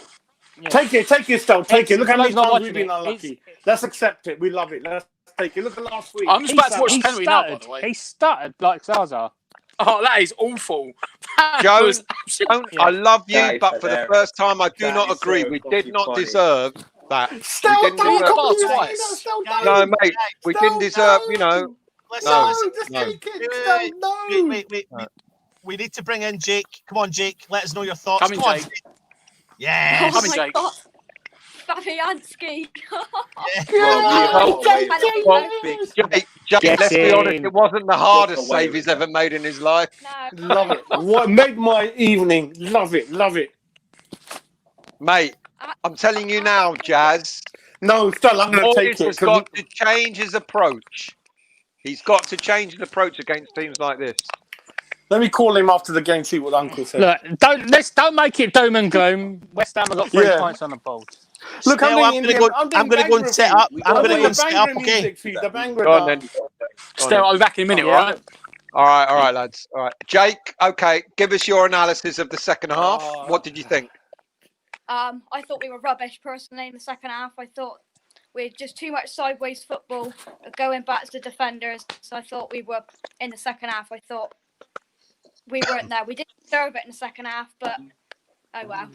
Yeah. Take it, Stel. Take it. Look how many He's not times watching we've been it. unlucky. Let's accept it. We love it. Let's take it. Look at last week. I'm just about to watch the penalty now, by the way. He stuttered like Zaza. Oh, that is awful. Joe, I love you, That is but for the hilarious. first time, I do That not is agree. so We fucking did not funny. deserve that. Stel, We didn't don't deserve- come deserve- on, Stel, don't. No, mate, we Stel, didn't deserve. no. You know, Listen, No. listen. Just No. take it. Stel, no. Wait. We need to bring in Jake. Come on, Jake. Let us know your thoughts. Come in, on, Jake. Yes. Come in, my Jake. God. Fabianski. Jake, let's be honest, it wasn't the hardest save he's ever made in his life. No. Love it. What made my evening? Love it. Love it. Mate, I'm telling you now, Jazz. No, Stel, I'm going to take Moyes it. has got to change his approach. He's got to change his approach against teams like this. Let me call him after the game, see what Uncle said. Look, don't make it doom and gloom. West Ham have got 3 points on the board. Look, Still, I'm gonna go and set up. I'm gonna go and set up. Okay. Go on then. Still, I'll be back in a minute, all right? All right, lads. All right, Jake. Okay, give us your analysis of the second half. What did you think? I thought we were rubbish personally in the second half. I thought we had just too much sideways football, going back to the defenders. So I thought we were in the second half. I thought we weren't there. We didn't deserve it in the second half, but oh well.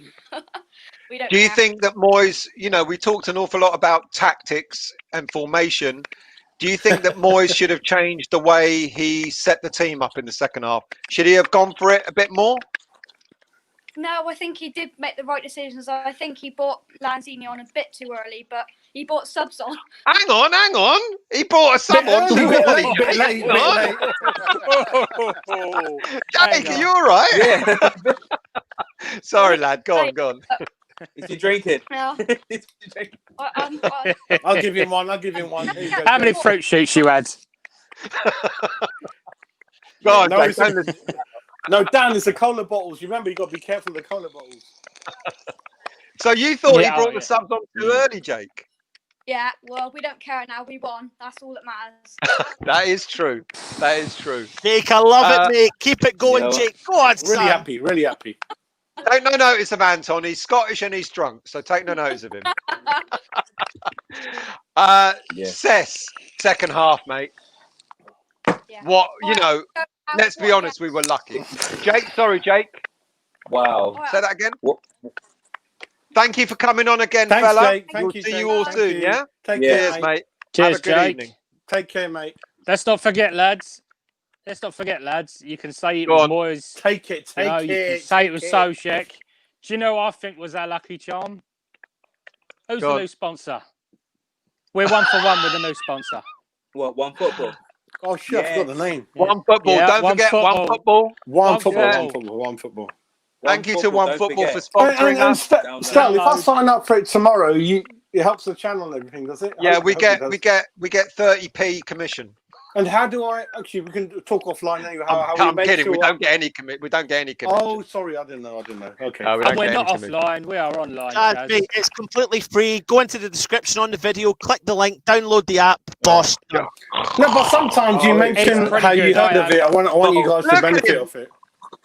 We don't. Do you care. think that Moyes? You know, we talked an awful lot about tactics and formation. Do you think that Moyes should have changed the way he set the team up in the second half? Should he have gone for it a bit more? No, I think he did make the right decisions. I think he bought Lanzini on a bit too early, but he bought subs on. Hang on. He bought a sub on too early. Bit late. Jake, are you all right? Yeah. Sorry, lad. Go on. Is he drinking? No. I'll give him one. Here you go. How many fruit shoots you had? Go on, No, Jake. No, Dan, it's the cola bottles. You remember, you got to be careful of the cola bottles. So you thought he Yeah, brought the subs on too early, Jake? Yeah, well, we don't care now. We won. That's all that matters. That is true. Jake, I love it, mate. Keep it going, Jake. Go on, son. Really happy. Take no notice of Anton. He's Scottish and he's drunk, so take no notice of him. Cess, second half, mate. Yeah. What, let's be honest, we were lucky. Jake. Wow. Say that again. What? Thank you for coming on again, Thanks, fella. Jake. We'll Thank you, see Jake. you all Thank soon, you. yeah? Take Yeah. care, Cheers, mate. mate. Cheers, Have a good Jake. evening. Take care, mate. Let's not forget, lads. You can say it Go was on. Moyes. Take it. You know, you can say it was Solskjaer. Do you know what I think was our lucky charm? Who's Go the on. new sponsor? We're 1 for 1 with the new sponsor. What, One Football? Oh, shit, I forgot the name. One football. Yeah, Don't One forget Football. One football. One football. Yeah. One football. One football. Thank you to One Don't Football for forget. sponsoring us. Stel, if I sign up for it tomorrow, it helps the channel and everything, does it? Yeah, I we hope get it does. we get 30p commission. And how do I actually? We can talk offline now. How we I'm make kidding. sure We don't get any commission. Oh, sorry, I didn't know. Okay. No, we And don't we're get not any commission. offline. We are online. Chad, Jazz. mate, it's completely free. Go into the description on the video, click the link, download the app. Boss. No, but sometimes you mention pretty how you good, heard of it. I want you guys to Look at benefit him. of it.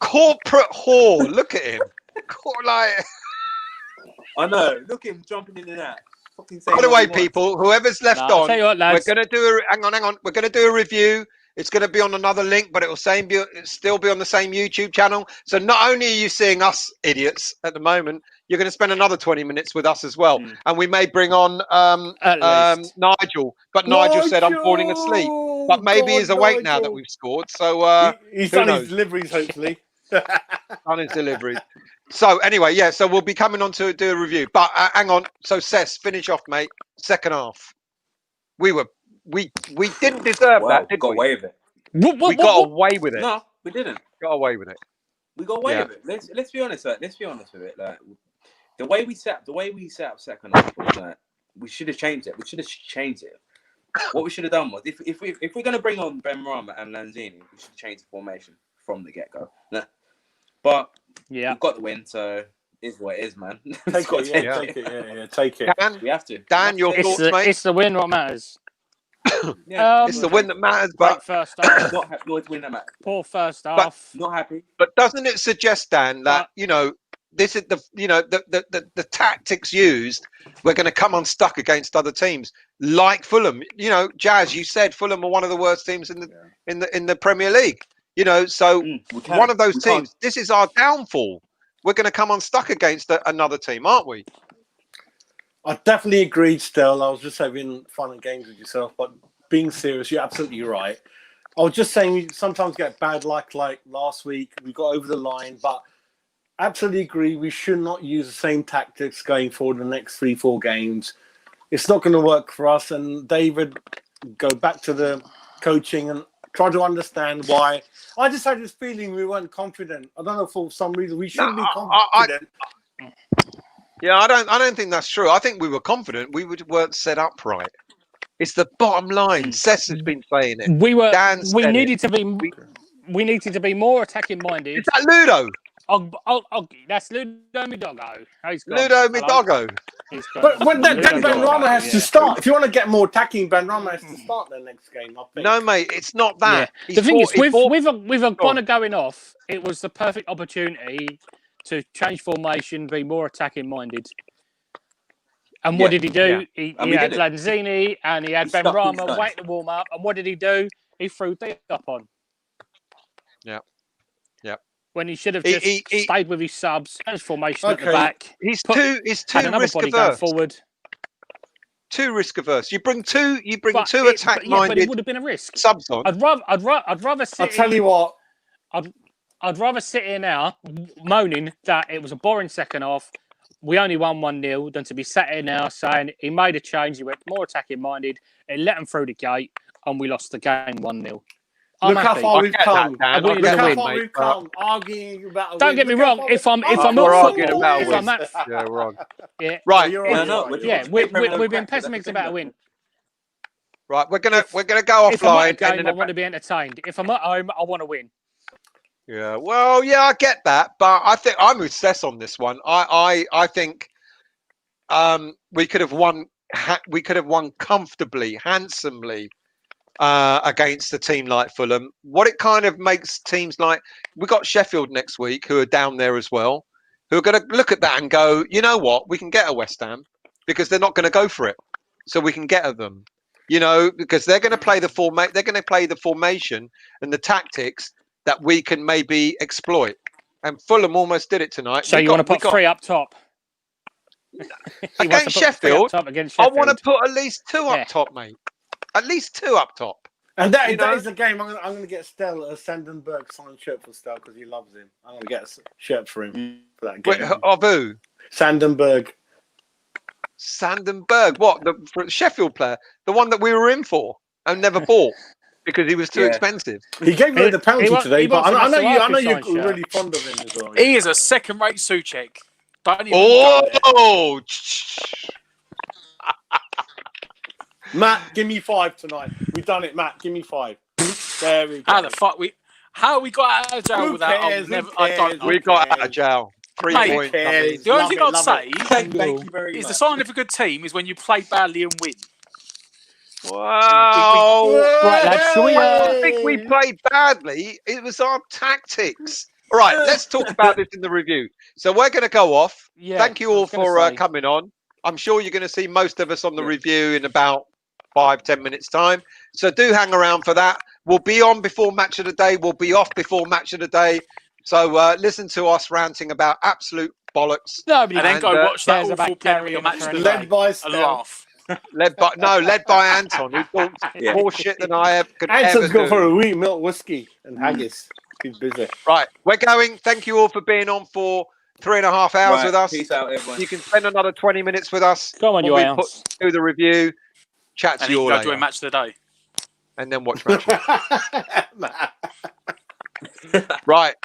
Corporate whore. Look at him. Like. I know. Look at him jumping in and out. By the way, people, whoever's left I'll on, tell you what, lads. we're going to do hang on. We're going to do a review. It's going to be on another link, but it'll still be on the same YouTube channel. So not only are you seeing us idiots at the moment, you're going to spend another 20 minutes with us as well. And we may bring on Nigel, but Nigel said I'm falling asleep. But maybe he's awake now that we've scored. So he's who done knows? his deliveries, hopefully. On his delivery. So anyway, yeah. So we'll be coming on to do a review. But hang on. So Cess, finish off, mate. Second half. We didn't deserve that, did got we? away with it. We got away with it. No, we didn't. Got away with it. We got away with it. Let's be honest. Let's be honest with it. Like the way we set up second half was like we should have changed it. We should have changed it. What we should have done was if we're going to bring on Ben Rama and Lanzini, we should change the formation from the get go. But we've got the win, so is what it is, man. Take it. Take it. Dan, we have to. Dan, your thoughts, mate? It's the win what matters. It's the win that matters, but first half. Not happy with win that matters. Poor first half. Not happy. But doesn't it suggest, Dan, that this is the tactics used? We're going to come unstuck against other teams like Fulham. Jazz, you said Fulham are one of the worst teams in the Premier League. So one of those teams. This is our downfall. We're going to come unstuck against another team, aren't we? I definitely agreed, Stel. I was just having fun and games with yourself, but being serious, you're absolutely right. I was just saying we sometimes get bad luck, like last week. We got over the line, but absolutely agree. We should not use the same tactics going forward in the next 3-4 games. It's not going to work for us. And David, go back to the coaching and try to understand why. I just had this feeling we weren't confident. I don't know, for some reason we shouldn't be confident. Yeah, I don't think that's true. I think we were confident. We weren't set up right. It's the bottom line. Cess has been saying it. We needed to be more attacking minded. Is that Ludo? That's Ludo Midoggo. Ludo Midoggo. But when Ben Rama has to start, if you want to get more attacking, Ben Rama has to start the next game. I think. No, mate, it's not that. Yeah. The thing is, with O'Connor going off, it was the perfect opportunity to change formation, be more attacking minded. And what did he do? He had Lanzini and he had Ben Rama wait to warm up. And what did he do? He threw Diop on. Yeah. When he should have just stayed with his subs, his formation at the back. He's too risk averse. Forward. Too risk averse. You bring two attack minded. But it would have been a risk. Subs on. I'd rather sit. I'll tell you what. I'd rather sit here now moaning that it was a boring second half. We only won 1-0 than to be sat here now saying he made a change. He went more attacking minded. It let him through the gate, and we lost the game 1-0. Look how far we've come. Look how far we've come. Arguing about. Don't get me wrong. If I'm not arguing about if I'm win. at, Yeah, wrong. Yeah, right. We've been pessimistic about a win. Right, we're gonna go offline. If I'm at a game, I want to be entertained. If I'm at home, I want to win. Yeah, well, yeah, I get that, but I think I'm with Cess on this one. I think we could have won. We could have won comfortably, handsomely against a team like Fulham. What it kind of makes teams like we got Sheffield next week, who are down there as well, who are going to look at that and go, you know what, we can get a West Ham because they're not going to go for it, so we can get at them. Because they're going to play the formation and the tactics that we can maybe exploit. And Fulham almost did it tonight. So you want to put 3 up top? Against Sheffield, I want to put at least 2 up top, mate. At least 2 up top. And that is the game. I'm going to get Stell a Sandenberg signed shirt for Stell because he loves him. I'm going to get a shirt for him for that game. Wait, of who? Sandenberg. Sandenberg. What? The Sheffield player? The one that we were in for and never bought because he was too expensive. He gave me the penalty today, but I know you're shirt. really fond of him as well. He is a second-rate Suchek. Don't even Oh! Matt, give me 5 tonight. We've done it, Matt. Give me 5. There we go. How we got out of jail with that? I don't know. We got out of jail. 3 points. The only thing I'd say Thank you very is much. the sign of a good team is when you play badly and win. Wow. Right, lads, shall we, I don't think we played badly. It was our tactics. All right, let's talk about this in the review. So we're going to go off. Yeah, Thank you all for coming on. I'm sure you're going to see most of us on the review in about 5-10 minutes time. So do hang around for that. We'll be on before match of the day. We'll be off before match of the day. So listen to us ranting about absolute bollocks. And then go watch that awful penalty on match of the day. Led by and laugh. Led by Anton, who talks more shit than I could ever Anton's gone do. for a wee milk whiskey and haggis. He's busy. Right, we're going. Thank you all for being on for 3.5 hours with us. Peace out, everyone. You can spend another 20 minutes with us. Come on, when you we ounce. put through the review. Chat to And you you all go later. do a match of the day. And then watch match. Right.